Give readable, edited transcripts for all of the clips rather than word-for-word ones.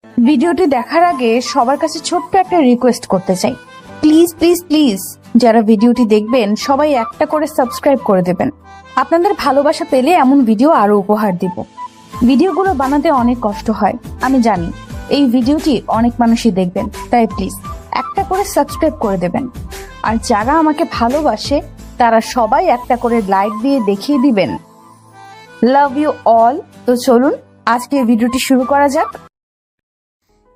ভিডিওটি দেখার আগে সবার কাছে ছোট্ট একটা রিকোয়েস্ট করতে চাই, প্লিজ প্লিজ প্লিজ যারা ভিডিওটি দেখবেন সবাই একটা করে সাবস্ক্রাইব করে দেবেন। আপনাদের ভালোবাসা পেলে এমন ভিডিও আরো উপহার দিব। ভিডিওগুলো বানাতে অনেক কষ্ট হয়, আমি জানি। এই ভিডিওটি অনেক মানুষই দেখবেন, তাই প্লিজ একটা করে সাবস্ক্রাইব করে দেবেন। আর যারা আমাকে ভালোবাসে তারা সবাই একটা করে লাইক দিয়ে দেখিয়ে দিবেন। Love you all. তো চলুন আজকের ভিডিওটি শুরু করা যাক।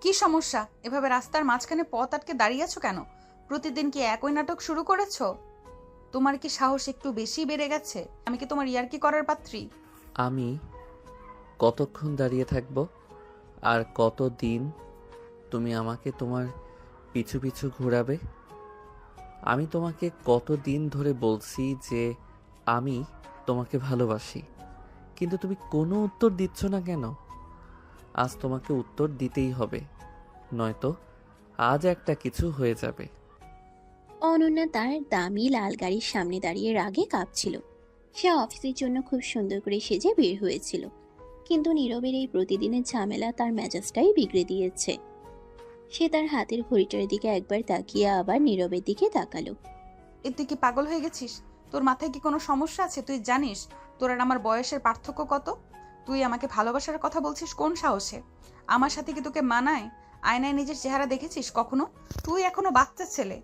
কি সমস্যা? এভাবে রাস্তার মাঝখানে পথ আটকে দাঁড়িয়ে আছো কেন? প্রতিদিন কি একই নাটক শুরু করেছো? তোমার কি সাহস একটু বেশি বেড়ে গেছে? আমি কি তোমার ইয়ার্কি করার পাত্রী? আমি কতক্ষণ দাঁড়িয়ে থাকব? আর কতদিন তুমি আমাকে তোমার পিছু পিছু ঘোরাবে? আমি তোমাকে কতদিন ধরে বলছি যে আমি তোমাকে ভালোবাসি, কিন্তু তুমি কোনো উত্তর দিচ্ছ না কেন? আজ তোমাকে উত্তর দিতেই হবে, নয়তো আজ একটা কিছু হয়ে যাবে। অনন্যা তার দামি লাল গাড়ির সামনে দাঁড়িয়ে রাগে কাঁপছিল। সে অফিসের জন্য খুব সুন্দর করে সেজে বের হয়েছিল, কিন্তু নীরবের এই প্রতিদিনের ঝামেলা তার মেজাজটাই বিগড়ে দিয়েছে। সে তার হাতের ঘড়িটার দিকে একবার তাকিয়ে আবার নীরবের দিকে তাকালো। তুই কি পাগল হয়ে গেছিস? তোর মাথায় কি কোনো সমস্যা আছে? তুই জানিস তোর আর আমার বয়সের পার্থক্য কত? তুই আমাকে ভালোবাসার কথা বলছিস কোন সাহসে? আমার সাথে কি তোকে মানায়? আয়নায় নিজের চেহারা দেখেছিস কখনো? তুই এখনো বাচ্চা ছেলে,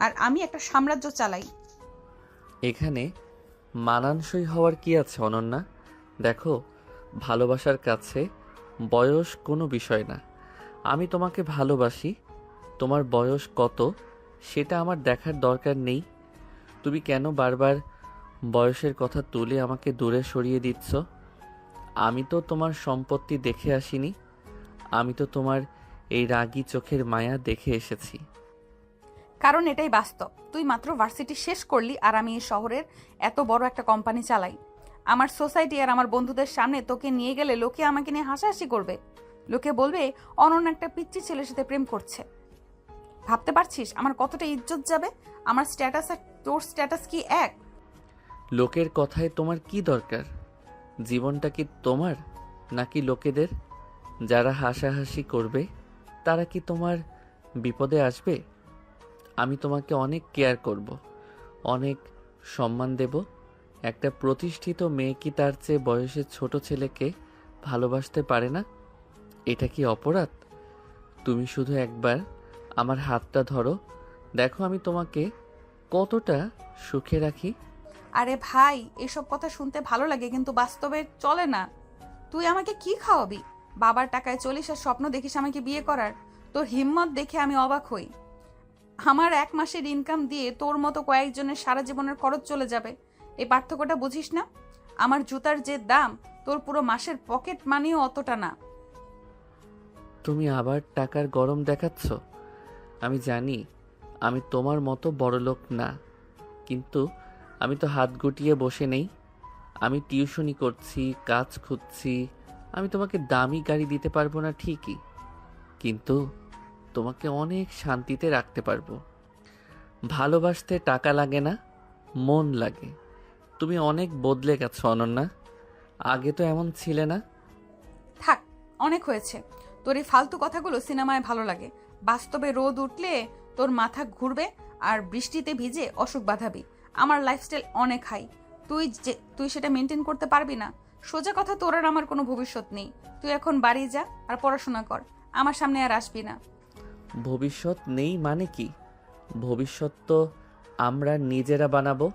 আর আমি একটা সাম্রাজ্য চালাই। এখানে মানানসই হওয়ার কি আছে অনন্যা? দেখো, ভালোবাসার কাছে বয়স কোনো বিষয় না। আমি তোমাকে ভালোবাসি, তোমার বয়স কত সেটা আমার দেখার দরকার নেই। তুমি কেন বারবার বয়সের কথা তুলে আমাকে দূরে সরিয়ে দিচ্ছ? আমি তো তোমার সম্পত্তি দেখে আসিনি, আমি তো তোমার এই রাগী চোখের মায়া দেখে এসেছি। কারণ এটাই বাস্তব। তুই মাত্র ভার্সিটি শেষ করলি আর আমি এই শহরের এত বড় একটা কোম্পানি চালাই। আমার সোসাইটি আর আমার বন্ধুদের সামনে তোকে নিয়ে গেলে লোকে আমাকে নিয়ে হাসাহাসি করবে। লোকে বলবে অনন্য একটা পিচ্চি ছেলের সাথে প্রেম করছে। ভাবতে পারছিস আমার কতটা ইজ্জত যাবে? আমার স্ট্যাটাস আর তোর স্ট্যাটাস কি এক? লোকের কথায় তোমার কি দরকার? জীবনটা কি তোমার নাকি লোকেদের? যারা হাসাহাসি করবে তারা কি তোমার বিপদে আসবে? আমি তোমাকে অনেক কেয়ার করব, অনেক সম্মান দেব। একটা প্রতিষ্ঠিত মেয়ে কি তার চেয়ে বয়সে ছোট ছেলেকে ভালোবাসতে পারে না? এটা কি অপরাধ? তুমি শুধু একবার আমার হাতটা ধরো, দেখো আমি তোমাকে কতটা সুখে রাখি। আরে ভাই, এসব কথা শুনতে ভালো লাগে কিন্তু বাস্তবে চলে না। তুই আমাকে কি খাওয়াবি? বাবার টাকায় চলিস আর স্বপ্ন দেখিস আমাকে বিয়ে করার? তোর হিম্মত দেখে আমি অবাক হই। আমার এক মাসের ইনকাম দিয়ে তোর মতো কয়েকজনের সারা জীবনের খরচ চলে যাবে। এই পার্থক্যটা বুঝিস না? আমার জুতার যে দাম, তোর পুরো মাসের পকেট মানিও অতটা না। তুমি আবার টাকার গরম দেখাচ্ছ। আমি জানি আমি তোমার মতো বড়লোক না, কিন্তু আমি তো হাত গুটিয়ে বসে নেই। আমি টিউশনি করছি, কাজ খুঁজছি। আমি তোমাকে দামি গাড়ি দিতে পারবো না ঠিকই, কিন্তু তোমাকে অনেক শান্তিতে রাখতে পারবো। ভালোবাসতে টাকা লাগে না, মন লাগে। তুমি অনেক বদলে গেছো অনন্যা, আগে তো এমন ছিলে না। থাক, অনেক হয়েছে। তোর এই ফালতু কথাগুলো সিনেমায় ভালো লাগে, বাস্তবে রোদ উঠলে তোর মাথা ঘুরবে আর বৃষ্টিতে ভিজে অসুখ বাঁধাবি। আমার লাইফস্টাইল অনেক হাই, তুই সেটা মেনটেন করতে পারবি না। সোজা কথা, তোর আর আমার কোনো ভবিষ্যৎ নেই। তুই এখন বাড়ি যা আর পড়াশোনা কর, আমার সামনে আর আসবি না। ভবিষ্যৎ নেই মানে কি? ভবিষ্যৎ তো আমরা নিজেরা বানাবো।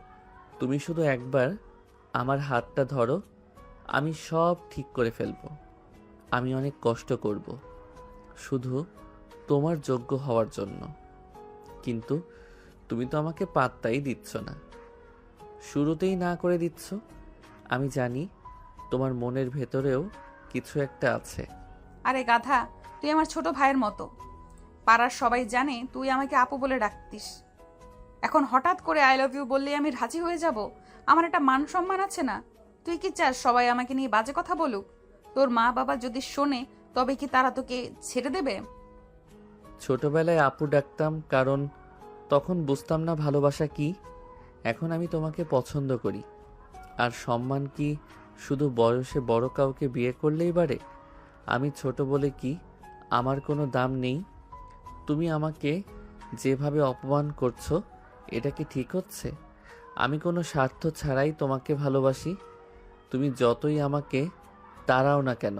তুমি শুধু একবার আমার হাতটা ধরো, আমি সব ঠিক করে ফেলবো। আমি অনেক কষ্ট করব শুধু তোমার যোগ্য হওয়ার জন্য, কিন্তু তুমি তো আমাকে পাত্তাই দিচ্ছ না, শুরুতেই না করে দিচ্ছ। আমি জানি তোমার মনের ভেতরেও কিছু একটা আছে। আরে গাধা, তুই আমার ছোট ভাইয়ের মতো। পাড়ার সবাই জানে তুই আমাকে আপু বলে ডাকতিস। এখন হঠাৎ করে আই লাভ ইউ বললে আমি রাজি হয়ে যাব? আমার একটা মান সম্মান আছে না? তুই কি চাস সবাই আমাকে নিয়ে বাজে কথা বলুক? তোর মা বাবা যদি শোনে তবে কি তারা তোকে ছেড়ে দেবে? ছোটবেলায় আপু ডাকতাম কারণ তখন বুঝতাম না ভালোবাসা কি। এখন আমি তোমাকে পছন্দ করি। আর সম্মান কি শুধু বয়সে বড় কাউকে বিয়ে করলেই বাড়ে? আমি ছোট বলে কি আমার কোনো দাম নেই? তুমি আমাকে যেভাবে অপমান করছো, এটা কি ঠিক হচ্ছে? আমি কোনো স্বার্থ ছাড়াই তোমাকে ভালোবাসি। তুমি যতই আমাকে তাড়াও না কেন,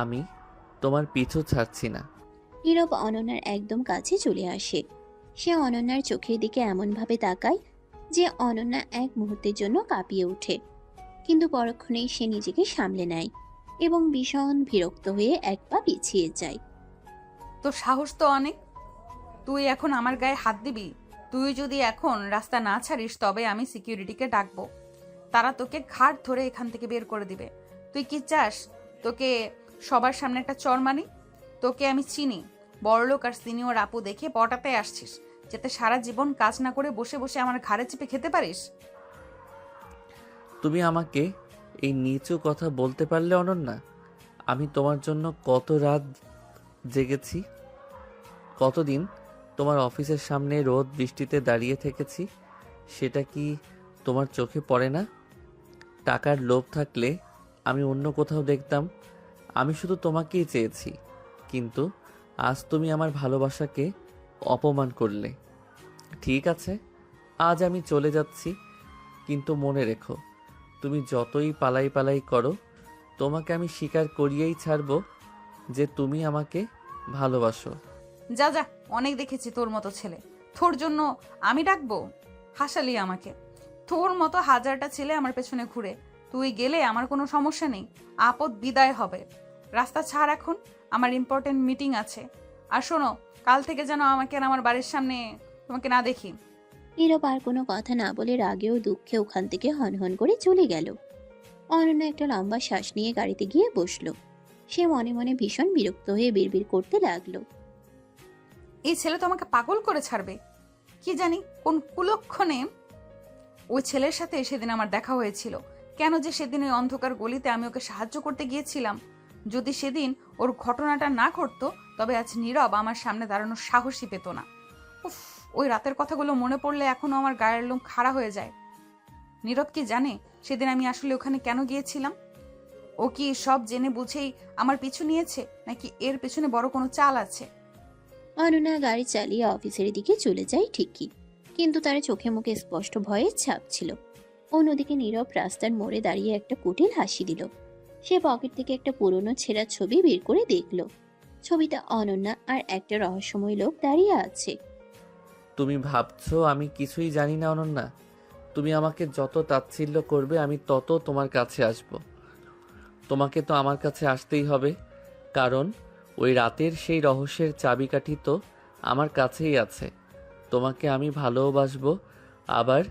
আমি তোমার পিছু ছাড়ছি না। নীরব অনন্যার একদম কাছে চলে আসে। সে অনন্যার চোখের দিকে এমনভাবে তাকায় যে অনন্যা এক মুহূর্তের জন্য কাঁপিয়ে ওঠে, কিন্তু পরক্ষণেই সে নিজেকে সামলে নেয় এবং ভীষণ বিরক্ত হয়ে এক পা পিছিয়ে যায়। তোর সাহস তো অনেক। তুই এখন আমার গায়ে হাত দিবি? তুই যদি এখন রাস্তা না ছাড়িস তবে আমি সিকিউরিটিকে ডাকবো। তারা তোকে ঘাট ধরে এখান থেকে বের করে দিবে। তুই কি চাস তোকে সবার সামনে একটা চর মানি? তোকে আমি চিনি, বড়লোক আর সিনিয়র আপু দেখে পটাতে আসছিস, যাতে সারা জীবন কাজ না করে বসে বসে আমার ঘাড়ে চেপে খেতে পারিস। তুমি আমাকে এই নিচু কথা বলতে পারলে অনন্যা? আমি তোমার জন্য কত রাত জেগেছি, কতদিন তোমার অফিসের সামনে রোদ বৃষ্টিতে দাঁড়িয়ে থেকেছি, সেটা কি তোমার চোখে পড়ে না? টাকার লোভ থাকলে আমি অন্য কোথাও দেখতাম। আমি শুধু তোমাকেই চেয়েছি, কিন্তু আজ তুমি আমার ভালোবাসাকে অপমান করলে। ঠিক আছে, আজ আমি চলে যাচ্ছি, কিন্তু মনে রেখো, তুমি যতই পালাই পালাই করো, তোমাকে আমি স্বীকার করিয়েই ছাড়বো যে তুমি আমাকে ভালোবাসো। যা যা, অনেক দেখেছি তোর মতো ছেলে। তোর জন্য আমি ডাকবো? হাসালি আমাকে। তোর মতো হাজারটা ছেলে আমার পেছনে ঘুরে, তুই গেলে আমার কোনো সমস্যা নেই, আপদ বিদায় হবে। রাস্তা ছাড় এখন, আমার ইম্পর্টেন্ট মিটিং আছে। আর শোনো, কাল থেকে যেন আমাকে আর আমার বাড়ির সামনে তোমাকে না দেখি। নীরব আর কোনো কথা না বলে রাগে ও দুঃখে ওখান থেকে হনহন করে চলে গেল। অনন্যা একটা লম্বা শ্বাস নিয়ে গাড়িতে গিয়ে বসলো। সে মনে মনে ভীষণ বিরক্ত হয়ে বিড়বিড় করতে লাগলো। এই ছেলে তো আমাকে পাগল করে ছাড়বে। কি জানি কোন কুলক্ষণে ওই ছেলের সাথে সেদিন আমার দেখা হয়েছিল। কেন যে সেদিন ওই অন্ধকার গলিতে আমি ওকে সাহায্য করতে গিয়েছিলাম। যদি সেদিন ওর ঘটনাটা না ঘটতো তবে আজ নীরব আমার সামনে দাঁড়ানোর সাহসই পেত না। উফ, ওই রাতের কথাগুলো মনে পড়লে এখনো আমার গায়ের লোম খাড়া হয়ে যায়। নীরব কি জানে সেদিন আমি আসলে ওখানে কেন গিয়েছিলাম? ও কি সব জেনে বুঝেই আমার পিছু নিয়েছে, নাকি এর পেছনে বড় কোনো চাল আছে? অনন্যা গাড়ি চালিয়ে অফিসের দিকে চলে যায় ঠিকই, কিন্তু তার চোখে মুখে স্পষ্ট ভয়ের ছাপ ছিল। অন্যদিকে নীরব রাস্তার মোড়ে দাঁড়িয়ে একটা কুটিল হাসি দিল। সে পকেট থেকে একটা পুরনো ছেঁড়া ছবি বের করে দেখল। ছবিটা অনন্যা আর একটা রহস্যময় লোক দাঁড়িয়ে আছে। তুমি ভাবছো আমি কিছুই জানি না অনন্যা? তুমি আমাকে যত তাচ্ছিল্য করবে আমি তত তোমার কাছে আসব। তোমাকে তো আমার কাছে আসতেই হবে, কারণ ওই রাতের সেই রহস্যের চাবিকাঠি তো আমার কাছেই আছে। তোমাকে আমি ভালোবাসবো, আবার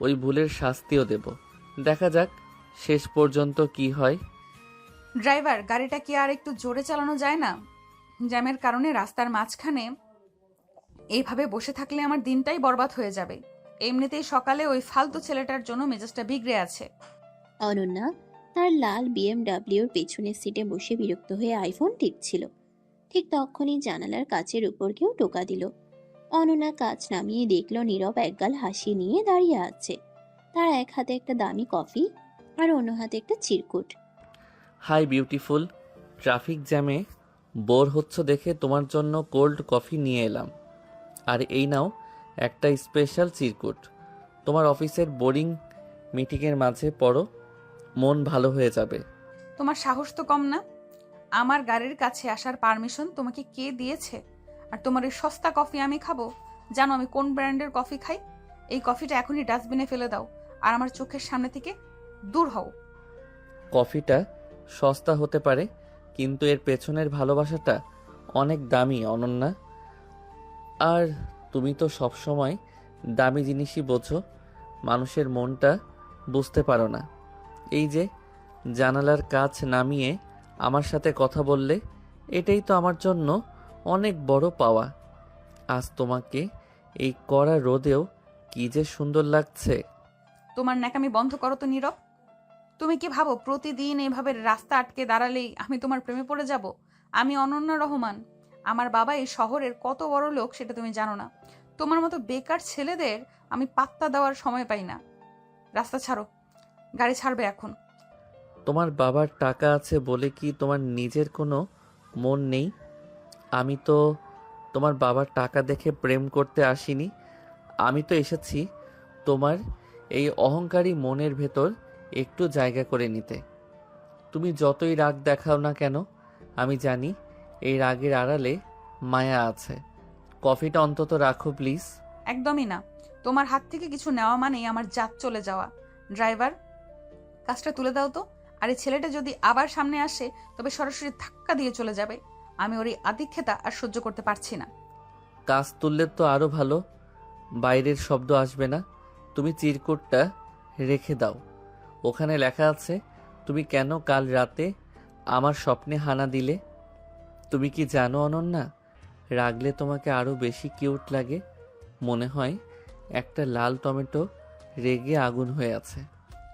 ওই ভুলের শাস্তিও দেব। দেখা যাক শেষ পর্যন্ত কি হয়। ড্রাইভার, গাড়িটা কি আর একটু জোরে চালানো যায় না? জ্যামের কারণে রাস্তার মাঝখানে এইভাবে বসে থাকলে আমার দিনটাই বরবাদ হয়ে যাবে। এমনিতেই সকালে ওই ফালতু ছেলেটার জন্য মেজাজটা বিগড়ে আছে। অনন্যা তার লাল বিএমডাব্লিউর পেছনের সিটে বসে বিরক্ত হয়ে আইফোন টিপছিল। ঠিক তখনই জানালার কাচের উপর কেউ টোকা দিল। অনন্যা কাচ নামিয়ে দেখল নীরব একগাল হাসি নিয়ে দাঁড়িয়ে আছে। তার এক হাতে একটা দামি কফি আর অন্য হাতে একটা চিরকুট। হাই বিউটিফুল, ট্রাফিক জ্যামে বোর হচ্ছ দেখে তোমার জন্য কোল্ড কফি নিয়ে এলাম। আর এই নাও একটা স্পেশাল চিরকুট। তোমার অফিসের বোরিং মিটিংয়ের মাঝে পড়ো, মন ভালো হয়ে যাবে। তোমার সাহস তো কম না। আমার গাড়ির কাছে আসার পারমিশন তোমাকে কে দিয়েছে? আর তোমার এই সস্তা কফি আমি খাবো? জানো আমি কোন ব্র্যান্ডের কফি খাই? এই কফিটা এখনই ডাস্টবিনে ফেলে দাও আর আমার চোখের সামনে থেকে দূর হও। কফিটা সস্তা হতে পারে, কিন্তু এর পেছনের ভালোবাসাটা অনেক দামি অনন্যা। আর তুমি তো সবসময় দামি জিনিসই বোঝো, মানুষের মনটা বুঝতে পারো না। এই যে জানালার কাচ নামিয়ে আমার সাথে কথা বললে, এটাই তো আমার জন্য অনেক বড় পাওয়া। আজ তোমাকে এই কড়া রোদেও কি যে সুন্দর লাগছে। তোমার ন্যাকামি বন্ধ করো তো নীরব। তুমি কি ভাবো প্রতিদিন এভাবে রাস্তা আটকে দাঁড়ালেই আমি তোমার প্রেমে পড়ে যাব? আমি অনন্যা রহমান। আমার বাবা এই শহরের কত বড় লোক সেটা তুমি জানো না। তোমার মতো বেকার ছেলেদের আমি পাত্তা দেওয়ার সময় পাই না। রাস্তা ছাড়ো, গাড়ি ছাড়বে এখন। তোমার বাবার টাকা আছে বলে কি তোমার নিজের কোনো মন নেই? আমি তো তোমার বাবার টাকা দেখে প্রেম করতে আসিনি। আমি তো এসেছি তোমার এই অহংকারী মনের ভেতর একটু জায়গা করে নিতে। তুমি যতই রাগ দেখাও না কেন, আমি জানি এই রাগের আড়ালে মায়া আছে। কফিটা অন্তত রাখো প্লিজ। একদমই না। তোমার হাত থেকে কিছু নেওয়া মানেই আমার জাত চলে যাওয়া। ড্রাইভার, কাজটা তুলে দাও তো। আর এই ছেলেটা যদি আবার সামনে আসে তবে সরাসরি ধাক্কা দিয়ে চলে যাবে। আমি ওর এই আদিক্ষেতা আর সহ্য করতে পারছি না। কাজ তুললে তো আরো ভালো, বাইরের শব্দ আসবে না। তুমি চিরকুটটা রেখে দাও। ওখানে লেখা আছে তুমি কেন কাল রাতে আমার স্বপ্নে হানা দিলে। তুমি কি জানো অনন্যা, রাগলে তোমাকে আরো বেশি কিউট লাগে। মনে হয় একটা লাল টমেটো রেগে আগুন হয়ে আছে।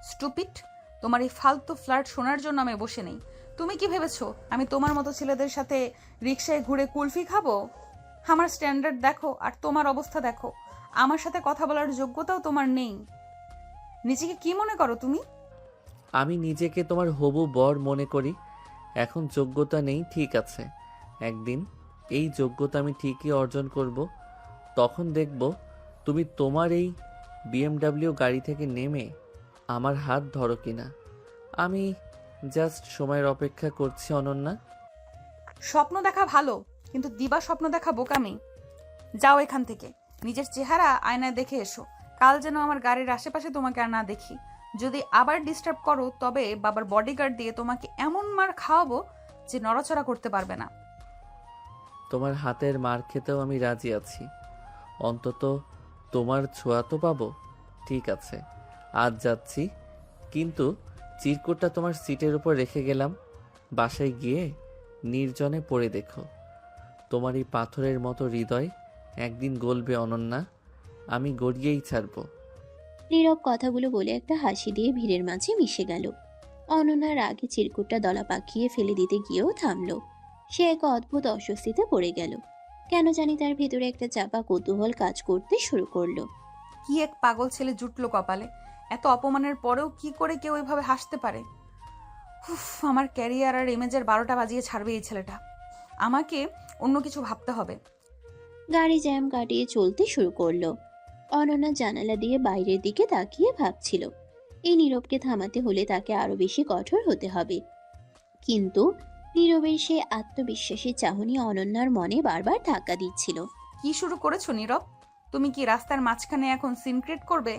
স্টুপিড, তোমার এই ফালতু ফ্লার্ট শোনার জন্য আমি বসে নেই। তুমি কি ভেবেছো আমি তোমার মতো ছেলেদের সাথে রিকশায় ঘুরে কুলফি খাবো? আমার স্ট্যান্ডার্ড দেখো আর তোমার অবস্থা দেখো। আমার সাথে কথা বলার যোগ্যতাও তোমার নেই। নিজেকে কি মনে করো তুমি? আমি নিজেকে তোমার হবু বর মনে করি। এখন যোগ্যতা নেই, ঠিক আছে। একদিন এই যোগ্যতা আমি ঠিকই অর্জন করব। তখন দেখব তুমি তোমার এই BMW গাড়ি থেকে নেমে আমার হাত ধরো কিনা। আমি জাস্ট সময়ের অপেক্ষা করছি অনন্যা। স্বপ্ন দেখা ভালো, কিন্তু দিবা স্বপ্ন দেখা বোকামি। যাও এখান থেকে, নিজের চেহারা আয়নায় দেখে এসো। কাল যেন আমার গাড়ির আশেপাশে তোমাকে আর না দেখি। যদি আবার ডিস্টার্ব করো তবে বাবার বডিগার্ড দিয়ে তোমাকে এমন মার খাওয়াবো যে নড়াচড়া করতে পারবে না। তোমার হাতের মার খেতেও আমি রাজি আছি। অন্তত তোমার ছোঁয়া তো পাবো। ঠিক আছে, আজ যাচ্ছি, কিন্তু চিরকুটটা তোমার সিটের উপর রেখে গেলাম। বাসায় গিয়ে নির্জনে পড়ে দেখো। তোমার এই পাথরের মতো হৃদয় একদিন গলবে অনন্যা। আমি গড়িয়েই ছাড়বো। নীরব কথাগুলো বলে একটা হাসি দিয়ে ভিড়ের মাঝে মিশে গেল। অনন্যার আগে চিরকুটটা দলা পাকিয়ে ফেলে দিতে গিয়েও থামলো। সে এক অদ্ভুত অস্বস্তিতে পড়ে গেল। কেন জানি তার ভেতরে একটা চাপা কৌতূহল কাজ করতে শুরু করলো। কি এক পাগল ছেলে জুটলো কপালে। এত অপমানের পরেও কি করে কেউ এভাবে হাসতে পারে? উফ, আমার ক্যারিয়ার আর ইমেজের 12টা বাজিয়ে ছাড়বে এই ছেলেটা। আমাকে অন্য কিছু ভাবতে হবে। গাড়ি জ্যাম কাটিয়ে চলতে শুরু করলো। অনন্যা জানালা দিয়ে বাইরের দিকে তাকিয়ে ভাবছিল, এই নীরবকে থামাতে হলে তাকে আরো বেশি কঠোর হতে হবে। কিন্তু নীরবের সে আত্মবিশ্বাসী চাহনি অনন্যার মনে বারবার ধাক্কা দিচ্ছিল। কি শুরু করেছো নীরব? তুমি কি রাস্তার মাঝখানে এখন সিন ক্রিয়েট করবে?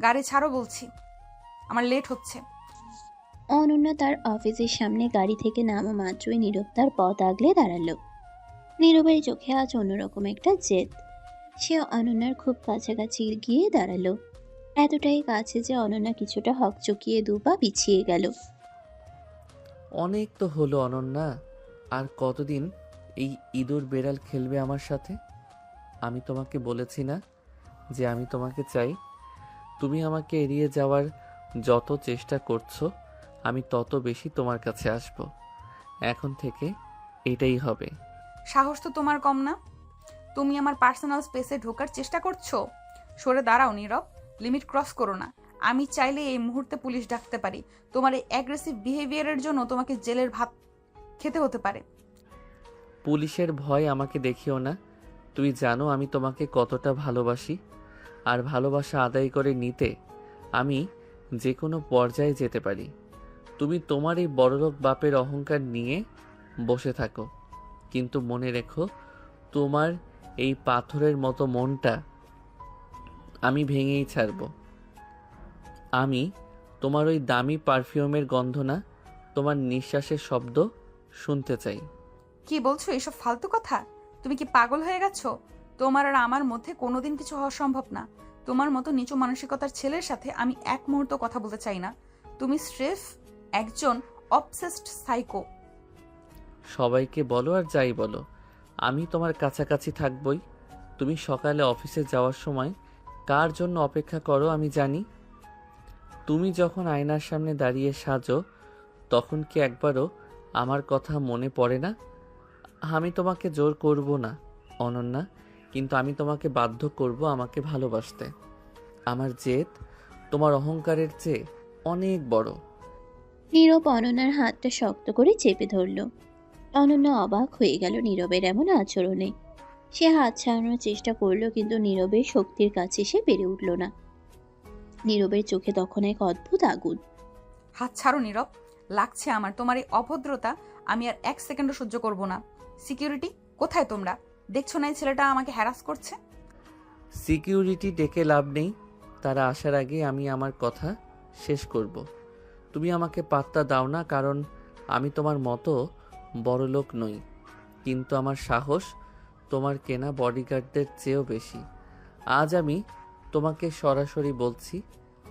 গাড়ি ছাড়ো বলছি, আমার লেট হচ্ছে। অনন্যা তার অফিসের সামনে গাড়ি থেকে নামা মাত্রই নীরব তার পথ আগলে দাঁড়ালো। নীরবের চোখে আজ অন্যরকম একটা জেদ। সে অনন্যার খুব কাছাকাছি গিয়ে দাঁড়ালো, এতটাই কাছে যে অনন্যা কিছুটা হকচকিয়ে দুপা পিছিয়ে গেল। অনেক তো হলো অনন্যা, আর কতদিন এই ইঁদুর বেড়াল খেলবে আমার সাথে? আমি তোমাকে বলেছি না যে আমি তোমাকে চাই? তুমি আমাকে এড়িয়ে যাওয়ার যত চেষ্টা করছো আমি তত বেশি তোমার কাছে আসব। এখন থেকে এটাই হবে। সাহস তো তোমার কম না। তুমি আমার পার্সোনাল স্পেসে ঢোকার চেষ্টা করছো। সরে দাঁড়াও নীরব, লিমিট ক্রস করো না। আমি চাইলে এই মুহূর্তে পুলিশ ডাকতে পারি। তোমার এই অ্যাগ্রেসিভ বিহেভিয়ারের জন্য তোমাকে জেলের ভাত খেতে হতে পারে। পুলিশের ভয় আমাকে দেখিও না। তুই জানো আমি তোমাকে কতটা ভালোবাসি, আর ভালোবাসা আদায় করে নিতে আমি যে কোনো পর্যায়ে যেতে পারি। তুমি তোমার এই বড়লোক বাপের অহংকার নিয়ে বসে থাকো, কিন্তু মনে রেখো তোমার এই পাথরের মতো মনটা আমি ভেঙেই ছাড়ব। আমি তোমার ওই দামি পারফিউমের গন্ধ না, তোমার নিঃশ্বাসের শব্দ শুনতে চাই। কি বলছো এসব ফালতু কথা? তুমি কি পাগল হয়ে গেছো? তোমার আর আমার মধ্যে কোনোদিন কিছু হওয়া সম্ভব না। তোমার মতো নিচু মানসিকতার ছেলের সাথে আমি এক মুহূর্ত কথা বলতে চাই না। তুমি স্রেফ একজন অবসেসড সাইকো। সবাইকে বলো আর যাই বলো, আমি তোমার কাছাকাছি থাকবই। তুমি সকালে অফিসে যাওয়ার সময় কার জন্য অপেক্ষা করো আমি জানি। তুমি যখন আয়নার সামনে দাঁড়িয়ে সাজো তখন কি একবারও আমার কথা মনে পড়ে না? আমি তোমাকে জোর করব না অনন্যা, কিন্তু আমি তোমাকে বাধ্য করব আমাকে ভালোবাসতে। আমার জেদ তোমার অহংকারের চেয়ে অনেক বড়। নীরব অনন্যার হাতটা শক্ত করে চেপে ধরল। অনন্যা অবাক হয়ে গেল নীরবের এমন আচরণে। সে হাত ছাড়ানোর চেষ্টা করলো, কিন্তু নীরবের শক্তির কাছে সে পেরে উঠল না। নীরবের চোখে তখন এক অদ্ভুত আগুন। হাত ছাড়ো নীরব, লাগছে আমার তোমার এই অভদ্রতা। আমি আর 1 সেকেন্ডও সহ্য করব না। সিকিউরিটি কোথায় তোমরা? দেখছো না এই ছেলেটা আমাকে হ্যারাস করছে? সিকিউরিটি ডেকে লাভ নেই, তারা আসার আগে আমি আমার কথা শেষ করব। তুমি আমাকে পাত্তা দাও না, কারণ আমি তোমার মতো বড়লোক নই, কিন্তু আমার সাহস তোমার কেনা বডিগার্ডদের চেয়েও বেশি। আজ আমি তোমাকে সরাসরি বলছি,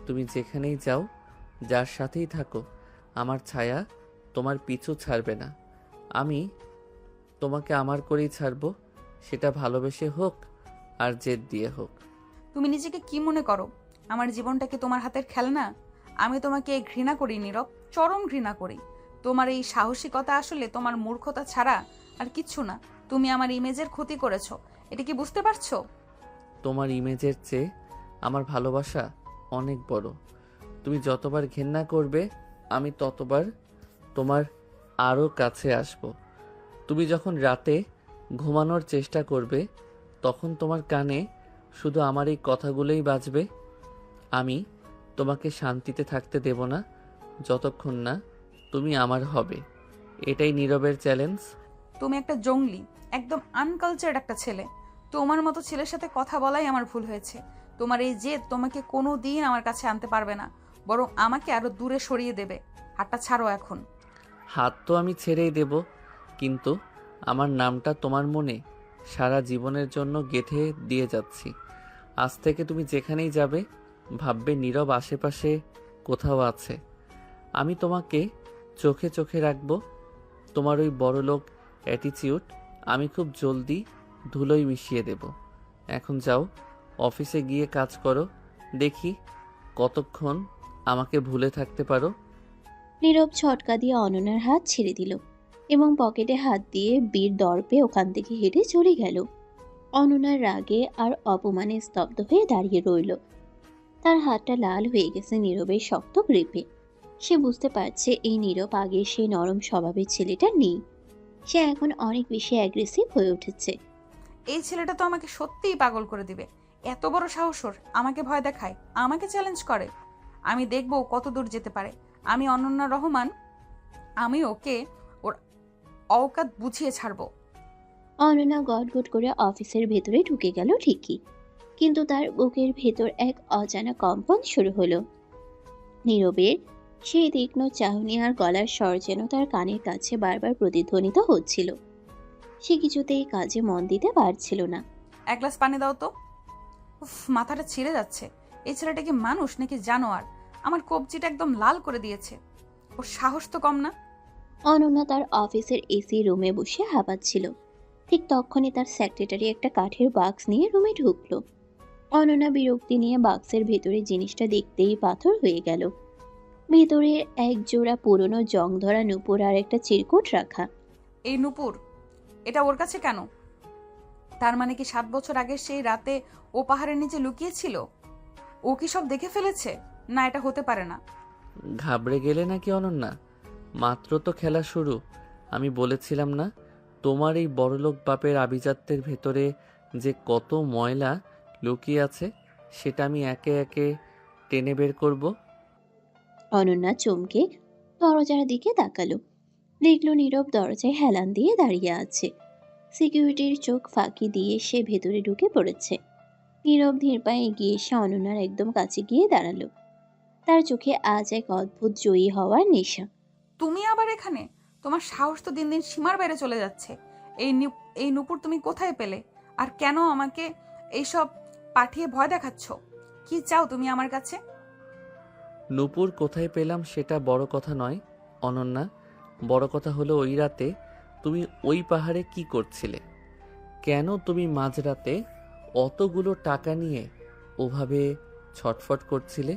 তুমি যেখানেই যাও, যার সাথেই থাকো, আমার ছায়া তোমার পিছু ছাড়বে না। আমি তোমাকে আমার করেই ছাড়বো, সেটা ভালোবেসে হোক আর জেদ দিয়ে হোক। তুমি নিজেকে কি মনে করো? আমার জীবনটা কি তোমার হাতের খেলনা? আমি তোমাকে ঘৃণা করি নীরব, চরম ঘৃণা করি। তোমার এই সাহসিকতা আসলে তোমার মূর্খতা ছাড়া আর কিচ্ছু না। তুমি আমার ইমেজের ক্ষতি করেছো, এটা কি বুঝতে পারছো? তোমার ইমেজের চেয়ে আমার ভালোবাসা অনেক বড়। তুমি যতবার ঘেন্না করবে, আমি ততবার তোমার আরও কাছে আসব। তুমি যখন রাতে ঘুমানোর চেষ্টা করবে, তখন তোমার কানে শুধু আমার এই কথাগুলোই বাজবে। আমি তোমাকে শান্তিতে থাকতে দেব না যতক্ষণ না তুমি আমার হবে। এটাই নীরবের চ্যালেঞ্জ। তুমি একটা জঙ্গলি, একদম আনকালচার্ড একটা ছেলে। তোমার মতো ছেলের সাথে কথা বলাই আমার ভুল হয়েছে। তোমার এই জেদ তোমাকে কোনো দিন আমার কাছে আনতে পারবে না, বরং আমাকে আরো দূরে সরিয়ে দেবে। হাতটা ছাড়ো এখন। হাত তো আমি ছেড়েই দেব, কিন্তু আমার নামটা তোমার মনে সারা জীবনের জন্য গেঁথে দিয়ে যাচ্ছি। আজ থেকে তুমি যেখানেই যাবে, ভাববে নীরব আশেপাশে কোথাও আছে। আমি তোমাকে চোখে চোখে রাখবো। তোমার ওই বড়লোক অ্যাটিচিউড আমি খুব জলদি ধুলোয় মিশিয়ে দেব। এখন যাও, অফিসে গিয়ে কাজ করো, দেখি কতক্ষণ আমাকে ভুলে থাকতে পারো। নীরব ছটকা দিয়ে অনন্যার হাত ছেড়ে দিল এবং পকেটে হাত দিয়ে বীর দর্পে ওখান থেকে হেঁটে চলে গেল। অনন্যার রাগে আর অপমানে স্তব্ধ হয়ে দাঁড়িয়ে রইল। তার হাতটা লাল হয়ে গেছে নীরবের শক্ত গ্রিপে। সে বুঝতে পারছে এই নীরব আগে সেই নরম স্বভাবের ছেলেটা নেই। সে এখন অনেক বেশি অ্যাগ্রেসিভ হয়ে উঠেছে। এই ছেলেটা তো আমাকে সত্যিই পাগল করে দিবে। এত বড় সাহস ওর, আমাকে ভয় দেখায়, আমাকে চ্যালেঞ্জ করে। আমি দেখবো ও কত দূর যেতে পারে। আমি অনন্যা রহমান, আমি ওকে ওর অওকাত বুঝিয়ে ছাড়বো। অনন্যা গটগট করে অফিসের ভেতরে ঢুকে গেল ঠিকই, কিন্তু তার বুকের ভেতর এক অজানা কম্পন শুরু হলো। নীরবের সেই তীক্ষ্ণ চাহনি আর গলার স্বর যেন তার কানের কাছে বারবার প্রতিধ্বনিত হচ্ছিল। সে কিছুতেই কাজে মন দিতে পারছিল না। 1 গ্লাস পানি দাও তো। উফ, মাথাটা ছিঁড়ে যাচ্ছে। এই ছেলেটা কি মানুষ নাকি জানোয়ার? আমার কবজিটা একদম লাল করে দিয়েছে। ওর সাহস তো কম না। অনন্যা তার অফিসের এসি রুমে বসে হাঁপাচ্ছিল। ঠিক তখনই তার সেক্রেটারি একটা কাঠের বাক্স নিয়ে রুমে ঢুকলো। অনন্যা বিরক্তি নিয়ে বাক্সের ভেতরে জিনিসটা দেখতেই পাথর হয়ে গেল। ভেতরে এক জোড়া পুরনো জং ধরা নূপুর আর একটা চিরকুট রাখা। এই নূপুর, এটা ওর কাছে কেন? তার মানে কি 7 বছর আগের সেই রাতে ও পাহাড়ের নিচে লুকিয়েছিল? ও কি সব দেখে ফেলেছে? না, এটা হতে পারে না। ঘাবড়ে গেলে নাকি অনন্যা? মাত্র তো খেলা শুরু। আমি বলেছিলাম না, তোমার এই বড়লোক বাপের আভিজাত্যের ভেতরে যে কত ময়লা লুকিয়ে আছে, সেটা আমি একে একে টেনে বের করব। অনন্যা চমকে দরজার দিকে তাকালো। দেখলো নীরব দরজায় হেলান দিয়ে দাঁড়িয়ে আছে। সিকিউরিটির চোখ ফাঁকি দিয়ে সে ভেতরে ঢুকে পড়েছে। নীরব ধীর পায়ে এগিয়ে এসে অনন্যার একদম কাছে গিয়ে দাঁড়ালো। তার চোখে আজ এক অদ্ভুত জয়ী হওয়ার নেশা। তুমি আবার এখানে? তোমার সাহস তো দিন দিন সীমার বাইরে চলে যাচ্ছে। এই নূপুর তুমি কোথায় পেলে? আর কেন আমাকে এইসব পাঠিয়ে ভয় দেখাচ্ছ? কি চাও তুমি আমার কাছে? নূপুর কোথায় পেলাম সেটা বড় কথা নয় অনন্যা। বড় কথা হলো ওই রাতে তুমি ওই পাহাড়ে কি করছিলে? কেন তুমি মাঝরাতে অতগুলো টাকা নিয়ে ওভাবে ছটফট করছিলে?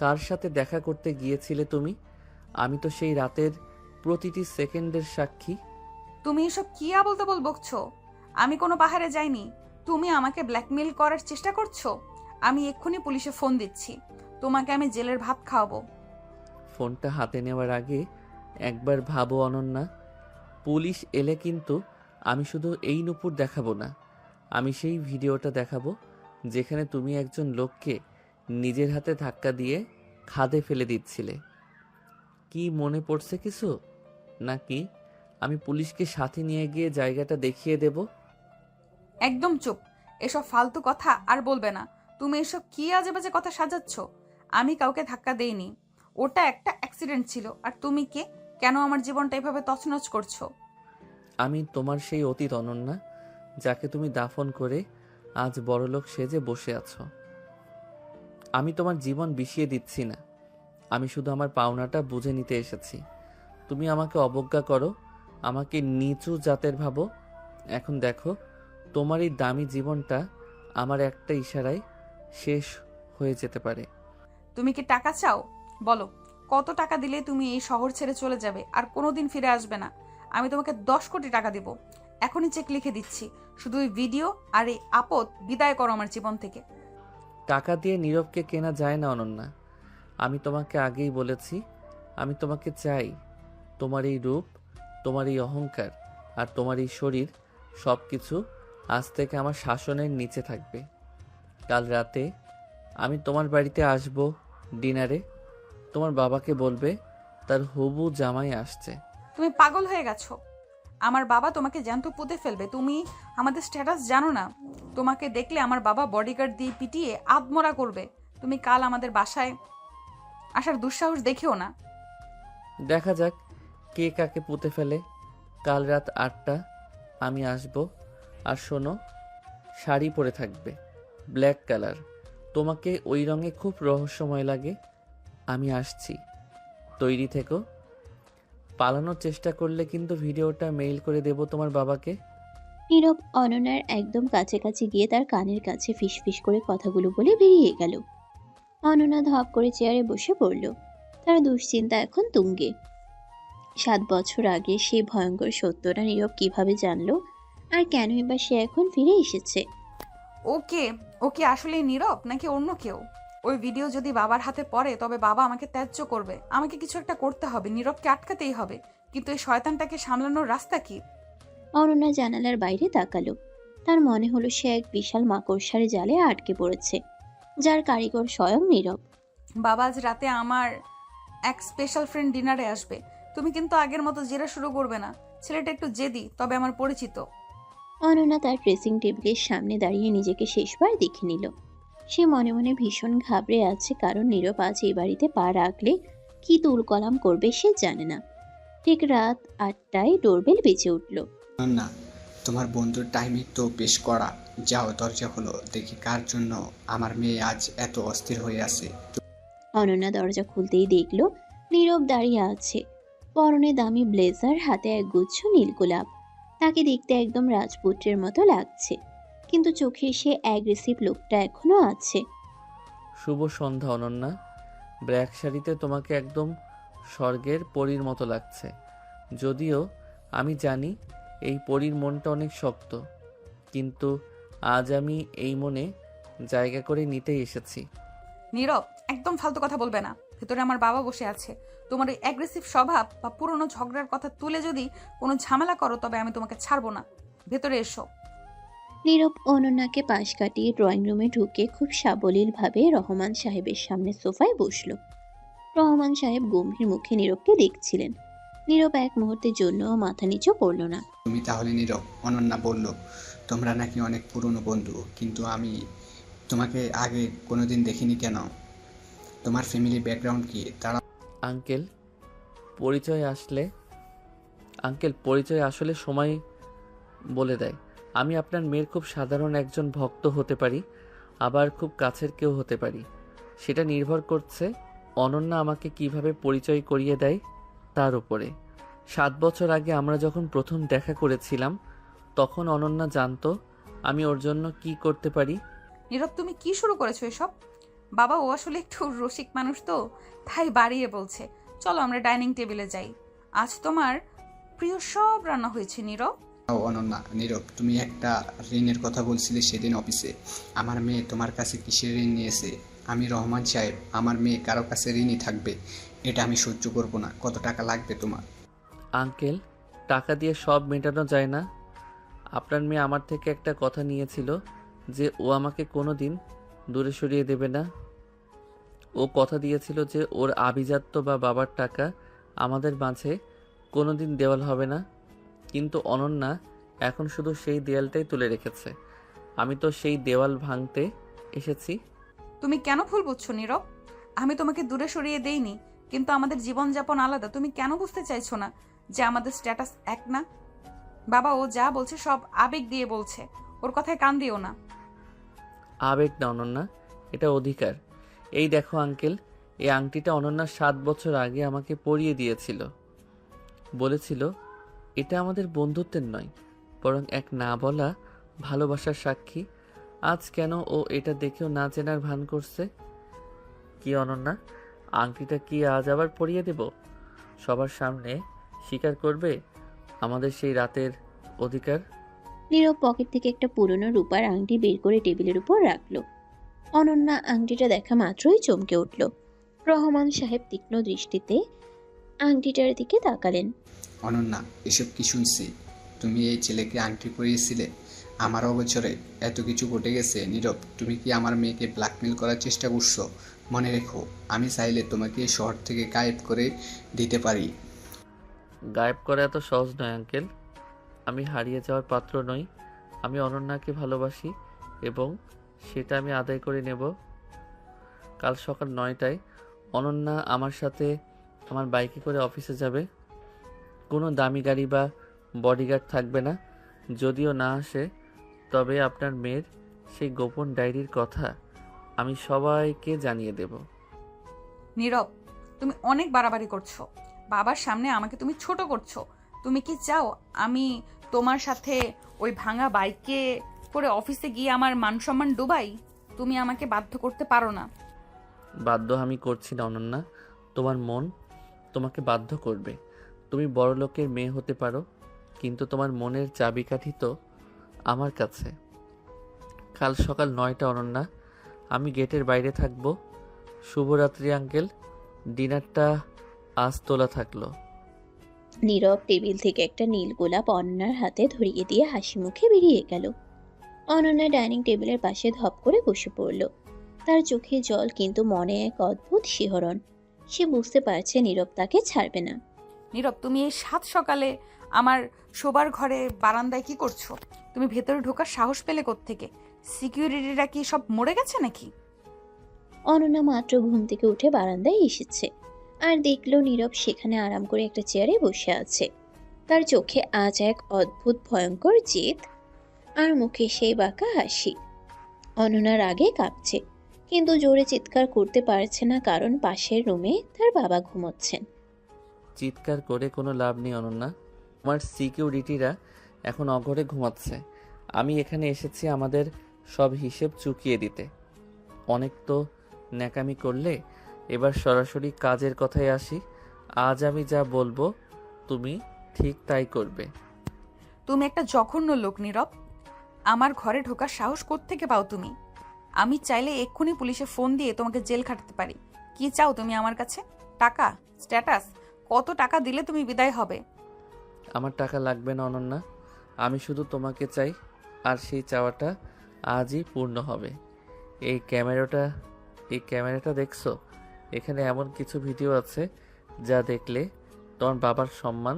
কার সাথে দেখা করতে গিয়েছিলে তুমি? আমি তো সেই রাতের প্রতিটি সেকেন্ডের সাক্ষী। তুমি এসব কি আবল তাবল বকছো? আমি কোনো পাহাড়ে যাইনি। তুমি আমাকে ব্ল্যাকমেইল করার চেষ্টা করছো। আমি এক্ষুনি পুলিশে ফোন দিচ্ছি। তোমাকে আমি জেলের ভাত খাওয়াবো। ফোনটা হাতে নেওয়ার আগে একবার ভাবো অনন্যা, পুলিশ এলে কিন্তু আমি শুধু এই নূপুর দেখাবো না, আমি সেই ভিডিওটা দেখাবো যেখানে তুমি একজন লোককে নিজের হাতে ধাক্কা দিয়ে খাদে ফেলে দিচ্ছিলে। কি মনে পড়ছে কিছু? নাকি আমি পুলিশকে সাথে নিয়ে গিয়ে জায়গাটা দেখিয়ে দেব? একদম চুপ। এসব ফালতু কথা আর বলবে না। তুমি এসব কি আজে বাজে কথা সাজাচ্ছ? আমি কাউকে ধাক্কা দেইনি, ওটা একটা অ্যাক্সিডেন্ট ছিল। আর তুমি কে? কেন আমার জীবনটা এভাবে তছনছ করছো? আমি তোমার সেই অতীত অনন্যা, যাকে তুমি দাফন করে আজ বড়লোক সেজে বসে আছো। আমি তোমার জীবন বিষিয়ে দিচ্ছি না, আমি শুধু আমার পাওনাটা বুঝে নিতে এসেছি। তুমি আমাকে অবজ্ঞা করো, আমাকে নিচু জাতের ভাবো। এখন দেখো, তোমার এই দামি জীবনটা আমার একটা ইশারায় শেষ হয়ে যেতে পারে। তুমি কি টাকা চাও? বলো, কত টাকা দিলে তুমি এই শহর ছেড়ে চলে যাবে আর কোনোদিন ফিরে আসবে না? আমি তোমাকে 10 কোটি টাকা দিব। এখনই চেক লিখে দিচ্ছি। শুধু ওই ভিডিও আর এই আপদ বিদায় করো আমার জীবন থেকে। টাকা দিয়ে নীরবকে কেনা যায় না অনন্যা। আমি তোমাকে আগেই বলেছি, আমি তোমাকে চাই। তোমার এই রূপ, তোমার এই অহংকার আর তোমার এই শরীর, সব কিছু আজ থেকে আমার শাসনের নিচে থাকবে। কাল রাতে আমি তোমার বাড়িতে আসব ডিনারে। তোমার বাবাকে বলবে তার হবু জামাই আসছে। তুমি পাগল হয়ে গেছো। আমার বাবা তোমাকে জ্যান্ত পুঁতে ফেলবে। তুমি আমাদের স্ট্যাটাস জানো না? তোমাকে দেখলে আমার বাবা বডিগার্ড দিয়ে পিটিয়ে আধমরা করবে। তুমি কাল আমাদের বাসায় আসার দুঃসাহস দেখিও না। দেখা যাক কে কাকে পুঁতে ফেলে। কাল রাত 8টা আমি আসব। আর শোনো, শাড়ি পরে থাকবে, ব্ল্যাক কালার। তোমাকে ওই রঙে খুব রহস্যময় লাগে। আমি আসছি, তৈরি থেকো। পালানোর চেষ্টা করলে কিন্তু ভিডিওটা মেইল করে দেব তোমার বাবাকে। নীরব অনন্যার একদম কাছাকাছি গিয়ে তার কানের কাছে ফিসফিস করে কথাগুলো বলে বেরিয়ে গেল। অনন্যা ধপ করে চেয়ারে বসে পড়ল। তার দুশ্চিন্তা এখন তুঙ্গে। 7 বছর আগে সেই ভয়ঙ্কর সত্যটা নীরব কিভাবে জানলো, আর কেনই বা সে এখন ফিরে এসেছে? ওকে, ওকে আসলে নীরব নাকি অন্য কেউ? ওই ভিডিও যদি বাবার হাতে পড়ে তবে বাবা আমাকে ত্যায্য করবে। আমাকে কিছু একটা করতে হবে, নীরবকে আটকাতেই হবে। কিন্তু এই শয়তানটাকে সামলানোর রাস্তা কি? অনন্যা জানালার বাইরে তাকালো। তার মনে হলো সে এক বিশাল মাকড়সার জালে আটকে পড়েছে, যার কারিগর স্বয়ং নীরব। বাবা আজ রাতে আমার এক স্পেশাল ফ্রেন্ড ডিনারে আসবে। তুমি কিন্তু আগের মতো জেরা শুরু করবে না। ছেলেটা একটু জেদি, তবে আমার পরিচিত। অনন্যা তার ড্রেসিং টেবিলের সামনে দাঁড়িয়ে নিজেকে শেষবার দেখে নিল। সে মনে মনে ভীষণ ঘাবড়ে আছে, কারণ নীরব আজ এই বাড়িতে পা রাখলে কি তুলকলাম করবে সে জানে না। ঠিক রাত 8টায় ডোরবেল বেজে উঠল। না, তোমার বন্ধুর টাইমে তো বেশ করা। যাও, দরজা হলো, দেখি কার জন্য আমার মেয়ে আজ এত অস্থির হয়ে আছে। অনন্যা দরজা খুলতেই দেখল নীরব দাঁড়িয়ে আছে, পরনে দামি ব্লেজার, হাতে এক গুচ্ছ নীল গোলাপ। তাকে দেখতে একদম রাজপুত্রের মতো লাগছে, কিন্তু চোখের সে অ্যাগ্রেসিভ লুকটা এখনো আছে। শুভ সন্ধ্যা অনন্যা। ব্ল্যাক শাড়িতে তোমাকে একদম স্বর্গের পরীর মতো লাগছে। যদিও আমি জানি এই পরীর মনটা অনেক শক্ত, কিন্তু আজ আমি এই মনে জায়গা করে নিতেই এসেছি। নীরব, একদম ফালতু কথা বলবে না। ভেতরে আমার বাবা বসে আছে। তোমার ওই অ্যাগ্রেসিভ স্বভাব বা পুরনো ঝগড়ার কথা তুলে যদি কোনো ঝামেলা করো তবে আমি তোমাকে ছাড়বো না। ভেতরে এসো। নীরব অনন্যাকে পাশ কাটিয়ে ড্রয়িং রুমে ঢুকে খুব সাবলীলভাবে রহমান সাহেবের সামনে সোফায় বসল। রহমান সাহেব গম্ভীর মুখে নীরবকে দেখছিলেন। নীরব এক মুহূর্তের জন্য মাথা নিচু করল না। তুমি তাহলে নীরব? অনন্যা বলল, তোমরা নাকি অনেক পুরনো বন্ধু, কিন্তু আমি তোমাকে আগে কোনোদিন দেখিনি কেন? তোমার ফ্যামিলি ব্যাকগ্রাউন্ড কি? তারা আঙ্কেল, পরিচয় আসলে সময় বলে দেয়। আমি আপনার মেয়ের খুব সাধারণ একজন ভক্ত হতে পারি, আবার খুব কাছের কেউ হতে পারি। সেটা নির্ভর করছে অনন্যা আমাকে কিভাবে পরিচয় করিয়ে দেয় তার উপরে। 7 বছর আগে আমরা যখন প্রথম দেখা করেছিলাম, তখন অনন্যা জানতো আমি ওর জন্য কি করতে পারি। নীরব, তুমি কি শুরু করেছো এসব? বাবা ও আসলে একটু রসিক মানুষ তো, তাই বাড়িয়ে বলছে। চলো আমরা ডাইনিং টেবিলে যাই। আজ তোমার প্রিয় সব রান্না হয়েছে নীরব। অনন্যা, নীরব, তুমি একটা ঋণের কথা বলছিলে সেদিন অফিসে। আমার মেয়ে তোমার কাছে কিসের ঋণ নিয়েছে? আমি রহমান সাহেব, আমার মেয়ে কারো কাছে ঋণই থাকবে, এটা আমি সহ্য করব না। কত টাকা লাগবে তোমার? আঙ্কেল, টাকা দিয়ে সব মেটানো যায় না। আপনার মেয়ে আমার থেকে একটা কথা নিয়েছিল যে ও আমাকে কোনো দিন দূরে সরিয়ে দেবে না। ও কথা দিয়েছিল যে ওর আভিজাত্য বা বাবার টাকা আমাদের মাঝে কোনো দিন দেওয়াল হবে না। কিন্তু অনন্যা এখন শুধু সেই দেয়ালটাই তুলে রেখেছে। আমি তো সেই দেওয়াল ভাঙতে এসেছি। তুমি কেন ভুল বুঝছো নীরব? আমি তোমাকে দূরে সরিয়ে দেইনি, কিন্তু আমাদের জীবনযাপন আলাদা। তুমি কেন বুঝতে চাইছো না যে আমাদের স্ট্যাটাস এক না? বাবা ও যা বলছে সব আবেগ দিয়ে বলছে, ওর কথায় কান দিও না। আবেগ না অনন্যা, এটা অধিকার। এই দেখো আঙ্কেল, এই আংটিটা অনন্যা 7 বছর আগে আমাকে পরিয়ে দিয়েছিল। বলেছিল এটা আমাদের বন্ধুত্বের নয়, বরং এক না বলা ভালোবাসার সাক্ষী। আজ কেন ও এটা দেখেও না চেনার ভান করছে? কি অনন্যা, আংটিটা কি আজ আবার পরিয়ে দেব? সবার সামনে স্বীকার করবে আমাদের সেই রাতের অধিকার? নীরব পকেট থেকে একটা পুরনো রূপার আংটি বের করে টেবিলের উপর রাখলো। অনন্যা আংটিটা দেখা মাত্রই চমকে উঠল। রহমান সাহেব তীক্ষ্ণ দৃষ্টিতে আংটিটার দিকে তাকালেন। অনন্যা, এসব কি শুনছি? তুমি এই ছেলেকে আংটি পরিয়েছিলে? আমার অগোচরে এত কিছু ঘটে গেছে। নীরব, তুমি কি আমার মেয়েকে ব্ল্যাকমেল করার চেষ্টা করছো? মনে রেখো, আমি চাইলে তোমাকে এই শহর থেকে গায়েব করে দিতে পারি। গায়েব করা এত সহজ নয় আঙ্কেল। আমি হারিয়ে যাওয়ার পাত্র নই। আমি অনন্যাকে ভালোবাসি এবং সেটা আমি আদায় করে নেব। কাল সকাল 9টায় অনন্যা আমার সাথে আমার বাইকে করে অফিসে যাবে। কোনো দামি গাড়ি বা বডিগার্ড থাকবে না। যদিও না আসে, তবে আপনার মেয়ের সেই গোপন ডায়েরির কথা আমি সবাইকে জানিয়ে দেব। নীরব, তুমি অনেক বাড়াবাড়ি করছো। বাবার সামনে আমাকে তুমি ছোট করছো। তুমি কি চাও আমি তোমার সাথে ওই ভাঙা বাইকে করে অফিসে গিয়ে আমার মান সম্মান ডুবাই? তুমি আমাকে বাধ্য করতে পারো না। বাধ্য আমি করছি না অনন্যা, তোমার মন তোমাকে বাধ্য করবে। তুমি বড়লোকের মেয়ে হতে পারো, কিন্তু তোমার মনের চাবিকাঠি তো আমার কাছে। কাল সকাল 9টা অনন্যা, আমি গেটের বাইরে থাকবো। শুভরাত্রি আঙ্কেল, ডিনারটা আজ তোলা থাকলো। নীরব টেবিল থেকে একটা নীল গোলাপ অনন্যার হাতে ধরিয়ে দিয়ে হাসি মুখে বেরিয়ে গেল। অনন্যা ডাইনিং টেবিলের পাশে ধপ করে বসে পড়ল। তার চোখে জল, কিন্তু মনে এক অদ্ভুত শিহরণ। সে বুঝতে পারছে নীরব তাকে ছাড়বে না। নীরব, তুমি এই 7 সকালে আমার শোবার ঘরে বারান্দায় কি করছো? তুমি ভেতরে ঢোকার সাহস পেলে কোত্থেকে? সিকিউরিটিরা কি সব মরে গেছে নাকি? অনন্যা মাত্র ঘুম থেকে উঠে বারান্দায় এসেছে আর দেখলো নীরব সেখানে আরাম করে একটা চেয়ারে বসে আছে। তার চোখে আজ এক অদ্ভুত ভয়ঙ্কর জেদ আর মুখে সেই বাঁকা হাসি। অনন্যার আগে কাঁপছে, কিন্তু জোরে চিৎকার করতে পারছে না, কারণ পাশের রুমে তার বাবা ঘুমোচ্ছেন। চিৎকার করে কোনো লাভ নেই অনন্যা। আমার সিকিউরিটিরা এখন অঘরে ঘুমাচ্ছে। আমি এখানে এসেছি আমাদের সব হিসেব চুকিয়ে দিতে। অনেক তো ন্যাকামি করলে, এবার সরাসরি কাজের কথায় আসি। আজ আমি যা বলবো তুমি ঠিক তাই করবে। তুমি একটা জঘন্য লোক নীরব। আমার ঘরে ঢোকার সাহস কোত্থেকে পাও তুমি? আমি চাইলে এক্ষুনি পুলিশে ফোন দিয়ে তোমাকে জেল খাটাতে পারি। কি চাও তুমি আমার কাছে? টাকা? স্ট্যাটাস? কত টাকা দিলে তুমি বিদায় হবে? আমার টাকা লাগবে না অনন্যা, আমি শুধু তোমাকে চাই। আর সেই চাওয়াটা আজই পূর্ণ হবে। এই ক্যামেরাটা দেখছো? এখানে এমন কিছু ভিডিও আছে যা দেখলে তোমার বাবার সম্মান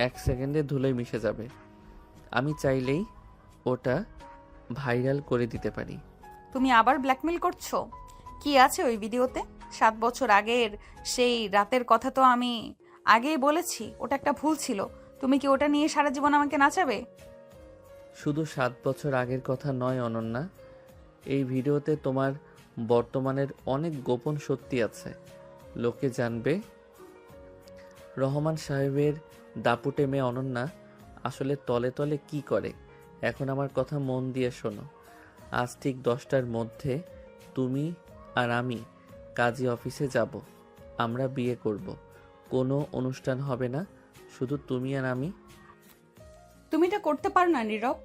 1 সেকেন্ডে ধুলোয় মিশে যাবে। আমি চাইলেই ওটা ভাইরাল করে দিতে পারি। তুমি আবার ব্ল্যাকমেল করছো? কি আছে ওই ভিডিওতে? 7 বছর আগের সেই রাতের কথা তো আমি আগেই বলেছি, ওটা একটা ভুল ছিল। তুমি কি ওটা নিয়ে সারা জীবন আমাকে নাচাবে? শুধু 7 বছর আগের কথা নয় অনন্যা, এই ভিডিওতে তোমার বর্তমানের অনেক গোপন সত্যি আছে। লোকে জানবে রহমান সাহেবের দাপুটে মেয়ে অনন্যা আসলে তলে তলে কি করে। এখন আমার কথা মন দিয়ে শোনো। আজ ঠিক 10টার মধ্যে তুমি আর আমি কাজী অফিসে যাব। আমরা বিয়ে করব। কোনো অনুষ্ঠান হবে না, শুধু তুমি আর আমি। তুমি এটা করতে পারো না নীরব।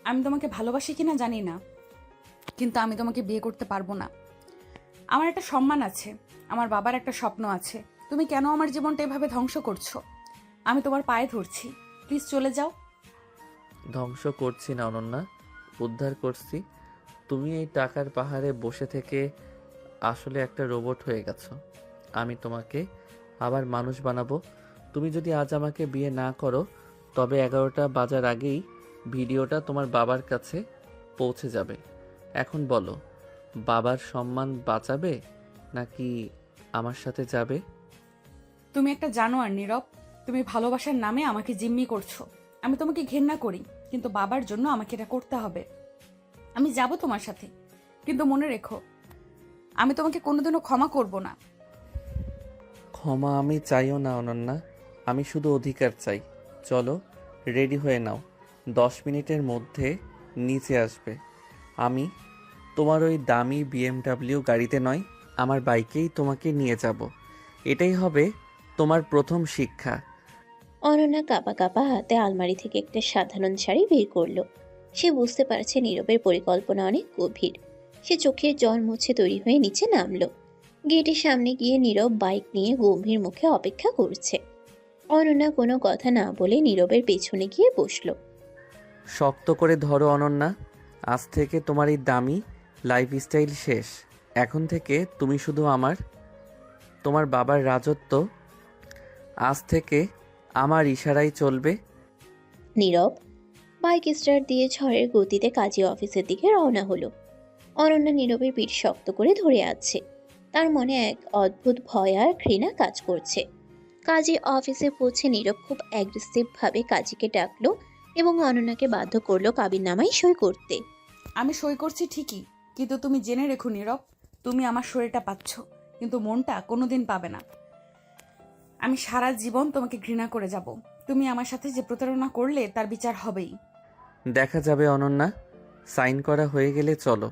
আমি তোমাকে ভালোবাসি কিনা জানি না, কিন্তু আমি তোমাকে বিয়ে করতে পারবো না। আমার একটা সম্মান আছে, আমার বাবার একটা স্বপ্ন আছে। তুমি কেন আমার জীবনটা এভাবে ধ্বংস করছো? আমি তোমার পায়ে ধরছি, প্লিজ চলে যাও। ধ্বংস করছি না অনন্যা, উদ্ধার করছি। তুমি এই টাকার পাহাড়ে বসে থেকে আসলে একটা রোবট হয়ে গেছো। আমি তোমাকে আবার মানুষ বানাবো। তুমি যদি আজ আমাকে বিয়ে না করো তবে 11টা বাজার আগেই ভিডিওটা তোমার বাবার কাছে পৌঁছে যাবে। এখন বলো, বাবার সম্মান বাঁচাবে নাকি আমার সাথে যাবে? তুমি একটা জানোয়ার নীরব। তুমি ভালোবাসার নামে আমাকে জিম্মি করছো। আমি তোমাকে ঘেন্না করি, কিন্তু বাবার জন্য আমাকে এটা করতে হবে। আমি যাব তোমার সাথে, কিন্তু মনে রেখো আমি তোমাকে কোনোদিনও ক্ষমা করব না। ক্ষমা আমি চাইও না অনন্যা, আমি শুধু অধিকার চাই। চলো, রেডি হয়ে নাও, 10 মিনিটের মধ্যে নিচে আসবে। আমি তোমার ওই দামি BMW গাড়িতে নয়, আমার বাইকেই তোমাকে নিয়ে যাব। এটাই হবে তোমার প্রথম শিক্ষা। অনন্যা কাঁপা কাঁপা হাতে আলমারি থেকে একটা সাধারণ শাড়ি বের করলো। সে বুঝতে পারছে নীরবের পরিকল্পনা অনেক গভীর। সে চোখের জল মুছে তৈরি হয়ে নিচে নামলো। গেটের সামনে গিয়ে নীরব বাইক নিয়ে গম্ভীর মুখে অপেক্ষা করছে। অনন্যা কোনো কথা না বলে নীরবের পেছনে গিয়ে বসলো। শক্ত করে ধরো অনন্যা, আজ থেকে তোমার এই দামি লাইফস্টাইল শেষ। এখন থেকে তুমি শুধু আমার। তোমার বাবার রাজত্ব আজ থেকে আমার ইশারায় চলবে। নীরব বাইক স্টার্ট দিয়ে ঝড়ের গতিতে কাজী অফিসের দিকে রওনা হলো। অনন্যা নীরবের পিঠ শক্ত করে ধরে আছে। তার মনে এক অদ্ভুত ভয় আর ঘৃণা কাজ করছে। কাজী অফিসে পৌঁছে নীরব খুব অ্যাগ্রেসিভ ভাবে কাজীকে ডাকলো এবং অনন্যাকে বাধ্য করলো কাবিননামায় সই করতে। আমি সই করছি ঠিকই, কিন্তু তুমি জেনে রেখো নীরব, তুমি আমার শরীরটা পাচ্ছ, কিন্তু মনটা কোনোদিন পাবে না। আমি সারা জীবন তোমাকে ঘৃণা করে যাব। তুমি আমার সাথে যে প্রতারণা করলে তার বিচার হবেই। দেখা যাবে অনন্যা, সাইন করা হয়ে গেলে চলো।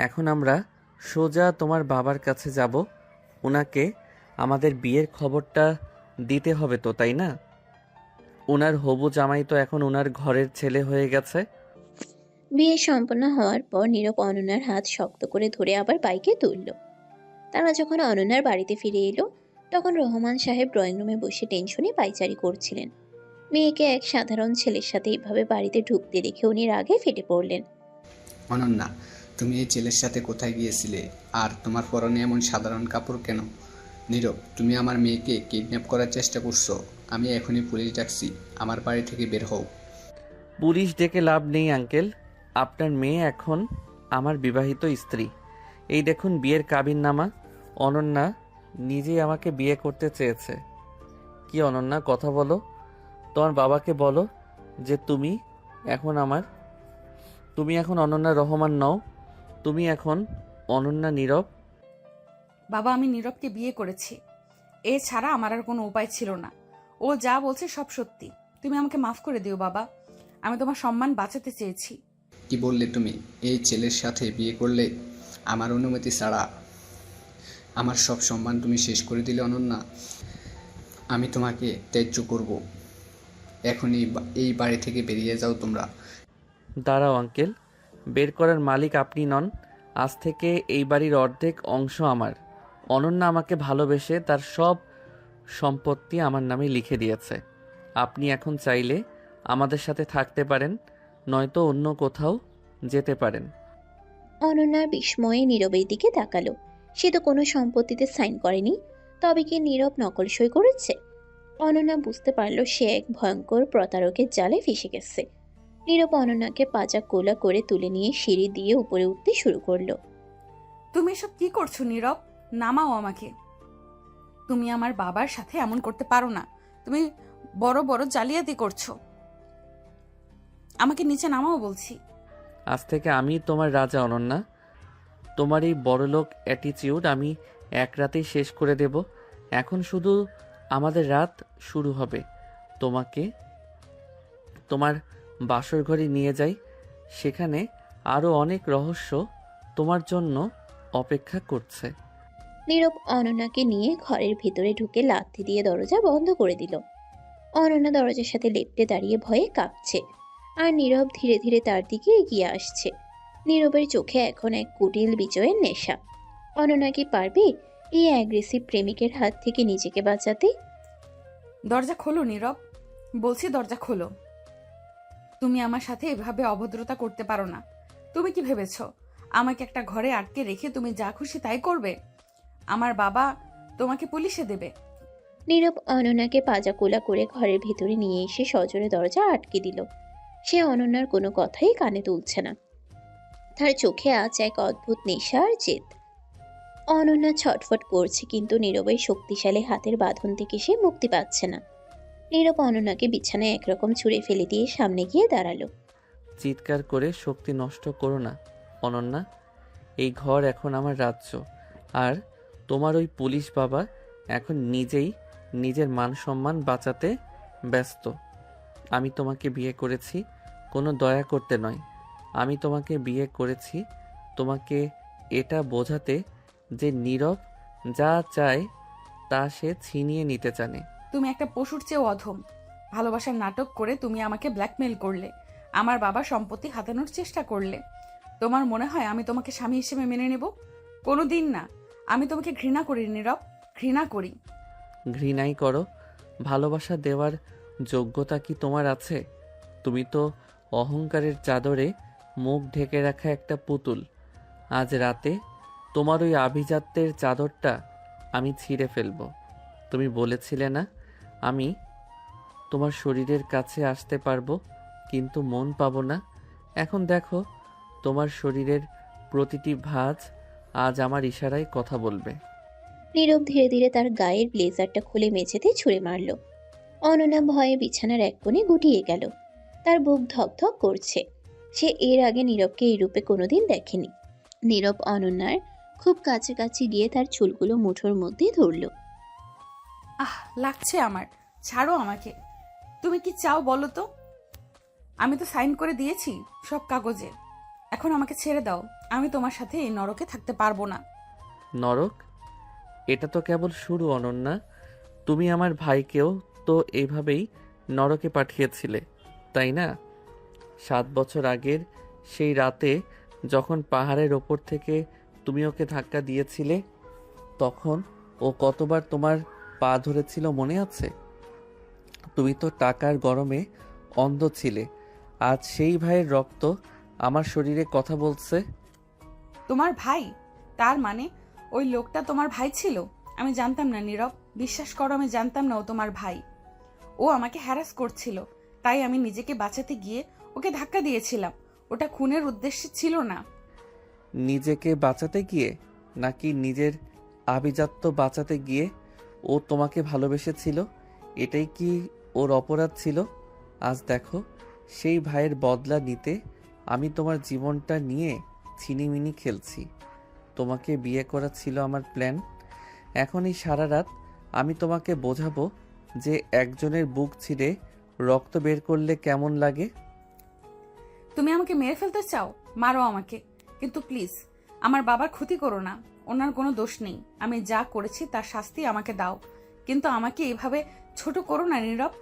এখন আমরা সোজা তোমার বাবার কাছে যাব। ওনাকে আমাদের বিয়ের খবরটা দিতে হবে তো, তাই না? ওনার হবু জামাই তো এখন ওনার ঘরের ছেলে হয়ে গেছে। বিয়ে সম্পন্ন হওয়ার পর নীরব অনন্যার হাত শক্ত করে ধরে আবার বাইকে তুলল। তারা যখন অনন্যার বাড়িতে ফিরে এলো, তখন রহমান সাহেব ড্রয়িং রুমে বসে টেনশনে পায়চারি করছিলেন। মেয়েকে এক সাধারণ ছেলের সাথে এভাবে বাড়িতে ঢুকতে দেখে উনি রাগে ফেটে পড়লেন। অনন্যা, তুমি এই ছেলের সাথে কোথায় গিয়েছিলে? আর তোমার পরনে এমন সাধারণ কাপড় কেন? নীরব, তুমি আমার মেয়েকে কিডন্যাপ করার চেষ্টা করছো। আমি এখনই পুলিশ ডাকছি, আমার বাড়ি থেকে বের হও। পুলিশ ডেকে লাভ নেই আঙ্কেল, আপনার মেয়ে এখন আমার বিবাহিত স্ত্রী। এই দেখুন বিয়ের কাবিননামা। অনন্যা নিজেই আমাকে বিয়ে করতে চেয়েছে। কি অনন্যা, কথা বলো, তোমার বাবাকে বলো যে তুমি এখন অনন্যা রহমান নও, তুমি এখন অনন্যা নীরব। বাবা, আমি নীরবকে বিয়ে করেছি। এছাড়া আমার আর কোনো উপায় ছিল না। ও যা বলছে সব সত্যি। তুমি আমাকে মাফ করে দিও বাবা, আমি তোমার সম্মান বাঁচাতে চেয়েছি। কি বললে তুমি? এই ছেলের সাথে বিয়ে করলে আমার অনুমতি ছাড়া আমার সব সম্মান তুমি শেষ করে দিলে অনন্যা। আমি তোমাকে ত্যায্য করব। এখনই এই বাড়ি থেকে বেরিয়ে যাও তোমরা। দাঁড়াও আঙ্কেল, বের করার মালিক আপনি নন। আজ থেকে এই বাড়ির অর্ধেক অংশ আমার। অনন্যা আমাকে ভালোবেসে তার সব সম্পত্তি আমার নামে লিখে দিয়েছে। আপনি এখন চাইলে আমাদের সাথে থাকতে পারেন, নয়তো অন্য কোথাও যেতে পারেন। অনন্যার বিস্ময়ে নীরবের দিকে তাকালো। সে তো কোনো সম্পত্তিতে সাইন করেনি, তবে কি নীরব নকল সই করেছে? অনন্যা বুঝতে পারল সে এক ভয়ঙ্কর প্রতারকের জালে ফেসে গেছে। নীরব অনন্যাকে পাজা কোলা করে তুলে নিয়ে সিঁড়ি দিয়ে উপরে উঠতে শুরু করলো। তুমি এসব কি করছো নীরব? নামাও আমাকে। তুমি আমার বাবার সাথে এমন করতে পারো না। তুমি বড় বড় জালিয়াতি করছো। আমাকে নিচে নামাও বলছি। আজ থেকে আমি তোমার রাজা অনন্যা। তোমার এই বড়লোক অ্যাটিচিউড আমি এক রাতেই শেষ করে দেব। এখন শুধু আমাদের রাত শুরু হবে। তোমাকে তোমার বাসর ঘরে নিয়ে যাই, সেখানে আরও অনেক রহস্য তোমার জন্য অপেক্ষা করছে। নীরব অনন্যাকে নিয়ে ঘরের ভেতরে ঢুকে লাথি দিয়ে দরজা বন্ধ করে দিল। অনন্যা দরজার সাথে লেপ্টে দাঁড়িয়ে ভয়ে কাঁপছে, আর নীরব ধীরে ধীরে তার দিকে এগিয়ে আসছে। নীরবের চোখে এখন এক কুটিল বিজয়ের নেশা। অনন্যা কি পারবে এই অ্যাগ্রেসিভ প্রেমিকের হাত থেকে নিজেকে বাঁচাতে? দরজা খোলো নীরব। বলছি দরজা খোলো। তুমি আমার সাথে এভাবে অভদ্রতা করতে পারো না। তুমি কি ভেবেছো আমাকে একটা ঘরে আটকে রেখে তুমি যা খুশি তাই করবে? আমার বাবা তোমাকে পুলিশে দেবে। নীরব অনন্যাকে পাজাকোলা করে ঘরের ভিতরে নিয়ে এসে সজোরে দরজা আটকে দিল। সে অনন্যার কোনো কথাই কানে তুলছে না। তার চোখে আজ এক অদ্ভুত নেশা আর জেদ। অনন্যা ছটফট করছে, কিন্তু নীরবের শক্তিশালী হাতের বাঁধন থেকে সে মুক্তি পাচ্ছে না। নীরব অনন্যাকে বিছানায় একরকম ছুঁড়ে ফেলে দিয়ে সামনে গিয়ে দাঁড়ালো। চিৎকার করে শক্তি নষ্ট করো না অনন্যা। এই ঘর এখন আমার রাজ্য, আর তোমার ওই পুলিশ বাবা এখন নিজেই নিজের মান সম্মান বাঁচাতে ব্যস্ত। আমি তোমাকে বিয়ে করেছি কোনো দয়া করতে নয়। আমি তোমাকে বিয়ে করেছি তোমাকে এটা বোঝাতে যে নীরব যা চায় তা সে ছিনিয়ে নিতে জানে। তুমি একটা পশুর চেয়েও অধম। ভালোবাসার নাটক করে তুমি আমাকে ব্ল্যাকমেল করলে, আমার বাবার সম্পত্তি হাতানোর চেষ্টা করলে। তোমার মনে হয় আমি তোমাকে স্বামী হিসেবে মেনে নেব? কোনো দিন না। আমি তোমাকে ঘৃণা করি নীরব, ঘৃণা করি। ঘৃণাই করো, ভালোবাসা দেওয়ার যোগ্যতা কি তোমার আছে? তুমি তো অহংকারের চাদরে মুখ ঢেকে রাখা একটা পুতুল। আজ রাতে তোমার ওই আভিজাত্যের চাদরটা আমি ছিঁড়ে ফেলবো। তুমি বলেছিলে না আমি তোমার শরীরের কাছে আসতে পারবো কিন্তু মন পাবো না? এখন দেখো তোমার শরীরের প্রতিটি ভাঁজ আজ আমার ইশারায় কথা বলবে। নীরব ধীরে ধীরে তার গায়ের ব্লেজারটা খুলে মেঝেতে ছুঁড়ে মারল। অনন্যা ভয়ে বিছানার এক কোণে গুটিয়ে গেল। তার বুক ধকধক করছে। সে এর আগে নীরবকে এই রূপে কোনোদিন দেখেনি। নীরব অনন্যার খুব কাছাকাছি গিয়ে তার চুলগুলো মুঠোর মধ্যে ধরল। আহ, লাগছে আমার। ছাড়ো আমাকে। তুমি কি চাও বলো তো? আমি তো সাইন করে দিয়েছি সব কাগজে। এখন আমাকে ছেড়ে দাও। আমি তোমার সাথে এই নরকে থাকতে পারবো না। নরক? এটা তো কেবল শুরু অনন্যা। তুমি আমার ভাইকেও তো এইভাবেই নরকে পাঠিয়েছিলে, তাই না? 7 বছর আগের সেই রাতে যখন পাহাড়ের ওপর থেকে তুমি ওকে ধাক্কা দিয়েছিলে, তখন ও কতবার তোমার পা ধরেছিল মনে আছে? তুমি তো টাকার গরমে অন্ধ ছিলে। আজ সেই ভাইয়ের রক্ত আমার শরীরে কথা বলছে। তোমার ভাই? তার মানে ওই লোকটা তোমার ভাই ছিল? আমি জানতাম না নীরব, বিশ্বাস করো আমি জানতাম না ও তোমার ভাই। ও আমাকে হ্যারাস করছিল, তাই আমি নিজেকে বাঁচাতে গিয়ে ওকে ধাক্কা দিয়েছিলাম। ওটা খুনের উদ্দেশ্যে ছিল না। নিজেকে বাঁচাতে গিয়ে নাকি নিজের আভিজাত্য বাঁচাতে গিয়ে ও তোমাকে ভালোবেসেছিল? এটাই কি ওর অপরাধ ছিল? আজ দেখো সেই ভাইয়ের বদলা নিতে আমি তোমার জীবনটা নিয়ে ছিনিমিনি খেলছি। তোমাকে বিয়ে করা ছিল আমার প্ল্যান। এখন এই সারা রাত আমি তোমাকে বোঝাবো যে একজনের বুক ছিঁড়ে রক্ত বের করলে কেমন লাগে। তুমি আমাকে মেরে ফেলতে চাও? মারো আমাকে, কিন্তু প্লিজ আমার বাবার ক্ষতি করো না। ওনার কোনো দোষ নেই। আমি যা করেছি তার শাস্তি আমাকে দাও, কিন্তু আমাকে এভাবে ছোট করো না নীরব।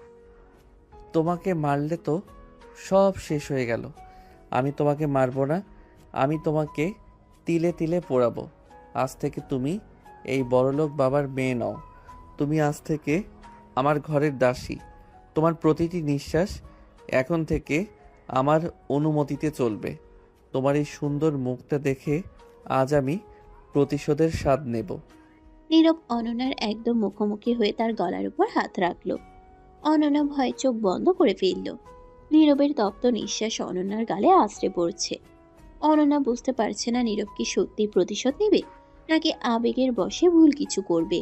তোমাকে মারলে তো সব শেষ হয়ে গেল। আমি তোমাকে মারবো না, আমি তোমাকে তিলে তিলে পোড়াবো। আজ থেকে তুমি এই বড়লোক বাবার মেয়ে নও। তুমি আজ থেকে আমার ঘরের দাসী। তোমার প্রতিটি নিঃশ্বাস এখন থেকে আমার অনুমতিতে চলবে। তোমার এই সুন্দর মুখটা দেখে আজ আমি প্রতিশোধের স্বাদ নেব। নীরব অনন্যার একদম মুখোমুখি হয়ে তার গলার উপর হাত রাখল। অনন্যা ভয়ে চোখ বন্ধ করে ফেলল। নীরবের তপ্ত নিঃশ্বাস অনন্যার গালে আছড়ে পড়ছে। অনন্যা বুঝতে পারছে না নীরব কি সত্যি প্রতিশোধ নেবে নাকি আবেগের বশে ভুল কিছু করবে।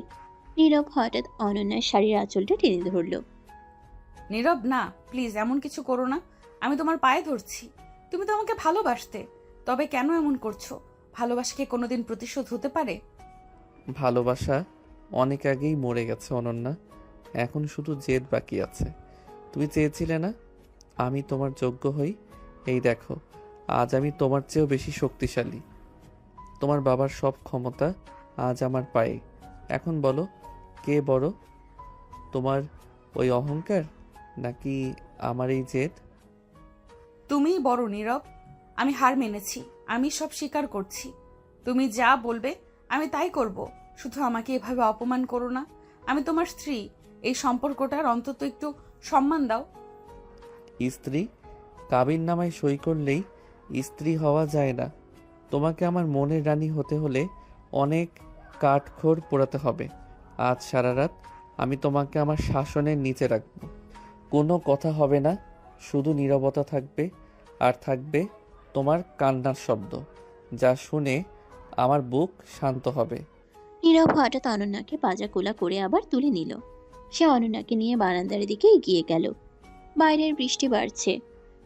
নীরব হঠাৎ অনন্যার শাড়ির আঁচলটা টেনে ধরল। নীরব, না প্লিজ এমন কিছু করো না। আমি তোমার পায়ে ধরছি। তুমি তো আমাকে ভালোবাসতে, তবে কেন এমন করছো? ভালোবাসা কি কোনোদিন প্রতিশোধ হতে পারে? ভালোবাসা অনেক আগেই মরে গেছে অনন্যা। এখন শুধু জেদ বাকি আছে। তুমি চেয়েছিলে না আমি তোমার যোগ্য হই? এই দেখো আজ আমি তোমার চেয়েও বেশি শক্তিশালী। তোমার বাবার সব ক্ষমতা আজ আমার পায়ে। এখন বলো কে বড়, তোমার ওই অহংকার নাকি আমার এই জেদ? তুমিই বড় নীরব। আমি হার মেনেছি, আমি সব স্বীকার করছি। তুমি যা বলবে আমি তাই করব। শুধু আমাকে এভাবে অপমান করো না। আমি তোমার স্ত্রী। এই সম্পর্কটার অন্তত একটু সম্মান দাও। স্ত্রী? কাবিন নামায় সই করলেই স্ত্রী হওয়া যায় না। তোমাকে আমার মনের রানী হতে হলে অনেক কাঠখড় পোড়াতে হবে। আজ সারা রাত আমি তোমাকে আমার শাসনের নিচে রাখব। কোনো কথা হবে না, শুধু নীরবতা থাকবে, আর থাকবে তোমার কান্নার শব্দ, যা শুনে আমার বুক শান্ত হবে। নীরব হঠাৎ অনন্যাকে পাজা কোলা করে আবার তুলে নিল। সে অনন্যাকে নিয়ে বারান্দার দিকে এগিয়ে গেল। বাইরের বৃষ্টি বাড়ছে।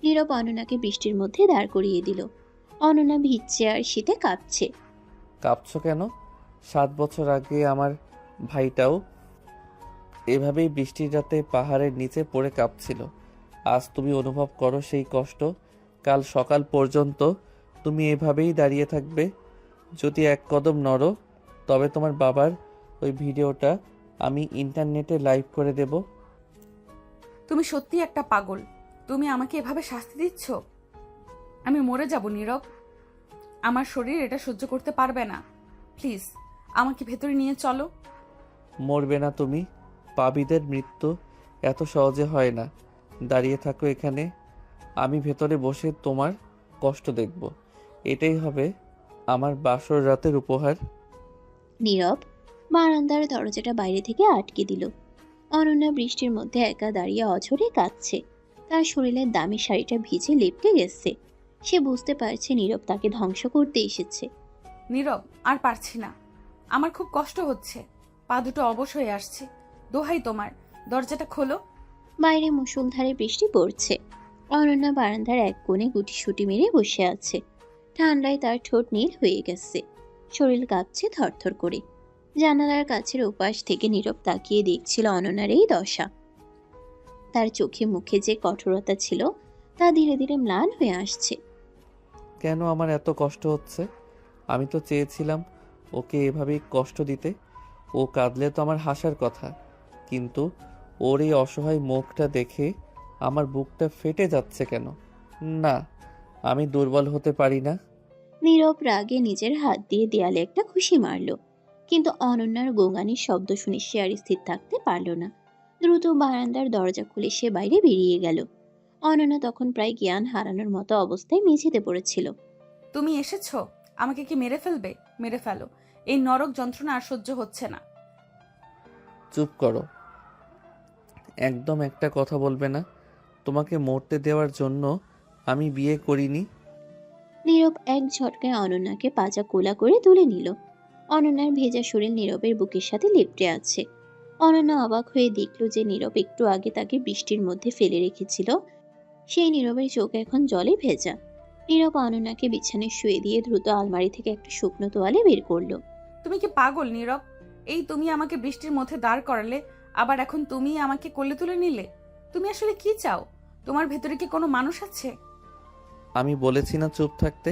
নীরব অনন্যাকে বৃষ্টির মধ্যে দাঁড় করিয়ে দিল। অনন্যা ভিজছে আর শীতে কাঁপছে। কাঁপছো কেন? 7 বছর আগে আমার ভাইটাও এভাবেই বৃষ্টির রাতে পাহাড়ের নিচে পড়ে কাঁপছিল। আজ তুমি অনুভব করো সেই কষ্ট। কাল সকাল পর্যন্ত তুমি এভাবেই দাঁড়িয়ে থাকবে। যদি এক কদম নড়ো, তবে তোমার বাবার ওই ভিডিওটা আমি ইন্টারনেটে লাইভ করে দেব। তুমি সত্যি একটা পাগল। তুমি আমাকে এভাবে শাস্তি দিচ্ছ। আমি মরে যাব নীরব। আমার শরীর এটা সহ্য করতে পারবে না। প্লিজ আমাকে ভেতরে নিয়ে চলো। মরবে না তুমি। পাপীদের মৃত্যু এত সহজে হয় না। দাঁড়িয়ে থাকো এখানে, আমি ভেতরে বসে তোমার কষ্ট দেখব। এটাই হবে আমার বাসর রাতের উপহার। নীরব বারান্দার দরজাটা বাইরে থেকে আটকে দিল। অনন্যা বৃষ্টির মধ্যে একা দাঁড়িয়ে অঝরে কাঁদছে। তার শরীরের দামি শাড়িটা ভিজে লেপ্টে গেছে। সে বুঝতে পারছে নীরব তাকে ধ্বংস করতে এসেছে। নীরব, আর পারছি না। আমার খুব কষ্ট হচ্ছে। পা দুটো অবশ হয়ে আসছে। দোহাই তোমার, দরজাটা খোলো। বাইরে মুষলধারে বৃষ্টি পড়ছে। অনন্যা বারান্দার এক কোণে গুটিসুটি মেরে বসে আছে। ঠান্ডায় তার ঠোঁট নীল হয়ে গেছে। শরীর কাঁপছে থরথর করে। জানালার কাছের ওপাশ থেকে নীরব তাকিয়ে দেখছিল অনন্যার এই দশা। তার চোখে মুখে যে কঠোরতা ছিল তা ধীরে ধীরে ম্লান হয়ে আসছে। কেন আমার এত কষ্ট হচ্ছে? আমি তো চেয়েছিলাম ওকে এভাবেই কষ্ট দিতে। ও কাঁদলে তো আমার হাসার কথা, কিন্তু ওর এই অসহায় মুখটা দেখে আমার বুকটা ফেটে যাচ্ছে কেন? না, আমি দুর্বল হতে পারি না। নীরব রাগে নিজের হাত দিয়ে দেয়ালে একটা খুশি মারল। কিন্তু অনন্যার গোঙানির শব্দ শুনে সে আর স্থির থাকতে পারল না। দ্রুত বারান্দার দরজা খুলে সে বাইরে বেরিয়ে গেল। অনন্যা তখন প্রায় জ্ঞান হারানোর মতো অবস্থায় মেঝেতে পড়েছিল। তুমি এসেছো? আমাকে কি মেরে ফেলবে? মেরে ফেলো। এই নরক যন্ত্রণা আর সহ্য হচ্ছে না। চুপ করো, একদম একটা কথা বলবে না। তোমাকে মরতে দেওয়ার জন্য আমি বিয়ে করিনি। নীরব এক ঝটকায় অনন্যাকে পাজা কোলা করে তুলে নিল। অনন্যার ভেজা শরীর নীরবের বুকের সাথে লেপ্টে আছে। অনন্যা অবাক হয়ে দেখল যে নীরব একটু আগে তাকে বৃষ্টির মধ্যে ফেলে রেখেছিল, সেই নীরবের চোখ এখন জলে ভেজা। নীরব অনন্যাকে বিছানায় শুয়ে দিয়ে দ্রুত আলমারি থেকে একটা শুকনো তোয়ালে বের করলো। তুমি কি পাগল নীরব? এই তুমি আমাকে বৃষ্টির মধ্যে দাঁড় করালে, আবার এখন তুমি আমাকে কোলে তুলে নিলে। তুমি আসলে কি চাও? তোমার ভেতরে কি কোনো মানুষ আছে? আমি বলেছি না চুপ থাকতে।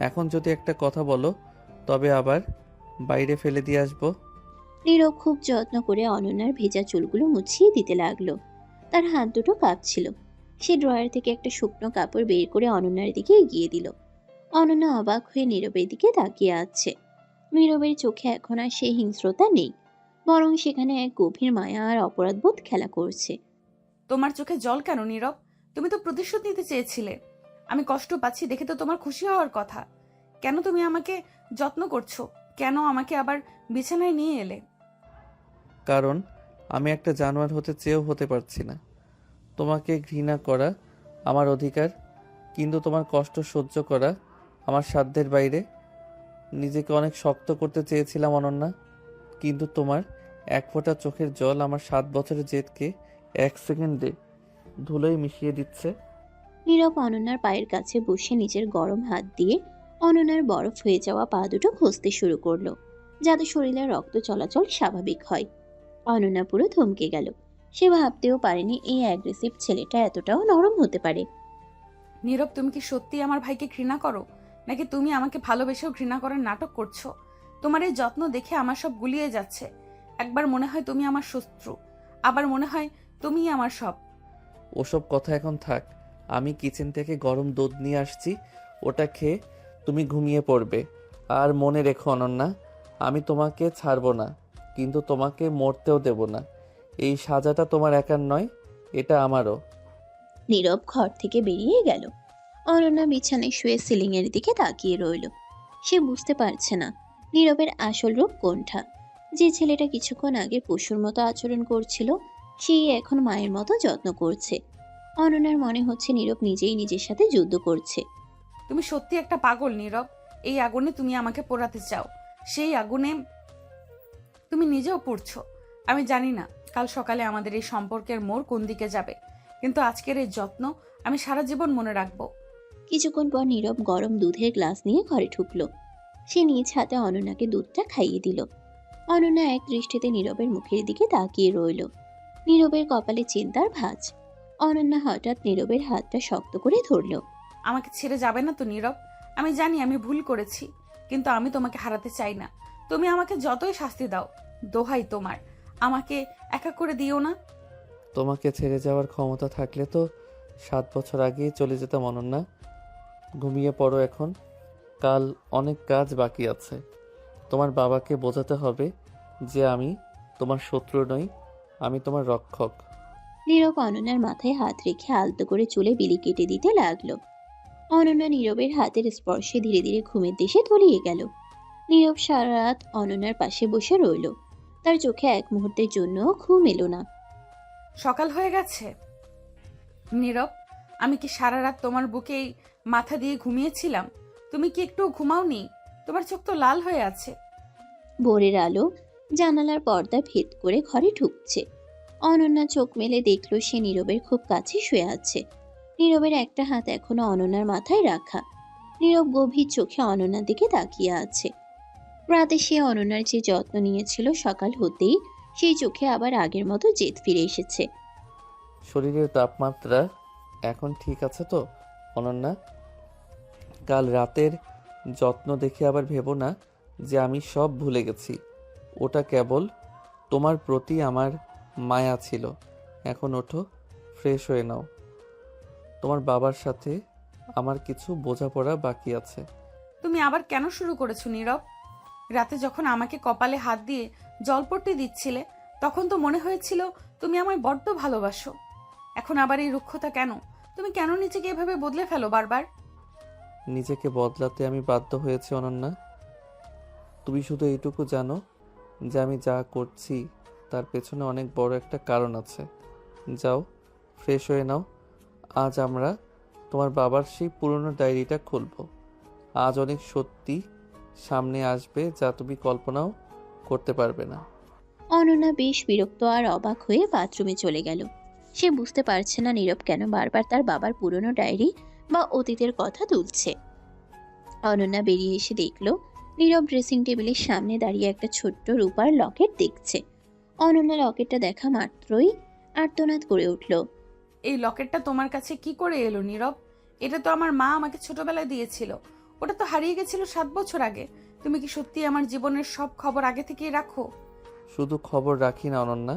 এখন যদি একটা কথা বলো, তবে আবার বাইরে ফেলে দিয়ে আসবো। নীরব খুব যত্ন করে অনন্যার ভেজা চুলগুলো মুছিয়ে দিতে লাগলো। তার হাত দুটো কাঁপছিল। সে ড্রয়ার থেকে একটা শুকনো কাপড় বের করে অনন্যার দিকে এগিয়ে দিল। অনন্যা অবাক হয়ে নীরবের দিকে তাকিয়ে আছে। নীরবের চোখে এখন আর সেই হিংস্রতা নেই, বরং সেখানে এক গভীর মায়া আর অপরাধবোধ খেলা করছে। তোমার চোখে জল কেন নীরব? তুমি তো প্রতিশোধ নিতে চেয়েছিলে। আমি কষ্ট পাচ্ছি দেখে তো তোমার খুশি হওয়ার কথা। কেন তুমি আমাকে যত্ন করছো? কেন আমাকে আবার বিছানায় নিয়ে এলে? কারণ আমি একটা জানোয়ার হতে চেয়েও হতে পারছি না। তোমাকে ঘৃণা করা আমার অধিকার, কিন্তু তোমার কষ্ট সহ্য করা আমার সাধ্যের বাইরে। নিজেকে অনেক শক্ত করতে চেয়েছিলাম অনন্যা, কিন্তু তোমার এক ফোঁটা চোখের জল আমার 7 বছরের জেদকে 1 সেকেন্ডে ধুলোয় মিশিয়ে দিচ্ছে। নীরব অনন্যার পায়ের কাছে বসে নিজের গরম হাত দিয়ে অনন্যার বরফ হয়ে যাওয়া পা দুটো ঘষতে শুরু করলো, যাতে শরীরে রক্ত চলাচল স্বাভাবিক হয়। অনন্যা পুরো থমকে গেল। সে ভাবতেও পারেনি এই অ্যাগ্রেসিভ ছেলেটা এতটাও নরম হতে পারে। নীরব, তুমি কি সত্যি আমার ভাইকে ঘৃণা করো, নাকি তুমি আমাকে ভালোবেসেও ঘৃণা করার নাটক করছো? তোমার এই যত্ন দেখে আমার সব গুলিয়ে যাচ্ছে। একবার মনে হয় তুমি আমার শত্রু, আবার মনে হয় তুমিই আমার সব। ওসব কথা এখন থাক। আমি কিচেন থেকে গরম দুধ নিয়ে আসছি, ওটা খেয়ে তুমি ঘুমিয়ে পড়বে। আর মনে রেখো অনন্যা, আমি তোমাকে ছাড়বো না, কিন্তু তোমাকে মরতেও দেব না। এই সাজাটা তোমার একার নয়, এটা আমারও। নীরব ঘর থেকে বেরিয়ে গেল। অনন্যা বিছানায় শুয়ে সিলিং এর দিকে তাকিয়ে রইল। সে বুঝতে পারছে না নীরবের আসল রূপ কোনটা। যে ছেলেটা কিছুক্ষণ আগে পশুর মতো আচরণ করছিল, সেই এখন মায়ের মতো যত্ন করছে। অনন্যার মনে হচ্ছে নীরব নিজেই নিজের সাথে যুদ্ধ করছে। তুমি সত্যি একটা পাগল নীরব। এই আগুনে তুমি আমাকে পোড়াতে চাও। সেই আগুনে তুমি নিজেও পুড়ছো। আমি জানি না কাল সকালে আমাদের এই সম্পর্কের মোড় কোন দিকে যাবে, কিন্তু আজকের এই যত্ন আমি সারা জীবন মনে রাখবো। কিছুক্ষণ পর নীরব গরম দুধের গ্লাস নিয়ে ঘরে ঢুকলো। সে নিজ হাতে অনন্যাকে দুধটা খাইয়ে দিল। অনন্যা এক দৃষ্টিতে নীরবের মুখের দিকে তাকিয়ে রইল। নীরবের কপালে চিন্তার ভাঁজ। অনন্যা হঠাৎ নীরবের হাতটা শক্ত করে ধরল। আমাকে ছেড়ে যাবে না তো নীরব? আমি জানি আমি ভুল করেছি, কিন্তু আমি তোমাকে হারাতে চাই না। তুমি আমাকে যতই শাস্তি দাও, দোহাই তোমার, আমাকে একা করে দিও না। তোমাকে ছেড়ে যাওয়ার ক্ষমতা থাকলে তো 7 বছর আগেই চলে যেতাম অনন্যা। ঘুমিয়ে পড়ো এখন, কাল অনেক কাজ বাকি আছে। তোমার বাবাকে বোঝাতে হবে যে আমি তোমার শত্রু নই, আমি তোমার রক্ষক। নীরব অনন্যার মাথায় হাত রেখে আলতো করে চুলে বিলি কেটে দিতে লাগলো। অনন্যা নীরবের হাতের স্পর্শে ধীরে ধীরে ঘুমের দেশে তলিয়ে গেল। নীরব সারা রাত অনন্যার পাশে বসে রইল। তার চোখে এক মুহূর্তের জন্য ঘুম এলো না। সকাল হয়ে গেছে। নীরব, আমি কি সারা রাত তোমার বুকেই মাথা দিয়ে ঘুমিয়েছিলাম? তুমি কি একটু ঘুমাওনি? তোমার চোখ তো লাল হয়ে আছে। ভোরের আলো জানালার পর্দা ভেদ করে ঘরে ঢুকছে। অনন্যা চোখ মেলে দেখল সে নীরবের খুব কাছে শুয়ে আছে। নীরবের একটা হাত এখনো অনন্যার মাথায় রাখা। নীরব গভীর চোখে অনন্যার দিকে তাকিয়ে আছে। রাতে সে অনন্যার যে যত্ন নিয়েছিল, সকাল হতেই সেই চোখে আবার আগের মতো জেদ ফিরে এসেছে। শরীরের তাপমাত্রা এখন ঠিক আছে তো অনন্যা? কাল রাতের যত্ন দেখে আবার ভেবো না যে আমি সব ভুলে গেছি। ওটা কেবল তোমার প্রতি আমার মায়া ছিল। এখন ওঠো, ফ্রেশ হয়ে নাও। তোমার বাবার সাথে আমার কিছু বোঝাপড়া বাকি আছে। তুমি আবার কেন শুরু করেছো নীরব? রাতে যখন আমাকে কপালে হাত দিয়ে জলপট্টি দিচ্ছিলে, তখন তো মনে হয়েছিল তুমি আমায় বড্ড ভালোবাসো। এখন আবার এই রুক্ষতা কেন? তুমি কেন নিজেকে এভাবে বদলে ফেলো বারবার? নিজেকে বদলাতে আমি বাধ্য হয়েছি অনন্যা। তুমি শুধু এইটুকু জানো যে আমি যা করছি তার পেছনে অনেক বড় একটা কারণ আছে। যাও, ফ্রেশ হয়ে নাও। আজ আমরা তোমার বাবার সেই পুরনো ডায়েরিটা খুলব। আজ অনেক সত্যি সামনে আসবে যা তুমি কল্পনাও করতে পারবে না। অনন্যা বেশ বিরক্ত আর অবাক হয়ে বাথরুমে চলে গেল। সে বুঝতে পারছে না নীরব কেন বারবার তার বাবার পুরনো ডায়েরি বা অতীতের কথা তুলছে। অনন্যা বেরিয়ে এসে দেখল নীরব ড্রেসিং টেবিলের সামনে দাঁড়িয়ে একটা ছোট্ট রূপার লকেট দেখছে। অনন্যা লকেটটা দেখা মাত্রই আর্তনাদ করে উঠল। এই লকেটটা তোমার কাছে কি করে এলো নীরব? এটা তো আমার মা আমাকে ছোটবেলায় দিয়েছিল। ওটা তো হারিয়ে গেছিল 7 বছর আগে। তুমি কি সত্যি আমার জীবনের সব খবর আগে থেকেই রাখো? শুধু খবর রাখি না অনন্যা,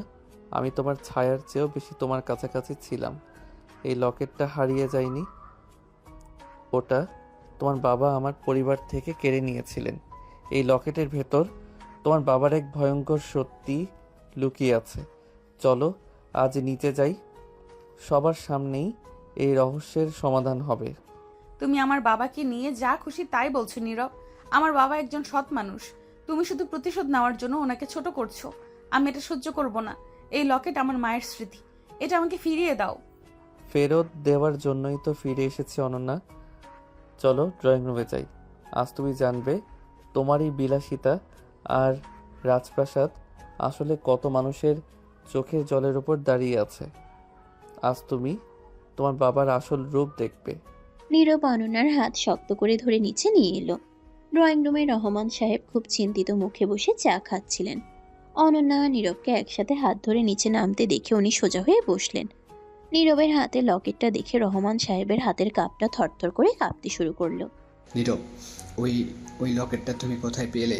আমি তোমার ছায়ার চেয়েও বেশি তোমার কাছাকাছি ছিলাম। এই লকেটটা হারিয়ে যায়নি। ওটা তোমার বাবা আমার পরিবার থেকে কেড়ে নিয়েছিলেন। এই লকেটের ভেতর তোমার বাবার এক ভয়ঙ্কর সত্যি লুকিয়ে আছে। চলো আজ নিচে যাই, সবার সামনেই এই রহস্যের সমাধান হবে। তুমি আমার বাবাকে নিয়ে যা খুশি তাই বলছো নীরব। আমার বাবা একজন সৎ মানুষ। তুমি শুধু প্রতিশোধ নেওয়ার জন্য ওনাকে ছোট করছো। আমি এটা সহ্য করব না। এই লকেট আমার মায়ের স্মৃতি। এটা আমাকে ফিরিয়ে দাও। ফেরত দেওয়ার জন্যই তো ফিরে এসেছি অনন্যা। চলো ড্রয়িং রুমে যাই। আজ তুমি জানবে তোমার এই বিলাসিতা আর রাজপ্রাসাদ আসলে কত মানুষের চোখের জলের উপর দাঁড়িয়ে আছে। আজ তুমি তোমার বাবার আসল রূপ দেখবে। নীরব অনন্যার হাত শক্ত করে ধরে নিচে নিয়ে এলো। ড্রয়িং রুমে রহমান সাহেব খুব চিন্তিত মুখে বসে চা খাচ্ছিলেন। অনন্যা আর নীরবকে একসাথে হাত ধরে নিচে নামতে দেখে উনি সোজা হয়ে বসলেন। নীরবের হাতে লকেটটা দেখে রহমান সাহেবের হাতের কাপটা থরথর করে কাঁপতে শুরু করলো। নীরব, ওই ওই লকেটটা তুমি কোথায় পেলে?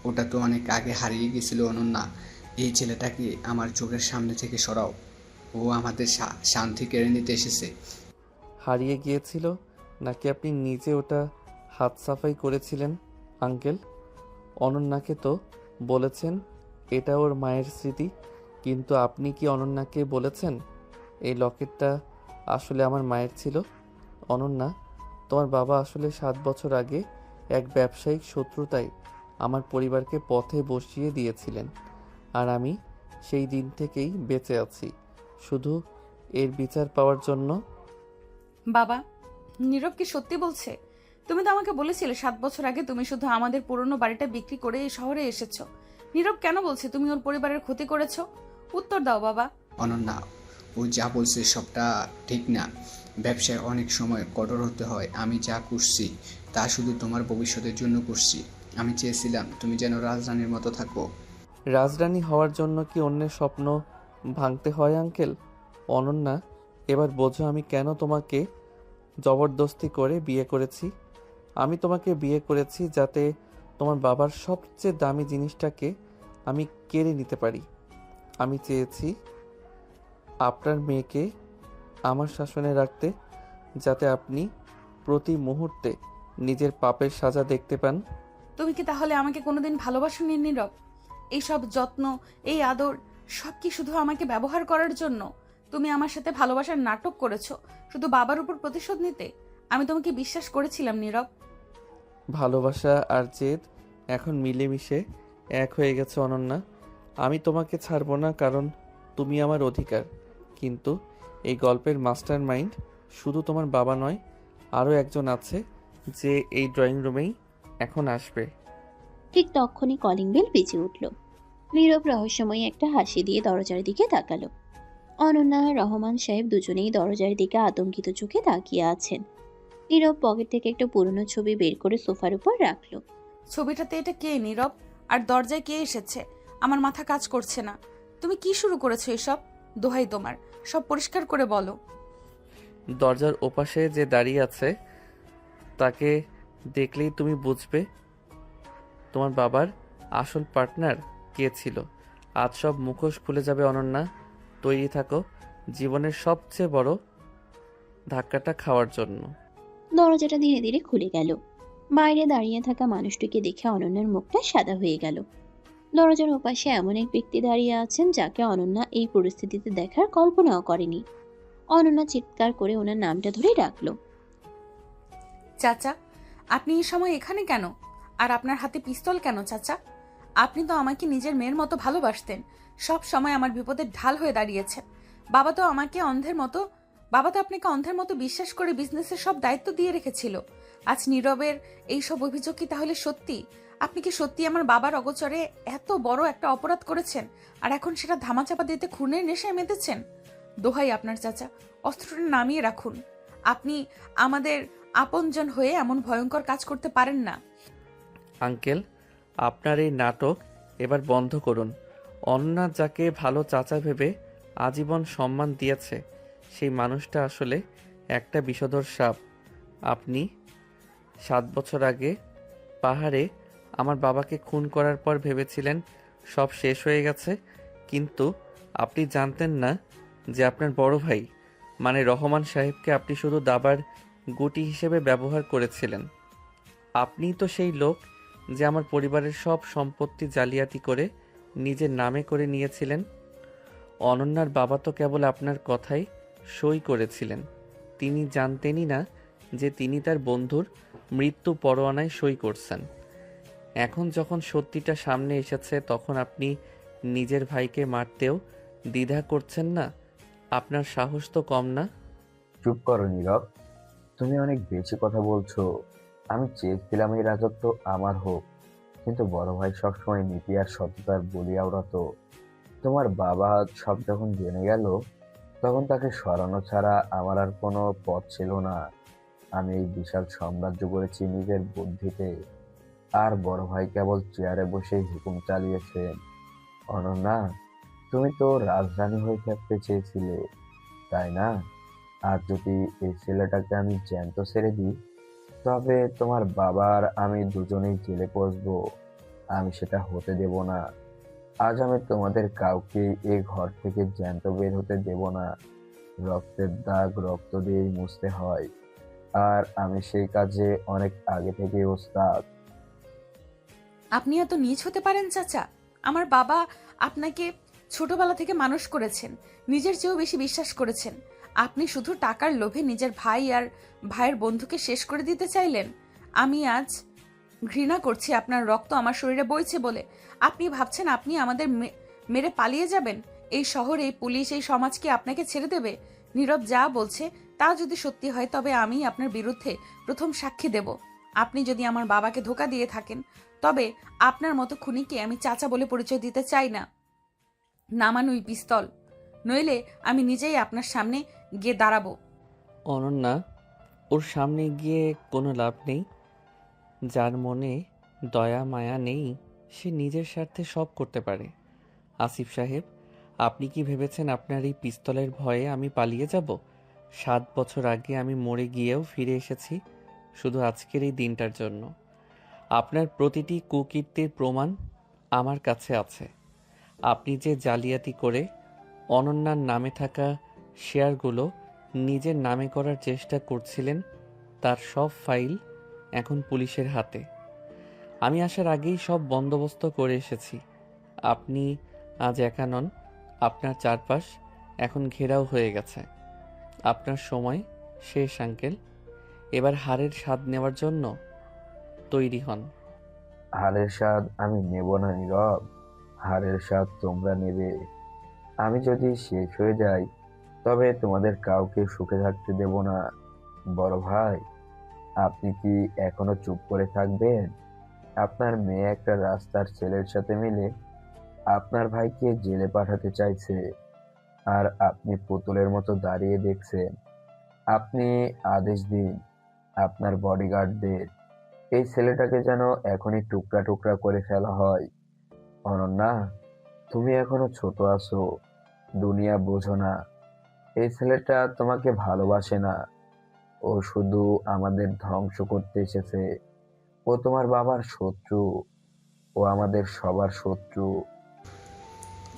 ওটা তো অনেক আগে হারিয়ে গেছিল অনন্যা। এই ছেলেটাকে আমার চোখের সামনে থেকে সরাও। ও আমাদের শান্তি কেড়ে নিতে এসেছে। হারিয়ে গিয়েছিল নাকি আপনি নিজে ওটা হাত সাফাই করেছিলেন আঙ্কেল? অনন্যাকে তো বলেছেন এটা ওর মায়ের স্মৃতি, কিন্তু আপনি কি অনন্যাকে বলেছেন এই লকেটটা আসলে আমার মায়ের ছিল। অনন্যা, তোমার বাবা আসলে 7 বছর আগে এক ব্যবসায়িক শত্রুতায় আমার পরিবারকে পথে বসিয়ে দিয়েছিলেন, আর আমি সেই দিন থেকেই বেঁচে আছি শুধু এর বিচার পাওয়ার জন্য। বাবা, নীরব কি সত্যি বলছে? তুমি তো আমাকে বলেছিলে 7 বছর আগে তুমি শুধু আমাদের পুরনো বাড়িটা বিক্রি করে এই শহরে এসেছো। নীরব কেন বলছে তুমি ওর পরিবারের ক্ষতি করেছো? উত্তর দাও বাবা। অনন্যা, ও যা বলছে সবটা ঠিক না। ব্যবসায় অনেক সময় কঠোর হতে হয়। আমি যা করছি তা শুধু তোমার ভবিষ্যতের জন্য করছি। আমি চেয়েছিলাম তুমি যেন রাজরানীর মতো থাকো। রাজরানী হওয়ার জন্য কি অন্যের স্বপ্ন ভাঙতে হয় আঙ্কেল? অনন্যা, এবার বোঝো আমি কেন তোমাকে জবরদস্তি করে বিয়ে করেছি। আমি তোমাকে বিয়ে করেছি যাতে তোমার বাবার সবচেয়ে দামি জিনিসটাকে আমি কেড়ে নিতে পারি। আমি চেয়েছি আপনার মেয়েকে আমার শাসনে রাখতে, যাতে আপনি প্রতি মুহূর্তে নিজের পাপের সাজা দেখতে পান। তুমি কি তাহলে আমাকে কোনোদিন ভালোবাসোনি নীরব? এইসব যত্ন, এই আদর সব কি শুধু আমাকে ব্যবহার করার জন্য? তুমি আমার সাথে ভালোবাসার নাটক করেছো শুধু বাবার উপর প্রতিশোধ নিতে। আমি তোমাকে বিশ্বাস করেছিলাম নীরব। ভালোবাসা আর জেদ এখন মিলেমিশে এক হয়ে গেছে অনন্যা। আমি তোমাকে ছাড়বো না, কারণ তুমি আমার অধিকার। কিন্তু এই গল্পের মাস্টার মাইন্ড শুধু তোমার বাবা নয়, আরও একজন আছে যে এই ড্রয়িং রুমেই এখন আসবে। ঠিক তখনই কলিং বেল বেজে উঠল। নীরব রহস্যময়ী একটা হাসি দিয়ে দরজার দিকে তাকালো। অনন্যা আর রহমান সাহেব দুজনেই দরজার দিকে আতঙ্কিত চোখে তাকিয়ে আছেন। নীরব পকেট থেকে একটা পুরনো ছবি বের করে সোফার উপর রাখলো। ছবিটাতে এটা কে নীরব? আর দরজায় কে এসেছে? আমার মাথা কাজ করছে না। তুমি কি শুরু করেছো এসব? দোহাই তোমার, সব পরিষ্কার করে বলো। দরজার ওপাশে যে দাঁড়িয়ে আছে তাকে দেখলেই তুমি বুঝবে তোমার বাবার আসল পার্টনার কে ছিল। আজ সব মুখোশ খুলে যাবে অনন্যা। তৈরি থাকো জীবনের সবচেয়ে বড় ধাক্কাটা খাওয়ার জন্য। দরজাটা ধীরে ধীরে খুলে গেল। বাইরে দাঁড়িয়ে থাকা মানুষটিকে দেখে অনন্যার মুখটা সাদা হয়ে গেল। দরজার ওপাশে এমন এক ব্যক্তি দাঁড়িয়ে আছেন যাকে অনন্যা এই পরিস্থিতিতে দেখার কল্পনাও করেনি। অনন্যা চিৎকার করে ওনার নামটা ধরে ডাকলো। চাচা, আপনি এই সময় এখানে কেন? আর আপনার হাতে পিস্তল কেন চাচা? আপনি তো আমাকে নিজের মেয়ের মতো ভালোবাসতেন। সব সময় আমার বিপদের ঢাল হয়ে দাঁড়িয়েছেন। বাবা তো আপনাকে অন্ধের মতো বিশ্বাস করে বিজনেসের সব দায়িত্ব দিয়ে রেখেছিল। আজ নীরবের এই সব অভিযোগ কি তাহলে সত্যি? আপনি কি সত্যি আমার বাবার অগোচরে এত বড় একটা অপরাধ করেছেন, আর এখন সেটা ধামাচাপা দিতে খুনের নেশায় মেতেছেন? দোহাই আপনার চাচা, অস্ত্রটা নামিয়ে রাখুন। আপনি আমাদের আপনজন হয়ে এমন ভয়ঙ্কর কাজ করতে পারেন না। আঙ্কেল, আপনার এই নাটক এবার বন্ধ করুন। অনন্যা যাকে ভালো চাচা ভেবে আজীবন সম্মান দিয়েছে, সেই মানুষটা আসলে একটা বিষধর সাপ। আপনি 7 বছর আগে পাহাড়ে আমার বাবাকে খুন করার পর ভেবেছিলেন সব শেষ হয়ে গেছে, কিন্তু আপনি জানতেন না যে আপনার বড় ভাই মানে রহমান সাহেবকে আপনি শুধু দাবার গুটি হিসেবে ব্যবহার করেছিলেন। আপনিই তো সেই লোক যে আমার পরিবারের সব সম্পত্তি জালিয়াতি করে নিজের নামে করে নিয়েছিলেন। অনন্যার বাবা তো কেবল আপনার কথাই সই করেছিলেন। তিনি জানতেনই না যে তিনি তার বন্ধুর মৃত্যু পরোয়ানায় সই করছেন। এখন যখন সত্যিটা সামনে এসেছে, তখন আপনি নিজের ভাইকে মারতেও দ্বিধা করছেন না। আপনার সাহস তো কম না। চুপ করো নীরব, তুমি অনেক বেশি কথা বলছো। আমি চেয়েছিলাম এই রাজত্ব আমার হোক, কিন্তু বড় ভাই সবসময় নীতি আর সততার বলি আওড়াতো। তোমার বাবা সব যখন জেনে গেল, তখন তাকে সরানো ছাড়া আমার আর কোনো পথ ছিল না। আমি এই বিশাল সাম্রাজ্য করেছি নিজের বুদ্ধিতে, আর বড় ভাই কেবল চেয়ারে বসে হুকুম চালিয়েছেন। অনন্যা, তুমি তো রাজধানী হয়ে থাকতে চেয়েছিলে, তাই না? আর যদি এই ছেলেটাকে আমি জ্যান্ত ছেড়ে দিই, তবে তোমার বাবার আমি দুজনেই জেলে পচবো। আমি সেটা হতে দেব না। আজ আমি তোমাদের কাউকে এই ঘর থেকে জ্যান্ত বের হতে দেব না। রক্তের দাগ রক্ত দিয়েই মুছতে হয়, আর আমি সেই কাজে অনেক আগে থেকে ওস্তাদ। আপনি এত নীচ হতে পারেন চাচা? আমার বাবা আপনাকে ছোটবেলা থেকে মানুষ করেছেন, নিজের চেয়েও বেশি বিশ্বাস করেছেন। আপনি শুধু টাকার লোভে নিজের ভাই আর ভাইয়ের বন্ধুকে শেষ করে দিতে চাইলেন। আমি আজ ঘৃণা করছি আপনার রক্ত আমার শরীরে বইছে বলে। আপনি ভাবছেন আপনি আমাদের মেরে পালিয়ে যাবেন? এই শহর, এই পুলিশ, এই সমাজ কি আপনাকে ছেড়ে দেবে? নীরব যা বলছে তা যদি সত্যি হয় তবে আমি আপনার বিরুদ্ধে প্রথম সাক্ষী দেব। আপনি যদি আমার বাবাকে ধোঁকা দিয়ে থাকেন তবে আপনার মতো খুনিকে আমি চাচা বলে পরিচয় দিতে চাই না। নামানুই পিস্তল, নইলে আমি নিজেই আপনার সামনে গিয়ে দাঁড়াবো। অনন্যা, ওর সামনে গিয়ে কোনো লাভ নেই। যার মনে দয়া মায়া নেই সে নিজের স্বার্থে সব করতে পারে। আসিফ সাহেব, আপনি কি ভেবেছেন আপনার এই পিস্তলের ভয়ে আমি পালিয়ে যাব? 7 বছর আগে আমি মরে গিয়েও ফিরে এসেছি শুধু আজকের এই দিনটার জন্য। আপনার প্রতিটি কুকীর্তির প্রমাণ আমার কাছে আছে। আপনি যে জালিয়াতি করে অনন্যার নামে থাকা শেয়ারগুলো নিজের নামে করার চেষ্টা করছিলেন তার সব ফাইল এখন পুলিশের হাতে। আমি আসার আগেই সব বন্দোবস্ত করে এসেছি। আপনি আজ একা নন, আপনার চারপাশ এখন ঘেরাও হয়ে গেছে। আপনার সময় শেষ আঙ্কেল। এবার হারের স্বাদ নেওয়ার জন্য তৈরি হন। হারের স্বাদ আমি নেব না নীরব, হারের স্বাদ তোমরা নেবে। আমি যদি শেষ হয়ে যাই তবে তোমাদের কাউকে সুখে থাকতে দেব না। বড় ভাই, আপনি কি এখনো চুপ করে থাকবেন? আপনার মেয়ে একটা রাস্তার ছেলের সাথে মিলে আপনার ভাইকে জেলে পাঠাতে চাইছে, আর আপনি পুতুলের মতো দাঁড়িয়ে দেখছেন। আপনি আদেশ দিন আপনার বডিগার্ডদের এই ছেলেটাকে যেন এখনই টুকরা টুকরা করে ফেলা হয়। অনন্যা, তুমি এখনো ছোট আছো, দুনিয়া বোঝো না। এই ছেলেটা তোমাকে ভালোবাসে না, ও শুধু আমাদের ধ্বংস করতে এসেছে। ও তোমার বাবার শত্রু, ও আমাদের সবার শত্রু।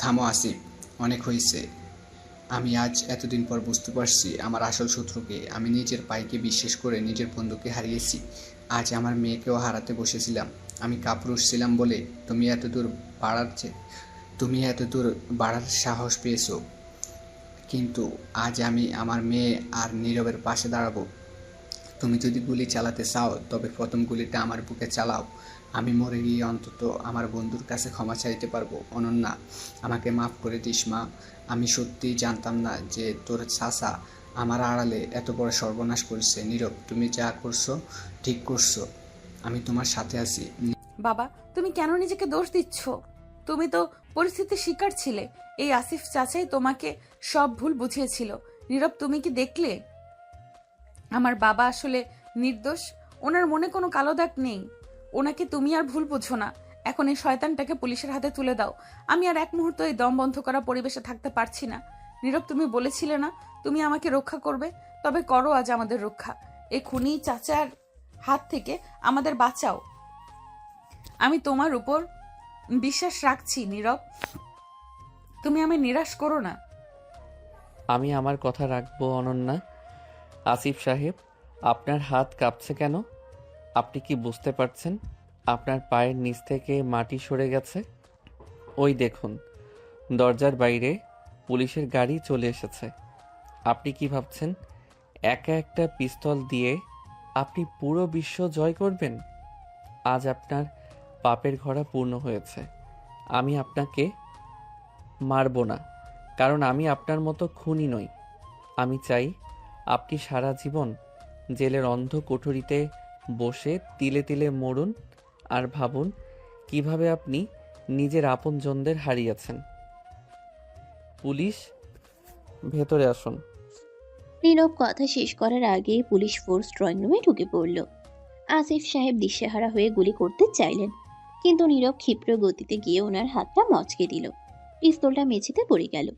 থামো আসিফ, অনেক হয়েছে। আমি আজ এতদিন পর বুঝতে পারছি আমার আসল শত্রুকে। আমি নিজের ভাইকে বিশ্বাস করে নিজের বন্ধুকে হারিয়েছি। আজ আমার মেয়েকেও হারাতে বসেছিলাম। আমি কাপুরুষ ছিলাম বলে তুমি এত দূর বাড়ার সাহস পেয়েছো। কিন্তু আজ আমি আমার মেয়ে আর নীরবের পাশে দাঁড়াবো। তুমি যদি গুলি চালাতে চাও তবে প্রথম গুলিটা আমার বুকে চালাও। আমি মরে গিয়ে অন্তত আমার বন্ধুর কাছে ক্ষমা চাইতে পারবো। অনন্যা, আমাকে মাফ করে দিস মা। আমি সত্যিই জানতাম না যে তোর চাচা আমার আড়ালে এত বড় সর্বনাশ করেছে। নীরব, তুমি যা করছো ঠিক করছো। আমি তোমার সাথে আছি। বাবা, তুমি কেন নিজেকে দোষ দিচ্ছ? তুমি তো পরিস্থিতির শিকার ছিলে। এই আসিফ চাচাই তোমাকে সব ভুল বুঝিয়েছিল। নীরব, তুমি কি দেখলে আমার বাবা আসলে নির্দোষ? ওনার মনে কোনো কালো দাগ নেই। ওনাকে তুমি আর ভুল বুঝো না। এখন এই শয়তানটাকে পুলিশের হাতে তুলে দাও। আমি আর এক মুহূর্ত এই দম বন্ধ করা পরিবেশে থাকতে পারছি না। নীরব, তুমি বলেছিলে না তুমি আমাকে রক্ষা করবে, তবে করো আজ আমাদের রক্ষা। এই খুনি চাচার হাত থেকে আমাদের বাঁচাও। আমি তোমার উপর বিশ্বাস রাখছি নীরব, তুমি আমায় নিরাশ করো না। আমি আমার কথা রাখবো অনন্যা। আসিফ সাহেব, আপনার হাত কাঁপছে কেন? আপনি কি বুঝতে পারছেন আপনার পায়ের নিচ থেকে মাটি সরে গেছে? ওই দেখুন, দরজার বাইরে পুলিশের গাড়ি চলে এসেছে। আপনি কি ভাবছেন একা একটা পিস্তল দিয়ে আপনি পুরো বিশ্ব জয় করবেন? আজ আপনার পাপের ঘোড়া পূর্ণ হয়েছে। আমি আপনাকে মারব না, কারণ আমি আপনার মতো খুনি নই। আমি চাই আপনি সারা জীবন জেলের অন্ধ কোঠরিতে বসে তিলে তিলে মরুন আর ভাবুন কিভাবে আপনি নিজের আপনজনদের হারিয়েছেন। পুলিশ, ভেতরে আসুন। নীরব কথা শেষ করার আগেই পুলিশ ফোর্স ড্রয়িং রুমে ঢুকে পড়ল। আসিফ সাহেব দিশেহারা হয়ে গুলি করতে চাইলেন, কিন্তু নীরব ক্ষিপ্র গতিতে গিয়ে ওনার হাতটা মচকে দিল। পিস্তলটা মেঝেতে পড়ে গেল।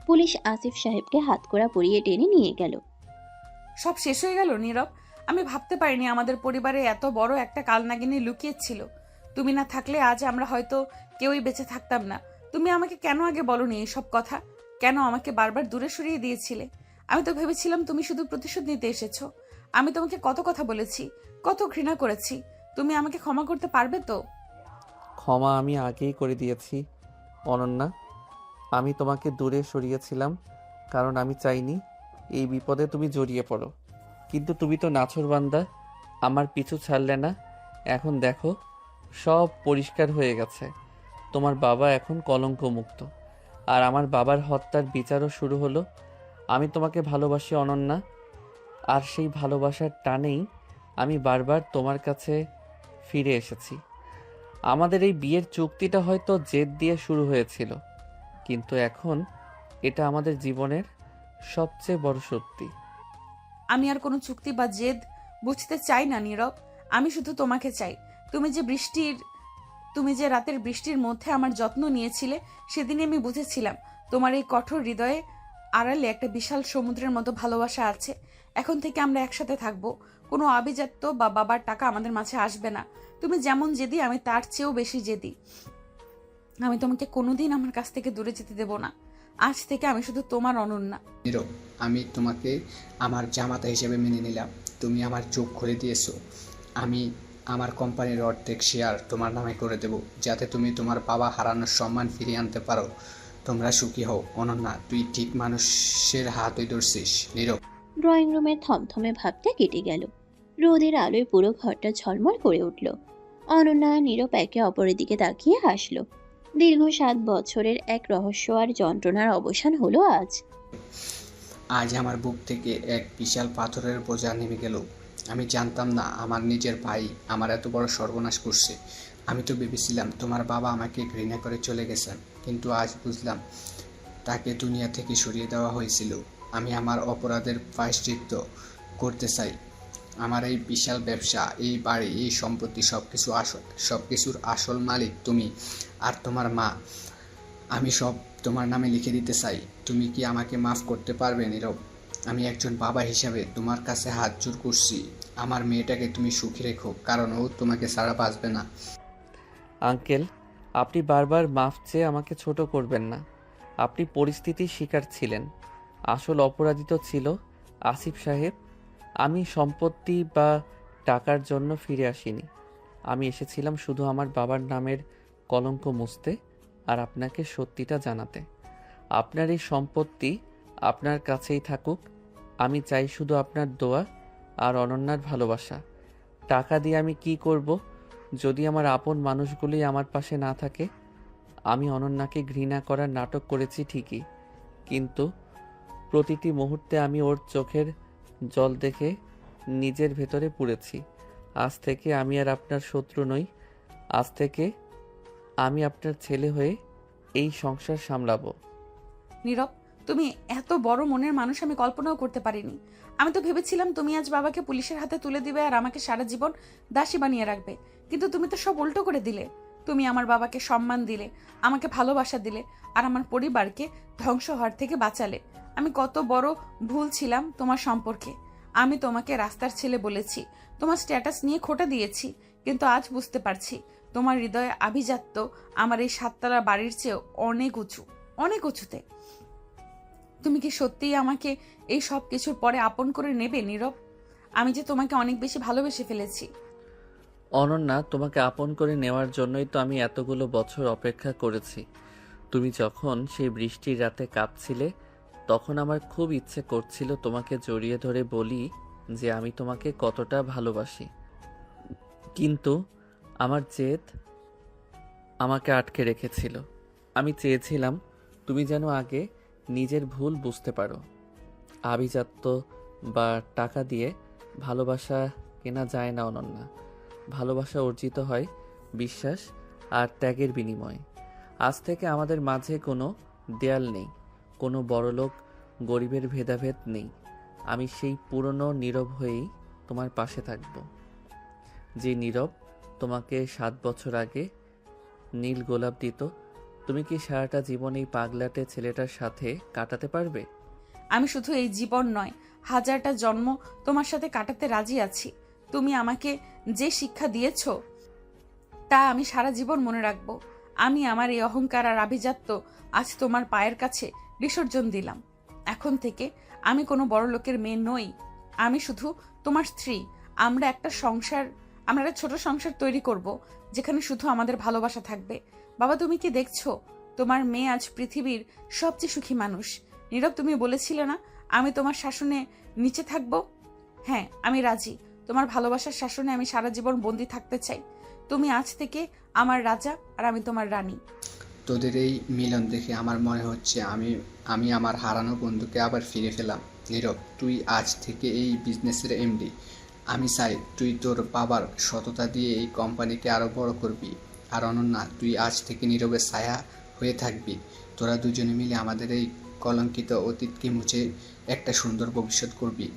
পুলিশ আসিফ সাহেবকে হাতকড়া পরিয়ে টেনে নিয়ে গেল। সব শেষ হয়ে গেল নীরব। আমি ভাবতে পারিনি আমাদের পরিবারে এত বড় একটা কালনাগিনী লুকিয়েছিল। তুমি না থাকলে আজ আমরা হয়তো কেউই বেঁচে থাকতাম না। তুমি আমাকে কেন আগে বলনি এইসব কথা? কেন আমাকে বারবার দূরে সরিয়ে দিয়েছিলে? আমি তো ভেবেছিলাম তুমি শুধু প্রতিশোধ নিতে এসেছো। আমি তোমাকে কত কথা বলেছি, কত ঘৃণা করেছি। তুমি আমাকে ক্ষমা করতে পারবে তো? ক্ষমা আমি আগেই করে দিয়েছি অনন্যা। আমি তোমাকে দূরে সরিয়েছিলাম, কারণ আমি চাইনি এই বিপদে তুমি জড়িয়ে পড়ো। কিন্তু তুমি তো নাছোড়বান্দা, আমার পিছু ছাড়লে না। এখন দেখো, সব পরিষ্কার হয়ে গেছে। তোমার বাবা এখন কলঙ্কমুক্ত, আর আমার বাবার হত্যার বিচারও শুরু হলো। আমি তোমাকে ভালোবাসি অনন্যা, আর সেই ভালোবাসার টানেই আমি বারবার তোমার কাছে ফিরে এসেছি। আমাদের এই বিয়ের চুক্তিটা হয়তো জেদ দিয়ে শুরু হয়েছিল, কিন্তু এখন এটা আমাদের জীবনের সবচেয়ে বড় সত্যি। আমি আর কোনো চুক্তি বা জেদ বুঝতে চাই না নীরব। আমি শুধু তোমাকে চাই। তুমি যে রাতের বৃষ্টির মধ্যে আমার যত্ন নিয়েছিলে, সেদিনই আমি বুঝেছিলাম তোমার এই কঠোর হৃদয়ে আড়ালে একটা বিশাল সমুদ্রের মতো ভালোবাসা আছে। এখন থেকে আমরা একসাথে থাকবো। কোনো আভিজাত্য বা বাবার টাকা আমাদের মাঝে আসবে না। তুমি যেমন জেদি, আমি তার চেয়েও বেশি জেদি। আমি তোমাকে কোনোদিন আমার কাছ থেকে দূরে যেতে দেব না। আজ থেকে আমি শুধু তোমার অনন্যা। নীরব, আমি তোমাকে আমার জামাতা হিসেবে মেনে নিলাম। তুমি আমার চোখ খুলে দিয়েছো। আমি আমার কোম্পানির অর্ধেক শেয়ার তোমার নামে করে দেব, যাতে তুমি তোমার বাবা হারানোর সম্মান ফিরিয়ে আনতে পারো। তোমরা সুখী হও। অনন্যা, তুই ঠিক মানুষের হাতই ধরছিস। নীরব। ড্রয়িং রুমের থমথমে ভাবটা কেটে গেল। রোদের আলোয় পুরো ঘরটা ঝলমল করে উঠল। অনন্যা আর নীরব একে অপরের দিকে তাকিয়ে হাসল। দীর্ঘ 7 বছরের এক রহস্য আর যন্ত্রণার অবসান হলো আজ। আজ আমার বুক থেকে এক বিশাল পাথরের বোঝা নেমে গেল। আমি জানতাম না আমার নিজের ভাই আমার এত বড় সর্বনাশ করছে। আমি তো ভেবেছিলাম তোমার বাবা আমাকে ঘৃণা করে চলে গেছেন, কিন্তু আজ বুঝলাম তাকে দুনিয়া থেকে সরিয়ে দেওয়া হয়েছিল। আমি আমার অপরাধের প্রায়শ্চিত্ত করতে চাই। আমার এই বিশাল ব্যবসা, এই বাড়ি, এই সম্পত্তি, সবকিছুর আসল মালিক তুমি আর তোমার মা। আমি সব তোমার নামে লিখে দিতে চাই। তুমি কি আমাকে মাফ করতে পারবে নীরব? আমি একজন বাবা হিসাবে তোমার কাছে হাত জোড় করছি। আমার মেয়েটাকে তুমি সুখী রেখো, কারণ ও তোমাকে ছাড়া বাঁচবে না। আঙ্কেল, আপনি বারবার মাফ চেয়ে আমাকে ছোট করবেন না। আপনি পরিস্থিতির শিকার ছিলেন। আসল অপরাধী তো ছিল আসিফ সাহেব। আমি সম্পত্তি বা টাকার জন্য ফিরে আসিনি। আমি এসেছিলাম শুধু আমার বাবার নামের কলঙ্ক মুছতে আর আপনাকে সত্যিটা জানাতে। আপনার এই সম্পত্তি আপনার কাছেই থাকুক। আমি চাই শুধু আপনার দোয়া আর অনন্যার ভালোবাসা। টাকা দিয়ে আমি কি করব যদি আমার আপন মানুষগুলোই আমার পাশে না থাকে? আমি অনন্যাকে ঘৃণা করার নাটক করেছি ঠিকই, কিন্তু প্রতিটি মুহূর্তে আমি ওর চোখের জল দেখে নিজের ভেতরে পুড়েছি। আজ থেকে আমি আর আপনার শত্রু নই। আজ থেকে আমি আপনার ছেলে হয়ে এই সংসার সামলাবো। নীরব, তুমি এত বড় মনের মানুষ আমি কল্পনাও করতে পারিনি। আমি তো ভেবেছিলাম তুমি আজ বাবাকে পুলিশের হাতে তুলে দিবে আর আমাকে সারা জীবন দাসী বানিয়ে রাখবে, কিন্তু তুমি তো সব উল্টো করে দিলে। তুমি আমার বাবাকে সম্মান দিলে, আমাকে ভালোবাসা দিলে, আর আমার পরিবারকে ধ্বংস হওয়ার থেকে বাঁচালে। আমি কত বড় ভুল ছিলাম তোমার সম্পর্কে। আমি তোমাকে রাস্তার ছেলে বলেছি, তোমার স্ট্যাটাস নিয়ে খোঁটা দিয়েছি, কিন্তু আজ বুঝতে পারছি তোমার হৃদয়ে আভিজাত্য আমার এই 7 তলা বাড়ির চেয়ে অনেক উঁচু, অনেক উঁচুতে। তুমি কি সত্যিই আমাকে এই সব কিছুর পরে আপন করে নেবে নীরব? আমি যে তোমাকে অনেক বেশি ভালোবেসে ফেলেছি। অনন্যা, তোমাকে আপন করে নেওয়ার জন্যই তো আমি এতগুলো বছর অপেক্ষা করেছি। তুমি যখন সেই বৃষ্টির রাতে কাঁদছিলে, তখন আমার খুব ইচ্ছে করছিল তোমাকে জড়িয়ে ধরে বলি যে আমি তোমাকে কতটা ভালোবাসি, কিন্তু আমার জেদ আমাকে আটকে রেখেছিল। আমি চেয়েছিলাম তুমি যেন আগে নিজের ভুল বুঝতে পারো। আভিজাত্য বা টাকা দিয়ে ভালোবাসা কেনা যায় না অনন্যা। ভালোবাসা অর্জিত হয় বিশ্বাস আর ত্যাগের বিনিময়ে। আজ থেকে আমাদের মাঝে কোনো দেয়াল নেই, কোনো বড়লোক গরিবের ভেদাভেদ নেই। আমি সেই পুরনো নীরব হয়েই তোমার পাশে থাকব, যে নীরব তোমাকে 7 বছর আগে নীল গোলাপ দিত। তুমি কি সারাটা জীবন এই পাগলাটে ছেলেটার সাথে কাটাতে পারবে? আমি শুধু এই জীবন নয়, 1000টা জন্ম তোমার সাথে কাটাতে রাজি আছি। তুমি আমাকে যে শিক্ষা দিয়েছো তা আমি সারা জীবন মনে রাখবো। আমি আমার এই অহংকার আর আভিজাত্য আজ তোমার পায়ের কাছে বিসর্জন দিলাম। এখন থেকে আমি কোনো বড় লোকের মেয়ে নই, আমি শুধু তোমার স্ত্রী। আমরা একটা ছোট সংসার তৈরি করব, যেখানে শুধু আমাদের ভালোবাসা থাকবে। বাবা, তুমি কি দেখছো তোমার মেয়ে আজ পৃথিবীর সবচেয়ে সুখী মানুষ। নীরব, তুমি বলেছিলে না আমি তোমার শাসনে নিচে থাকবো? হ্যাঁ, আমি রাজি। তোমার ভালোবাসার শাসনে আমি সারা জীবন বন্দি থাকতে চাই। তুমি আজ থেকে আমার রাজা আর আমি তোমার রানী। তোদের এই মিলন দেখে আমার মনে হচ্ছে আমি আমার হারানো বন্ধুকে আবার ফিরে পেলাম। নীরব, তুই আজ থেকে এই বিজনেসের এমডি। আমি চাই তুই তোর বাবার সততা দিয়ে এই কোম্পানিকে আরও বড় করবি। আর অনন্যা, তুই আজ থেকে নীরবের ছায়া হয়ে থাকবি। তোরা দুজনে মিলে আমাদের এই কলঙ্কিত অতীতকে মুছে একটা সুন্দর ভবিষ্যৎ করবি।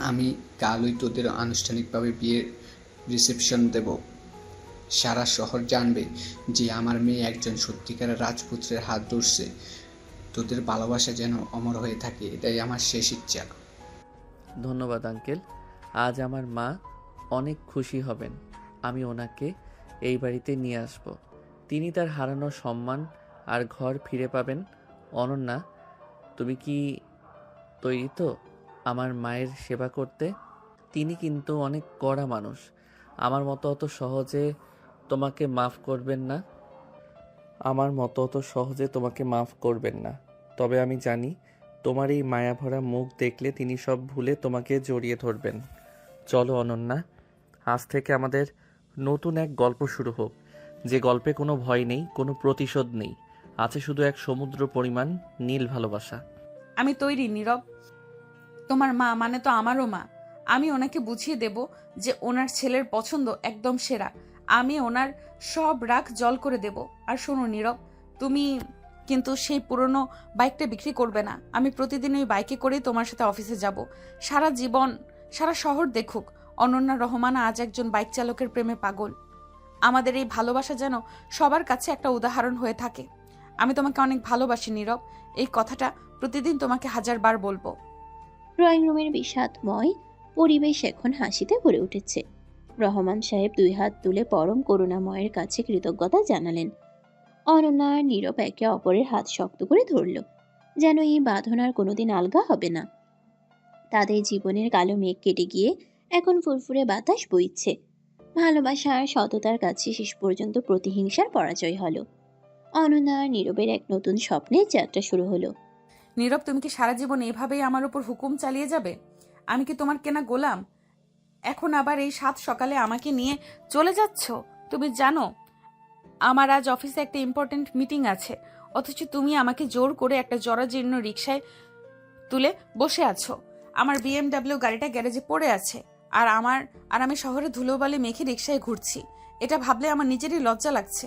আমি কালই তোদের আনুষ্ঠানিকভাবে বিয়ের রিসেপশন দেব। সারা শহর জানবে যে আমার মেয়ে একজন সত্যিকারের রাজপুত্রের হাত ধরছে। তোদের ভালোবাসা যেন অমর হয়ে থাকে, এটাই আমার শেষ ইচ্ছা। ধন্যবাদ আঙ্কেল। আজ আমার মা অনেক খুশি হবেন। আমি ওনাকে এই বাড়িতে নিয়ে আসব। তিনি তার হারানো সম্মান আর ঘর ফিরে পাবেন। অনন্যা, তুমি কি তৈরি তো আমার মায়ের সেবা করতে? তিনি কিন্তু অনেক কড়া মানুষ। আমার মতো অত সহজে তোমাকে মাফ করবেন না। তবে আমি জানি তোমার এই মায়াভরা মুখ দেখলে তিনি সব ভুলে তোমাকে জড়িয়ে ধরবেন। চলো অনন্যা, আজ থেকে আমাদের নতুন এক গল্প শুরু হোক, যে গল্পে কোনো ভয় নেই, কোনো প্রতিশোধ নেই, আছে শুধু এক সমুদ্র পরিমাণ নীল ভালোবাসা। আমি তৈরি নীরব। তোমার মা মানে তো আমারও মা। আমি ওনাকে বুঝিয়ে দেব যে ওনার ছেলের পছন্দ একদম সেরা। আমি ওনার সব রাগ জল করে দেব। আর শোনো নীরব, তুমি কিন্তু সেই পুরনো বাইকটা বিক্রি করবে না। আমি প্রতিদিন ওই বাইকে করেই তোমার সাথে অফিসে যাব। সারা জীবন, সারা শহর দেখুক অনন্যা রহমান আজ একজন বাইক চালকের প্রেমে পাগল। আমাদের এই ভালোবাসা যেন সবার কাছে একটা উদাহরণ হয়ে থাকে। আমি তোমাকে অনেক ভালোবাসি নীরব। এই কথাটা প্রতিদিন তোমাকে 1000 বার বলবো। ড্রয়িং রুমের বিষাদময় পরিবেশ এখন হাসিতে ভরে উঠেছে। রহমান সাহেব 2 হাত তুলে পরম করুণাময়ের কাছে কৃতজ্ঞতা জানালেন। অনন্যা আর নীরব একে অপরের হাত শক্ত করে ধরল, যেন এই বাঁধন আর কোনোদিন আলগা হবে না। তাদের জীবনের কালো মেঘ কেটে গিয়ে এখন ফুরফুরে বাতাস বইছে। ভালোবাসা আর সততার কাছে শেষ পর্যন্ত প্রতিহিংসার পরাজয় হলো। অনন্যা আর নীরবের এক নতুন স্বপ্নের যাত্রা শুরু হলো। নীরব, তুমি কি সারা জীবন এভাবেই আমার উপর হুকুম চালিয়ে যাবে? আমি কি তোমার কেনা গোলাম? এখন আবার এই 7 সকালে আমাকে নিয়ে চলে যাচ্ছ? তুমি জানো আমার আজ অফিসে একটা ইম্পর্টেন্ট মিটিং আছে, অথচ তুমি আমাকে জোর করে একটা জরাজীর্ণ রিকশায় তুলে বসে আছো। আমার BMW গাড়িটা গ্যারেজে পড়ে আছে, আর আমি শহরে ধুলোবালি মেখে রিকশায় ঘুরছি। এটা ভাবলে আমার নিজেরই লজ্জা লাগছে।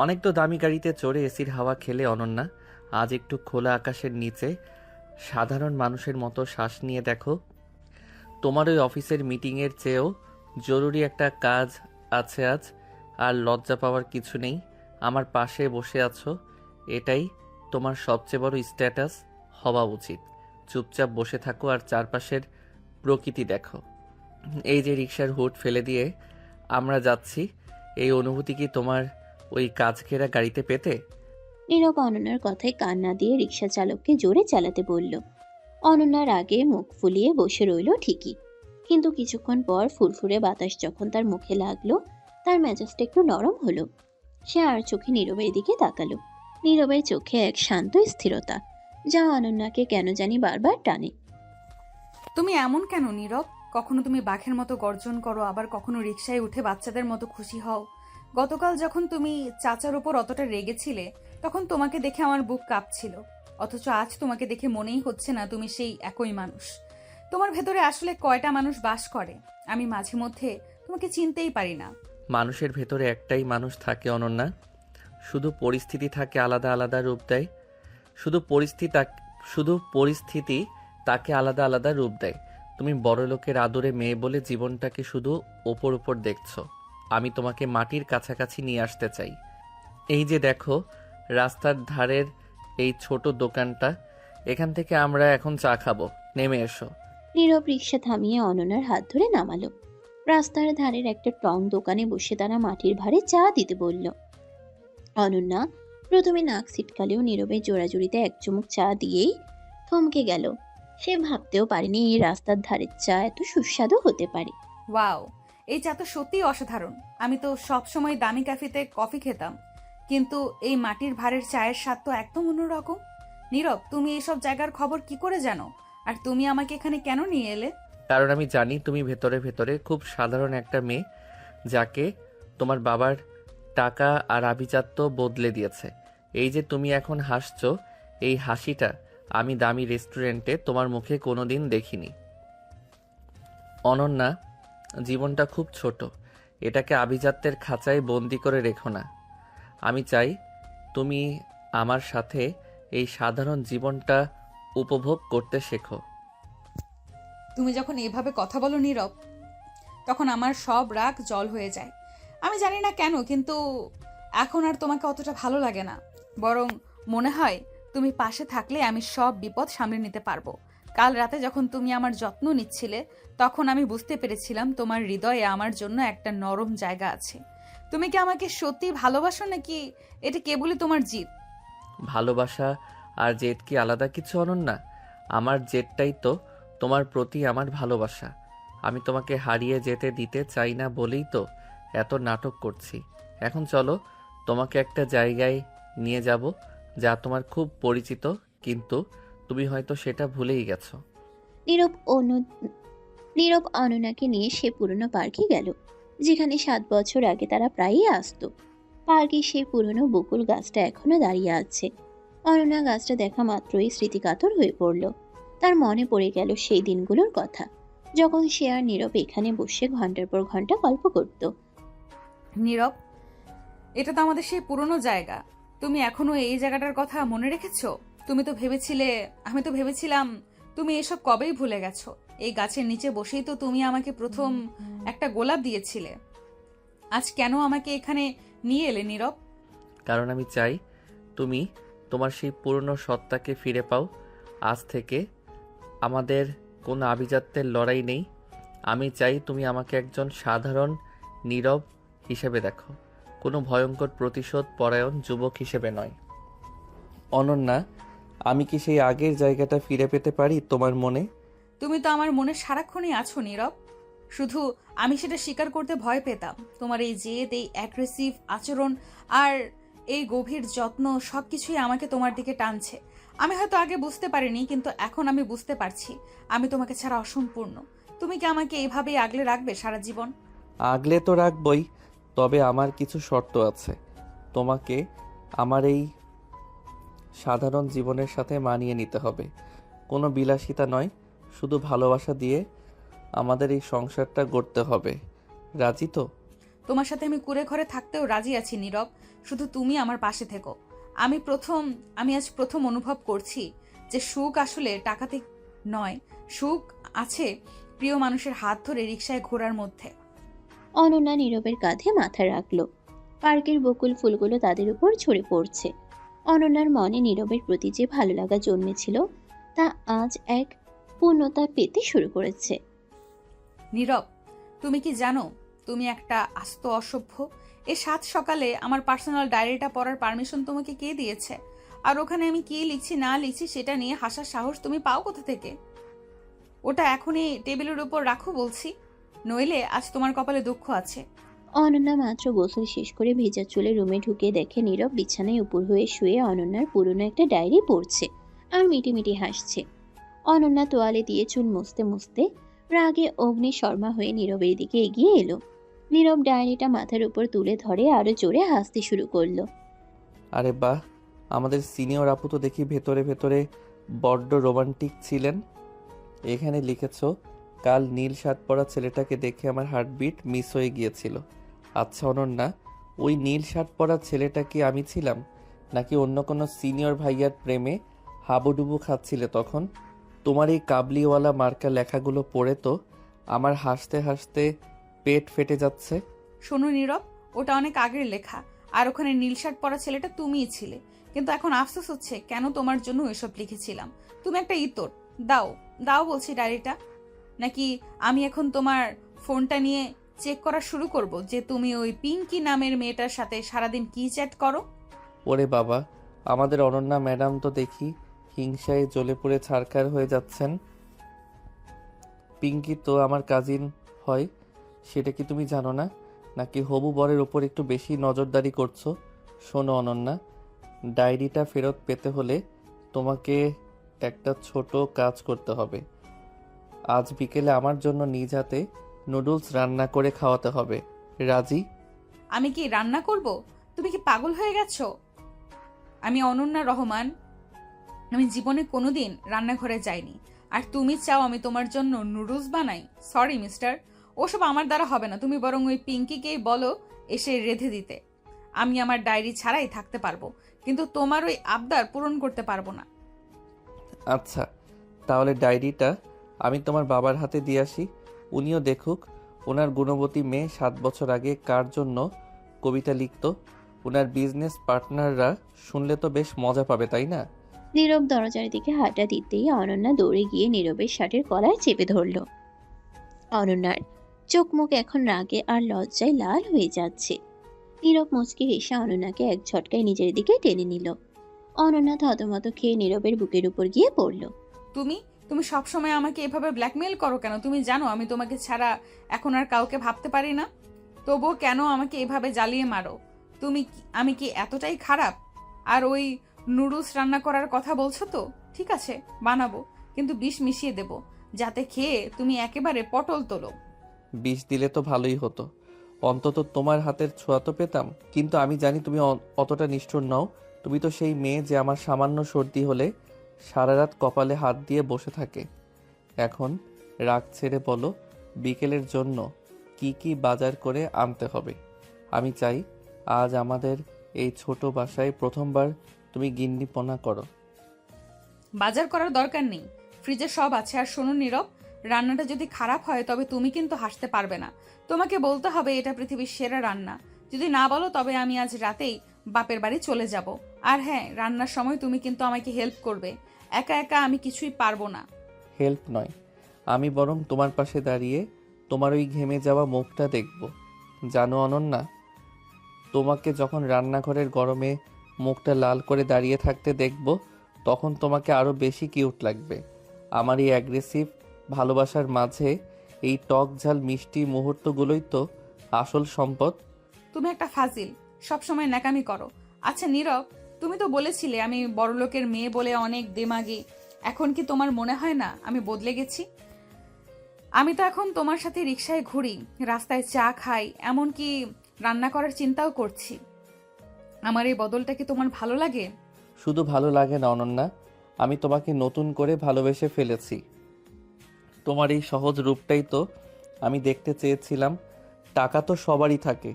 অনেক তো দামি গাড়িতে চড়ে এসির হাওয়া খেলে অনন্যা, আজ একটু খোলা আকাশের নিচে সাধারণ মানুষের মতো শ্বাস নিয়ে দেখো। তোমার ওই অফিসের মিটিংয়ের চেয়েও জরুরি একটা কাজ আছে আজ, আর লজ্জা পাওয়ার কিছু নেই। আমার পাশে বসে আছো, এটাই তোমার সবচেয়ে বড় স্ট্যাটাস হওয়া উচিত। চুপচাপ বসে থাকো আর চারপাশের প্রকৃতি দেখো। এই যে রিকশার হুড ফেলে দিয়ে আমরা যাচ্ছি, এই অনুভূতি কি তোমার ওই কাজ ঘেরা গাড়িতে পেতে? নীরব অনন্যার কথায় কান না দিয়ে রিকশা চালককে জোরে চালাতে বলল। অনন্যার আগে মুখ ফুলিয়ে বসে রইল ঠিকই, কিন্তু কিছুক্ষণ পর ফুরফুরে বাতাস যখন তার মুখে লাগলো, তার মেজাজটা একটু নরম হলো। সে আর চোখে নীরবের দিকে তাকালো। নীরবের চোখে এক শান্ত স্থিরতা, যা অনন্যাকে কেন জানি বারবার টানে। তুমি এমন কেন নীরব? কখনো তুমি বাঘের মতো গর্জন করো, আবার কখনো রিকশায় উঠে বাচ্চাদের মতো খুশি হও। গতকাল যখন তুমি চাচার উপর অতটা রেগেছিলে, তখন তোমাকে দেখে আমার বুক কাঁপছিল। অথচ আজ তোমাকে দেখে মনেই হচ্ছে না তুমি সেই একই মানুষ। তোমার ভেতরে আসলে কয়টা মানুষ বাস করে আমি মাঝে মধ্যে তোমাকে চিনতেই পারি না। মানুষের ভেতরে একটাই মানুষ থাকে অনন্যা, শুধু পরিস্থিতি থাকে আলাদা আলাদা রূপ দেয়। শুধু পরিস্থিতি তাকে আলাদা আলাদা রূপ দেয়। তুমি বড়লোকের আদরে মেয়ে বলে জীবনটাকে শুধু ওপর ওপর দেখছো। আমি তোমাকে মাটির কাছাকাছি নিয়ে আসতে চাই। এই যে দেখো রাস্তার ধারের এই ছোট দোকানটা, এখান থেকে আমরা এখন চা খাবো, নেমে এসো। নীরব রিকশা থামিয়ে অনন্যার হাত ধরে নামালো। রাস্তার ধারের একটা টং দোকানে বসে তারা মাটির ভারে চা দিতে বলল। অনন্যা প্রথমে নাক ছিটকালেও নীরবের জোড়াজুড়িতে এক চুমুক চা দিয়েই থমকে গেল। সে ভাবতেও পারেনি এই রাস্তার ধারের চা এত সুস্বাদু হতে পারে। ওয়াও, এই চা তো সত্যিই অসাধারণ। আমি তো সবসময় দামি ক্যাফেতে কফি খেতাম, কিন্তু এই মাটির ভাঁড়ের চায়ের স্বাদ তো একদম অন্যরকম। নীরব, তুমি এইসব জায়গার খবর কি করে জানো? আর তুমি আমাকে এখানে কেন নিয়ে এলে? কারণ আমি জানি তুমি ভেতরে ভেতরে খুব সাধারণ একটা মেয়ে, যাকে তোমার বাবার টাকা আর আভিজাত্য বদলে দিয়েছে। এই যে তুমি এখন হাসছো, এই হাসিটা আমি দামি রেস্টুরেন্টে তোমার মুখে কোনোদিন দেখিনি। অনন্যা, জীবনটা খুব ছোট, এটাকে আভিজাত্যের খাঁচায় বন্দি করে রেখো না। আমি চাই তুমি আমার সাথে এই সাধারণ জীবনটা উপভোগ করতে শেখো। তুমি যখন এভাবে কথা বলো নীরব, তখন আমার সব রাগ জল হয়ে যায়। আমি জানি না কেন, কিন্তু এখন আর তোমাকে অতটা ভালো লাগে না। বরং মনে হয় তুমি পাশে থাকলে আমি সব বিপদ সামলে নিতে পারবো। কাল রাতে যখন তুমি আমার যত্ন নিচ্ছিলে, তখন আমি বুঝতে পেরেছিলাম তোমার হৃদয়ে আমার জন্য একটা নরম জায়গা আছে। তুমি কি আমাকে সত্যি ভালোবাসো, নাকি এটা কেবলই তোমার জিদ? ভালোবাসা আর জেদ কি আলাদা কিছু অনন্যা? আমার জেদটাই তো তোমার প্রতি আমার ভালোবাসা। আমি তোমাকে হারিয়ে যেতে দিতে চাই না বলেই তো এত নাটক করছি। এখন চলো, তোমাকে একটা জায়গায় নিয়ে যাব যা তোমার খুব পরিচিত, কিন্তু তুমি হয়তো সেটা ভুলেই গেছো। নীরব অনু নীরব অনন্যাকে নিয়ে সে পুরনো পার্কে গেল, যেখানে 7 বছর আগে তারা প্রায়ই আসতো। পার্কে সেই পুরনো বকুল গাছটা এখনো দাঁড়িয়ে আছে। অনন্যা গাছটা দেখা মাত্রই স্মৃতিকাতর হয়ে পড়ল। তার মনে পড়ে গেল সেই দিনগুলোর কথা, যখন সে আর নীরব এখানে বসে ঘন্টার পর ঘন্টা গল্প করত। নীরব, এটা তো আমাদের সেই পুরনো জায়গা। তুমি এখনো এই জায়গাটার কথা মনে রেখেছো? আমি তো ভেবেছিলাম তুমি এসব কবেই ভুলে গেছো। এই গাছের নিচে বসেই তো তুমি আমাকে প্রথম একটা গোলাপ দিয়েছিলে। আজ কেন আমাকে এখানে নিয়ে এলে নীরব? কারণ আমি চাই তুমি তোমার সেই পুরনো সত্তাকে ফিরে পাও। আজ থেকে আমাদের কোনো আভিজাত্যের লড়াই নেই। আমি চাই তুমি আমাকে একজন সাধারণ নীরব হিসেবে দেখো, কোনো ভয়ঙ্কর প্রতিশোধ পরায়ণ যুবক হিসেবে নয়। অনন্যা, আমি কি সেই আগের জায়গাটা ফিরে পেতে পারি তোমার মনে? তুমি তো আমার মনে সারাক্ষণই আছো নীরব, শুধু আমি সেটা স্বীকার করতে ভয় পেতাম। তোমার এই জেদ, এই অ্যাগ্রেসিভ আচরণ আর এই গভীর যত্ন সবকিছুই আমাকে তোমার দিকে টানছে। আমি হয়তো আগে বুঝতে পারিনি, কিন্তু এখন আমি বুঝতে পারছি আমি তোমাকে ছাড়া অসম্পূর্ণ। তুমি কি আমাকে এইভাবেই আগলে রাখবে সারা জীবন? আগলে তো রাখবই, তবে আমার কিছু শর্ত আছে। তোমাকে আমার এই সাধারণ জীবনের সাথে মানিয়ে নিতে হবে। কোনো বিলাসিতা নয়, শুধু ভালোবাসা দিয়ে আমাদের এই সংসারটা গড়তে হবে। রাজি তো? তোমার সাথে আমি কুঁড়ে ঘরে থাকতেও রাজি আছি নীরব, শুধু তুমি আমার পাশে থেকো। আমি আজ প্রথম অনুভব করছি যে সুখ আসলে টাকাতে নয়, সুখ আছে প্রিয় মানুষের হাত ধরে রিকশায় ঘোরার মধ্যে। অনন্যা নীরবের কাঁধে মাথা রাখল। পার্কের বকুল ফুলগুলো তাদের উপর ঝরে পড়ছে। অনন্যার মনে নীরবের প্রতি যে ভালো লাগা জন্মেছিল, তা আজ এক পূর্ণতা পেতে শুরু করেছে। নীরব, তুমি কি জানো তুমি একটা আস্ত অসভ্য? এই 7 সকালে আমার পার্সোনাল ডায়েরিটা পড়ার পারমিশন তোমাকে কে দিয়েছে? আর ওখানে আমি কি লিখছি না লিখছি সেটা নিয়ে হাসার সাহস তুমি পাও কোথা থেকে? ওটা এখনই টেবিলের উপর রাখো বলছি, নইলে আজ তোমার কপালে দুঃখ আছে। অনন্যা মাত্র গোসল শেষ করে ভেজা চুলে রুমে ঢুকে দেখে নীরব বিছানায় উপর হয়ে শুয়ে অনন্যার পুরনো একটা ডায়েরি পড়ছে আর মিটিমিটি হাসছে। অনন্যা তোয়ালে দিয়ে চুল মুছতে মুছতে রাগে অগ্নি শর্মা হয়ে নীরবের দিকে এগিয়ে এলো। নীরব ডায়েরিটা মাথার উপর তুলে ধরে আরো জোরে হাসতে শুরু করলো। আরে বাহ, আমাদের সিনিয়র আপু তো দেখি ভেতরে ভেতরে বড্ড রোমান্টিক ছিলেন। এখানে লিখেছ, কাল নীল শার্ট পরা ছেলেটাকে দেখে আমার হার্টবিট মিস হয়ে গিয়েছিল। আচ্ছা অনন্যা, ওই নীল শার্ট পরা ছেলেটা কি আমি ছিলাম, নাকি অন্য কোনো সিনিয়র ভাইয়ার প্রেমে হাবুডুবু খাচ্ছিলে তখন? তোমার এই কাবলিওয়ালা মার্কা লেখাগুলো পড়ে তো আমার হাসতে হাসতে পেট ফেটে যাচ্ছে। শোনো নীরব, ওটা অনেক আগের লেখা, আর ওখানে নীল শার্ট পরা ছেলেটা তুমিই ছিলে। কিন্তু এখন আফসোস হচ্ছে কেন তোমার জন্য এসব লিখেছিলাম। তুমি একটা ইতর। দাও দাও বলছি ডায়েরিটা, নাকি আমি এখন তোমার ফোনটা নিয়ে চেক করা শুরু করব যে তুমি ওই পিঙ্কি নামের মেয়েটার সাথে সারাদিন কি চ্যাট করো? ওরে বাবা, আমাদের অনন্যা ম্যাডাম তো দেখি হিংসায় জ্বলে পুড়ে ছারখার হয়ে যাচ্ছেন। পিঙ্কি তো আমার কাজিন হয়, সেটা কি তুমি জানো না? নাকি হবু বরের ওপর একটু বেশি নজরদারি করছো? শোনো অনন্যা, ডায়েরিটা ফেরত পেতে হলে তোমাকে একটা ছোট কাজ করতে হবে। আজ বিকেলে আমার জন্য নিজ হাতে নুডলস রান্না করে খাওয়াতে হবে। রাজি? আমি কি রান্না করব? তুমি কি পাগল হয়ে গেছো? আমি অনন্যা রহমান। আমি জীবনে কোনোদিন রান্নাঘরে যাইনি। আর তুমি চাও আমি তোমার জন্য নুডলস বানাই? সরি মিস্টার, ওসব আমার দ্বারা হবে না। তুমি বরং ওই পিঙ্কিকেই বলো এসে রেঁধে দিতে। আমি আমার ডায়েরি ছাড়াই থাকতে পারবো, কিন্তু তোমার ওই আবদার পূরণ করতে পারবো না। আচ্ছা, তাহলে ডায়েরিটা আমি তোমার বাবার হাতে দিয়ে আসি, উনিও দেখুক। ওনার গুণবতী মেয়ে 7 বছর আগে কার জন্য কবিতা লিখত। ওনার বিজনেস পার্টনাররা শুনলে তো বেশ মজা পাবে, তাই না? নীরব দরজার দিকে হাঁটা দিতেই অনন্যা দৌড়ে গিয়ে নীরবের শার্টের কলার চেপে ধরল। অনন্যার চোখ মুখ এখন রাগে আর লজ্জায় লাল হয়ে যাচ্ছে। নীরব মুচকি হেসে অনন্যাকে এক ঝটকায় নিজের দিকে টেনে নিল। অনন্যা থতমত খেয়ে নীরবের বুকের উপর গিয়ে পড়ল। তুমি তুমি সবসময় আমাকে এভাবে ব্ল্যাকমেইল করো কেন? তুমি জানো আমি তোমাকে ছাড়া এখন আর কাউকে ভাবতে পারি না। তবুও কেন আমাকে এভাবে জ্বালিয়ে মারো? আমি কি এতটাই খারাপ? আর ওই নুডলস রান্না করার কথা বলছো তো? ঠিক আছে, বানাবো, কিন্তু বিষ মিশিয়ে দেব, যাতে খেয়ে তুমি একেবারে পটল তোলো। বিষ দিলে তো ভালোই হতো, অন্তত তোমার হাতের ছোঁয়া তো পেতাম। কিন্তু আমি জানি তুমি অতটা নিষ্ঠুর নও। তুমি তো সেই মেয়ে যে আমার সামান্য সর্দি হলে সারা রাত কপালে হাত দিয়ে বসে থাকে। এখন রাগ ছেড়ে বলো, বিকেলের জন্য কি কি বাজার করে আনতে হবে। আমি চাই আজ আমাদের এই ছোট বাসায় প্রথমবার তুমি গিন্নিপনা করো। বাজার করার দরকার নেই, ফ্রিজে সব আছে। আর শোনো নীরব, রান্নাটা যদি খারাপ হয় তবে তুমি কিন্তু হাসতে পারবে না। তোমাকে বলতে হবে এটা পৃথিবীর সেরা রান্না। যদি না বলো তবে আমি আজ রাতেই বাপের বাড়ি চলে যাব। আর হ্যাঁ, রান্নার সময় তুমি কিন্তু আমাকে হেল্প করবে। একা একা আমি কিছুই পারবো না। হেল্প নয়, আমি বরং তোমার পাশে দাঁড়িয়ে তোমার ওই ঘেমে যাওয়া মুখটা দেখব। জানো অনন্যা, তোমাকে যখন রান্নাঘরের গরমে মুখটা লাল করে দাঁড়িয়ে থাকতে দেখব, তখন তোমাকে আরও বেশি কিউট লাগবে। আমার এই অ্যাগ্রেসিভ ভালোবাসার মাঝে এই টক ঝাল মিষ্টি মুহূর্তগুলোই তো আসল সম্পদ। তুমি একটা ফাজিল, সবসময় ন্যাকামি করো। আচ্ছা নীরব, তুমি তো বলেছিলে আমি বড়লোকের মেয়ে বলে অনেক দেমাগী। এখন কি তোমার মনে হয় না আমি বদলে গেছি? আমি তো এখন তোমার সাথে রিকশায় ঘুরি, রাস্তায় চা খাই, এমনকি রান্না করার চিন্তাও করছি। আমার এই বদলটা কি তোমার ভালো লাগে? শুধু ভালো লাগে না অনন্যা, আমি তোমাকে নতুন করে ভালোবেসে ফেলেছি। তোমার এই সহজ রূপটাই তো আমি দেখতে চেয়েছিলাম। টাকা তো সবারই থাকে,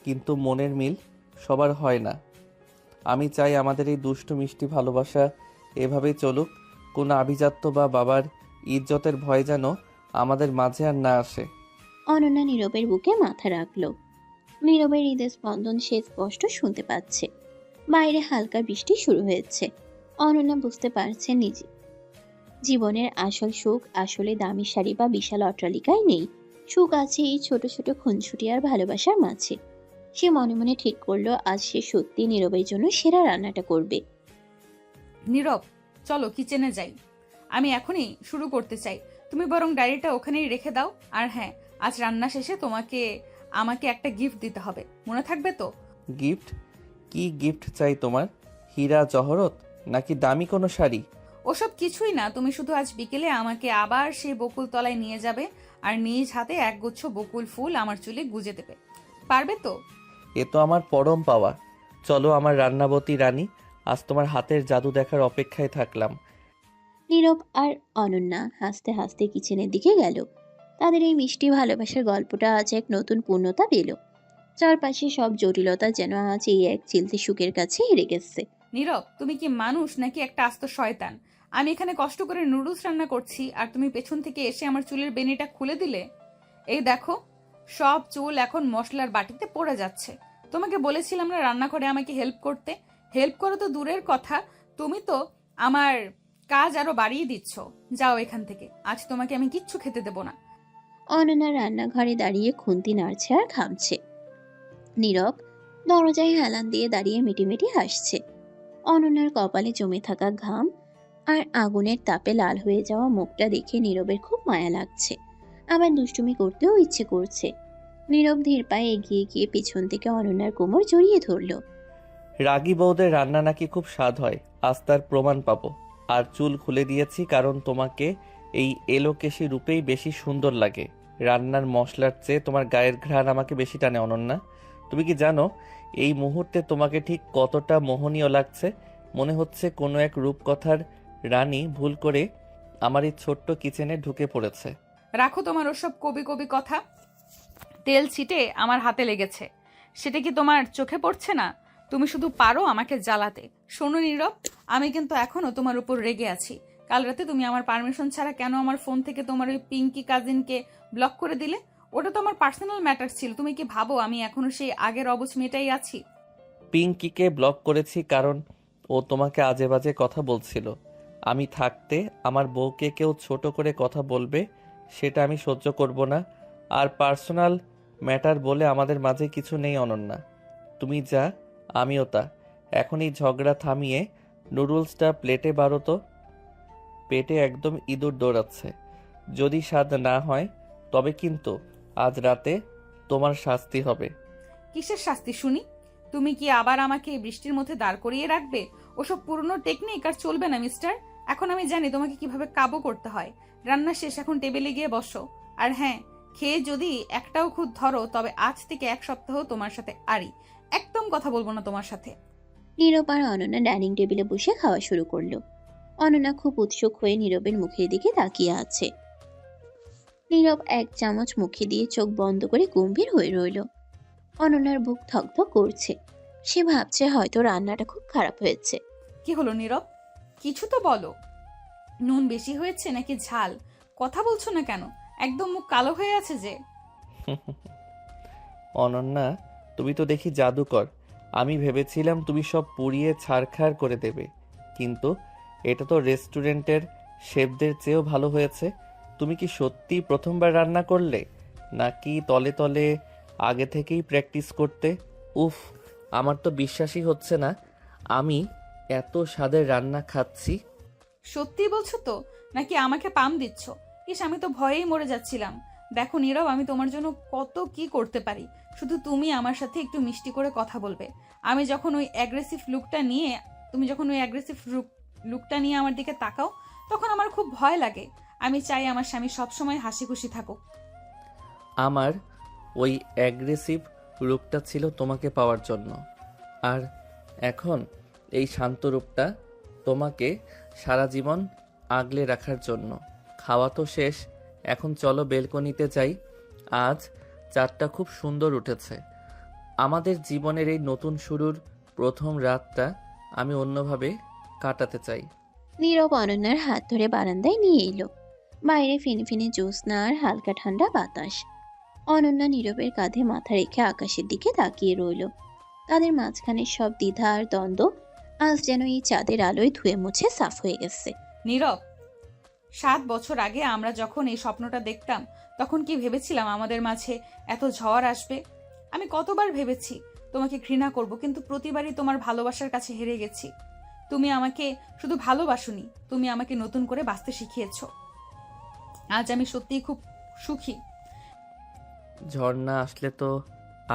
কিন্তু মনের মিল সবার হয় না। আমি চাই আমাদের এই দুষ্টু মিষ্টি ভালোবাসা এভাবেই চলুক। কোনো আভিজাত্য বা বাবার ইজ্জতের ভয় যেন আমাদের মাঝে আর না আসে। অনন্যা নীরবের বুকে মাথা রাখল। নীরবের হৃদয় স্পন্দন সে স্পষ্ট শুনতে পাচ্ছে। বাইরে হালকা বৃষ্টি শুরু হয়েছে। অনন্যা বুঝতে পারছে নিজে জীবনের আসল সুখ আসলে দামি শাড়ি বা বিশাল অট্টালিকায় নেই। সুখ আছে এই ছোট ছোট খুনসুটি আর ভালোবাসার মাঝে। সে মনে মনে ঠিক করলো আজ সে সত্যি নীরবের জন্য সেরা রান্নাটা করবে। নীরব, চলো কিচেনে যাই। আমি এখনই শুরু করতে চাই। তুমি বরং ডায়েরিটা ওখানেই রেখে দাও। আর হ্যাঁ, আজ রান্না শেষে আমাকে একটা গিফট দিতে হবে, মনে থাকবে তো? গিফট? কি গিফট চাই তোমার? হীরা জহরত নাকি দামি কোনো শাড়ি? ওসব কিছুই না, তুমি শুধু আজ বিকেলে আমাকে আবার সেই বকুল তলায় নিয়ে যাবে আর নিজ হাতে একগুচ্ছ বকুল ফুল আমার চুলে গুজে দেবে। পারবে তো? এ তো আমার পরম পাওয়া। চলো আমার রান্নাবতী রানী, আজ তোমার হাতের জাদু দেখার অপেক্ষায় থাকলাম। নীরব আর অনন্যা হাসতে হাসতে কিচেনের দিকে গেল। তাদের এই মিষ্টি ভালোবাসার গল্পটা আজ এক নতুন পূর্ণতা পেল। চারপাশে সব জটিলতা যেন আজ এই এক চিলতে সুখের কাছে হেরে গেছে। নীরব, তুমি কি মানুষ নাকি একটা আস্ত শয়তান? আমি এখানে কষ্ট করে নুডলস রান্না করছি আর তুমি পেছন থেকে এসে আমার চুলের বেনিটা খুলে দিলে। এই দেখো, সব চুল এখন মশলার বাটিতে পড়ে যাচ্ছে। তোমাকে বলেছিলাম না রান্না করে আমাকে হেল্প করতে। হেল্প করো তো দূরের কথা, তুমি তো আমার কাজ আরো বাড়িয়ে দিচ্ছ। যাও এখান থেকে, আজ তোমাকে আমি কিচ্ছু খেতে দেবো না। অনন্যা রান্নাঘরে দাঁড়িয়ে খুন্তি নাড়ছে আর ঘামছে। নীরব দরজায় হেলান দিয়ে দাঁড়িয়ে মিটিমিটি হাসছে। অনন্যার কপালে জমে থাকা ঘাম আর আগুনের তাপে লাল হয়ে যাওয়া মুখটা দেখে নীরবের খুব মায়া লাগছে। আবার দুষ্টুমি করতেও ইচ্ছে করছে। নীরব ধীর পায়ে এগিয়ে গিয়ে পিছন থেকে অনন্যার কোমর জড়িয়ে ধরল। রাগী বউদের রান্না নাকি খুব স্বাদ হয়, আজ তার প্রমাণ পাবো। আর চুল খুলে দিয়েছি কারণ তোমাকে এই এলোকেশী রূপেই বেশি সুন্দর লাগে। রান্নার মশলার চেয়ে তোমার গায়ের ঘ্রাণ আমাকে বেশি টানে অনন্যা। তুমি কি জানো এই মুহূর্তে তোমাকে ঠিক কতটা মোহনীয় লাগছে? মনে হচ্ছে কোনো এক রূপকথার রানী ভুল করে আমার এই ছোট্ট কিচেনে ঢুকে পড়েছে। রাখো তোমার ওসব কবি কবি কথা। তেল ছিটে আমার হাতে লেগেছে, সেটা কি তোমার চোখে পড়ছে না? তুমি শুধু পারো আমাকে জ্বালাতে। শোনো নীরব, আমি কিন্তু এখনো তোমার উপর রেগে আছি। কাল রাতে তুমি আমার পারমিশন ছাড়া কেন আমার ফোন থেকে তোমার ওই পিঙ্কি কাজিনকে ব্লক করে দিলে? ওটা তো আমার পার্সোনাল ম্যাটার ছিল। তুমি কি ভাবো আমি এখনো সেই আগের অবুঝ মেয়েটাই আছি? পিঙ্কিকে ব্লক করেছি কারণ ও তোমাকে আজে বাজে কথা বলছিল। আমি থাকতে আমার বউকে কেউ ছোট করে কথা বলবে, সেটা আমি সহ্য করব না। আর পার্সোনাল ম্যাটার বলে আমাদের মাঝে কিছু নেই অনন্যা। তুমি যা, আমিও তা। এখন এই ঝগড়া থামিয়ে নুডলসটা প্লেটে বারো তো। পেটে একদম ইঁদুর দৌড়াচ্ছে। যদি স্বাদ না হয় তবে কিন্তু আজ রাতে তোমার শাস্তি হবে। কিসের শাস্তি শুনি? তুমি কি আবার আমাকে এই বৃষ্টির মধ্যে দাঁড় করিয়ে রাখবে? ওসব পুরনো টেকনিক আর চলবে না মিস্টার। এখন আমি জানি তোমাকে কিভাবে কাবু করতে হয়। রান্না শেষ, এখন টেবিলে গিয়ে বসো। আর হ্যাঁ, খেয়ে যদি একটাও খুদ ধরো তবে আজ থেকে 1 সপ্তাহ তোমার সাথে আড়ি। একদম কথা বলবো না তোমার সাথে। নীরব আর অনন্যা ডাইনিং টেবিলে বসে খাওয়া শুরু করলো। অনন্যা খুব উৎসুক হয়ে নীরবের মুখের দিকে তাকিয়ে আছে। নীরব 1 চামচ মুখে দিয়ে চোখ বন্ধ করে গম্ভীর হয়ে রইল। অনন্যার বুক ধকধক করছে। সে ভাবছে হয়তো রান্নাটা খুব খারাপ হয়েছে। কি হলো নীরব? কিছু তো বলো। নুন বেশি হয়েছে নাকি ঝাল? কথা বলছো না কেন? একদম মুখ কালো হয়ে আছে যে। অনন্যা, তুমি তো দেখি জাদুকর। আমি ভেবেছিলাম তুমি সব পুড়িয়ে ছারখার করে দেবে, কিন্তু এটা তো রেস্টুরেন্টের শেফদের চেয়েও ভালো হয়েছে। তুমি কি সত্যি প্রথমবার রান্না করলে, নাকি তলে তলে আগে থেকেই প্র্যাকটিস করতে? উফ, আমার তো বিশ্বাসই হচ্ছে না আমি এত স্বাদের রান্না খাচ্ছি। সত্যি বলছো তো, নাকি আমাকে পাম দিচ্ছ? ইস, আমি তো ভয়েই মরে যাচ্ছিলাম। দেখো নীরব, আমি তোমার জন্য কত কি করতে পারি। শুধু তুমি আমার সাথে একটু মিষ্টি করে কথা বলবে। আমি যখন ওই অ্যাগ্রেসিভ লুকটা নিয়ে তুমি যখন ওই অ্যাগ্রেসিভ লুকটা নিয়ে আমার দিকে তাকাও, তখন আমার খুব ভয় লাগে। আমি চাই আমার স্বামী সবসময় হাসি খুশি থাকুক। আমার ওই অ্যাগ্রেসিভ রূপটা ছিল তোমাকে পাওয়ার জন্য, আর এখন এই শান্ত রূপটা তোমাকে সারা জীবন আগলে রাখার জন্য। খাওয়া তো শেষ, এখন চলো বেলকনিতে যাই। আজ চাঁদটা খুব সুন্দর উঠেছে। আমাদের জীবনের এই নতুন শুরুর প্রথম রাতটা আমি অন্যভাবে কাটাতে চাই। নীরব অনন্যার হাত ধরে বারান্দায় নিয়ে এলো। বাইরে ফিনফিনে জ্যোৎস্না আর হালকা ঠান্ডা বাতাস। অনন্যা নীরবের কাঁধে মাথা রেখে আকাশের দিকে তাকিয়ে রইল। তাদের মাঝখানে সব দ্বিধা আর দ্বন্দ্ব আজ যেন এই চাঁদের আলোয় ধুয়ে মুছে সাফ হয়ে গেছে। নীরব, 7 বছর আগে আমরা যখন এই স্বপ্নটা দেখতাম, তখন কি ভেবেছিলাম আমাদের মাঝে এত ঝড় আসবে? আমি কতবার ভেবেছি তোমাকে ঘৃণা করব, কিন্তু প্রতিবারই তোমার ভালোবাসার কাছে হেরে গেছি। তুমি আমাকে শুধু ভালোবাসোনি, তুমি আমাকে নতুন করে বাঁচতে শিখিয়েছো। আজ আমি সত্যিই খুব সুখী। ঝড় না আসলে তো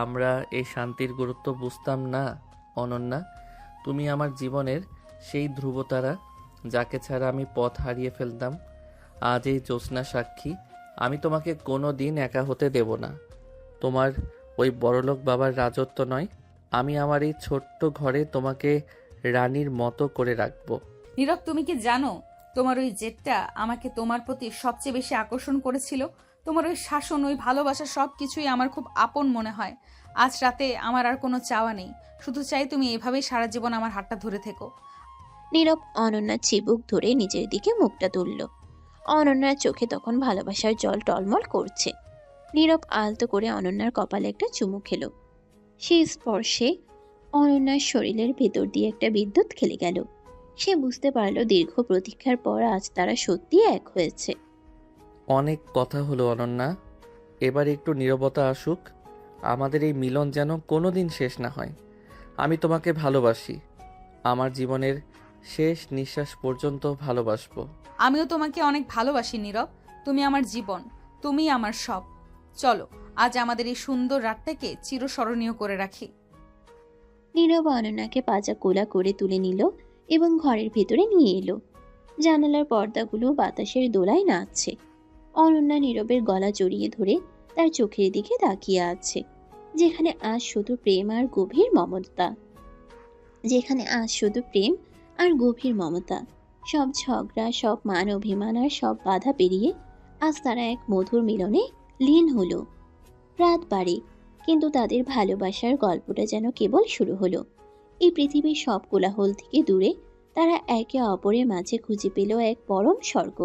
আমরা এই শান্তির গুরুত্ব বুঝতাম না অনন্যা। তুমি আমার জীবনের সেই ধ্রুবতারা, যাকে ছাড়া আমি পথ হারিয়ে ফেলতাম। আজ এই জ্যোৎস্না সাক্ষী, আমি তোমাকে কোনো দিন একা হতে দেব না। তোমার ওই বড়লোক বাবার রাজত্ব নয়, আমি আমার এই ছোট্ট ঘরে তোমাকে রানীর মতো করে রাখবো। নীরব, তুমি কি জানো তোমার ওই জেদটা আমাকে তোমার প্রতি সবচেয়ে বেশি আকর্ষণ করেছিল? তোমার ওই শাসন, ওই ভালোবাসা, সব কিছুই আমার খুব আপন মনে হয়। আজ রাতে আমার আর কোনো চাওয়া নেই, শুধু চাই তুমি এভাবেই সারা জীবন আমার হাতটা ধরে থেকো। নীরব অনন্যার চিবুক ধরে নিজের দিকে মুখটা তুলল। অনন্যার চোখে তখন ভালোবাসার জল টলমল করছে। নীরব আলতো করে অনন্যার কপালে একটা চুমু খেলো। সেই স্পর্শে অনন্যার শরীরের ভেতর দিয়ে একটা বিদ্যুৎ খেলে গেল। সে বুঝতে পারল দীর্ঘ প্রতীক্ষার পর আজ তারা সত্যি এক হয়েছে। অনেক কথা হলো অনন্যা, এবার একটু নীরবতা আসুক। আমাদের এই মিলন যেন কোনোদিন শেষ না হয়। আমি তোমাকে ভালোবাসি, আমার জীবনের শেষ নিঃশ্বাস পর্যন্ত ভালোবাসবো। আমিও তোমাকে অনেক ভালোবাসি নীরব। তুমি আমার জীবন, তুমি আমার সব। চলো আজ আমাদের এই সুন্দর রাতটাকে চিরস্মরণীয় করে রাখি। নীরব অনন্যাকে পাজা কোলা করে তুলে নিল এবং ঘরের ভেতরে নিয়ে এলো। জানালার পর্দাগুলো বাতাসের দোলায় নাচছে। অনন্যা নীরবের গলা জড়িয়ে ধরে তার চোখের দিকে তাকিয়ে আছে, যেখানে আজ শুধু প্রেম আর গভীর মমতা। সব ঝগড়া, সব মান অভিমান আর সব বাধা পেরিয়ে আজ তারা এক মধুর মিলনে লীন হলো। রাত বাড়ে, কিন্তু তাদের ভালোবাসার গল্পটা যেন কেবল শুরু হলো। এই পৃথিবীর সব কোলাহল থেকে দূরে তারা একে অপরের মাঝে খুঁজে পেল এক পরম স্বর্গ।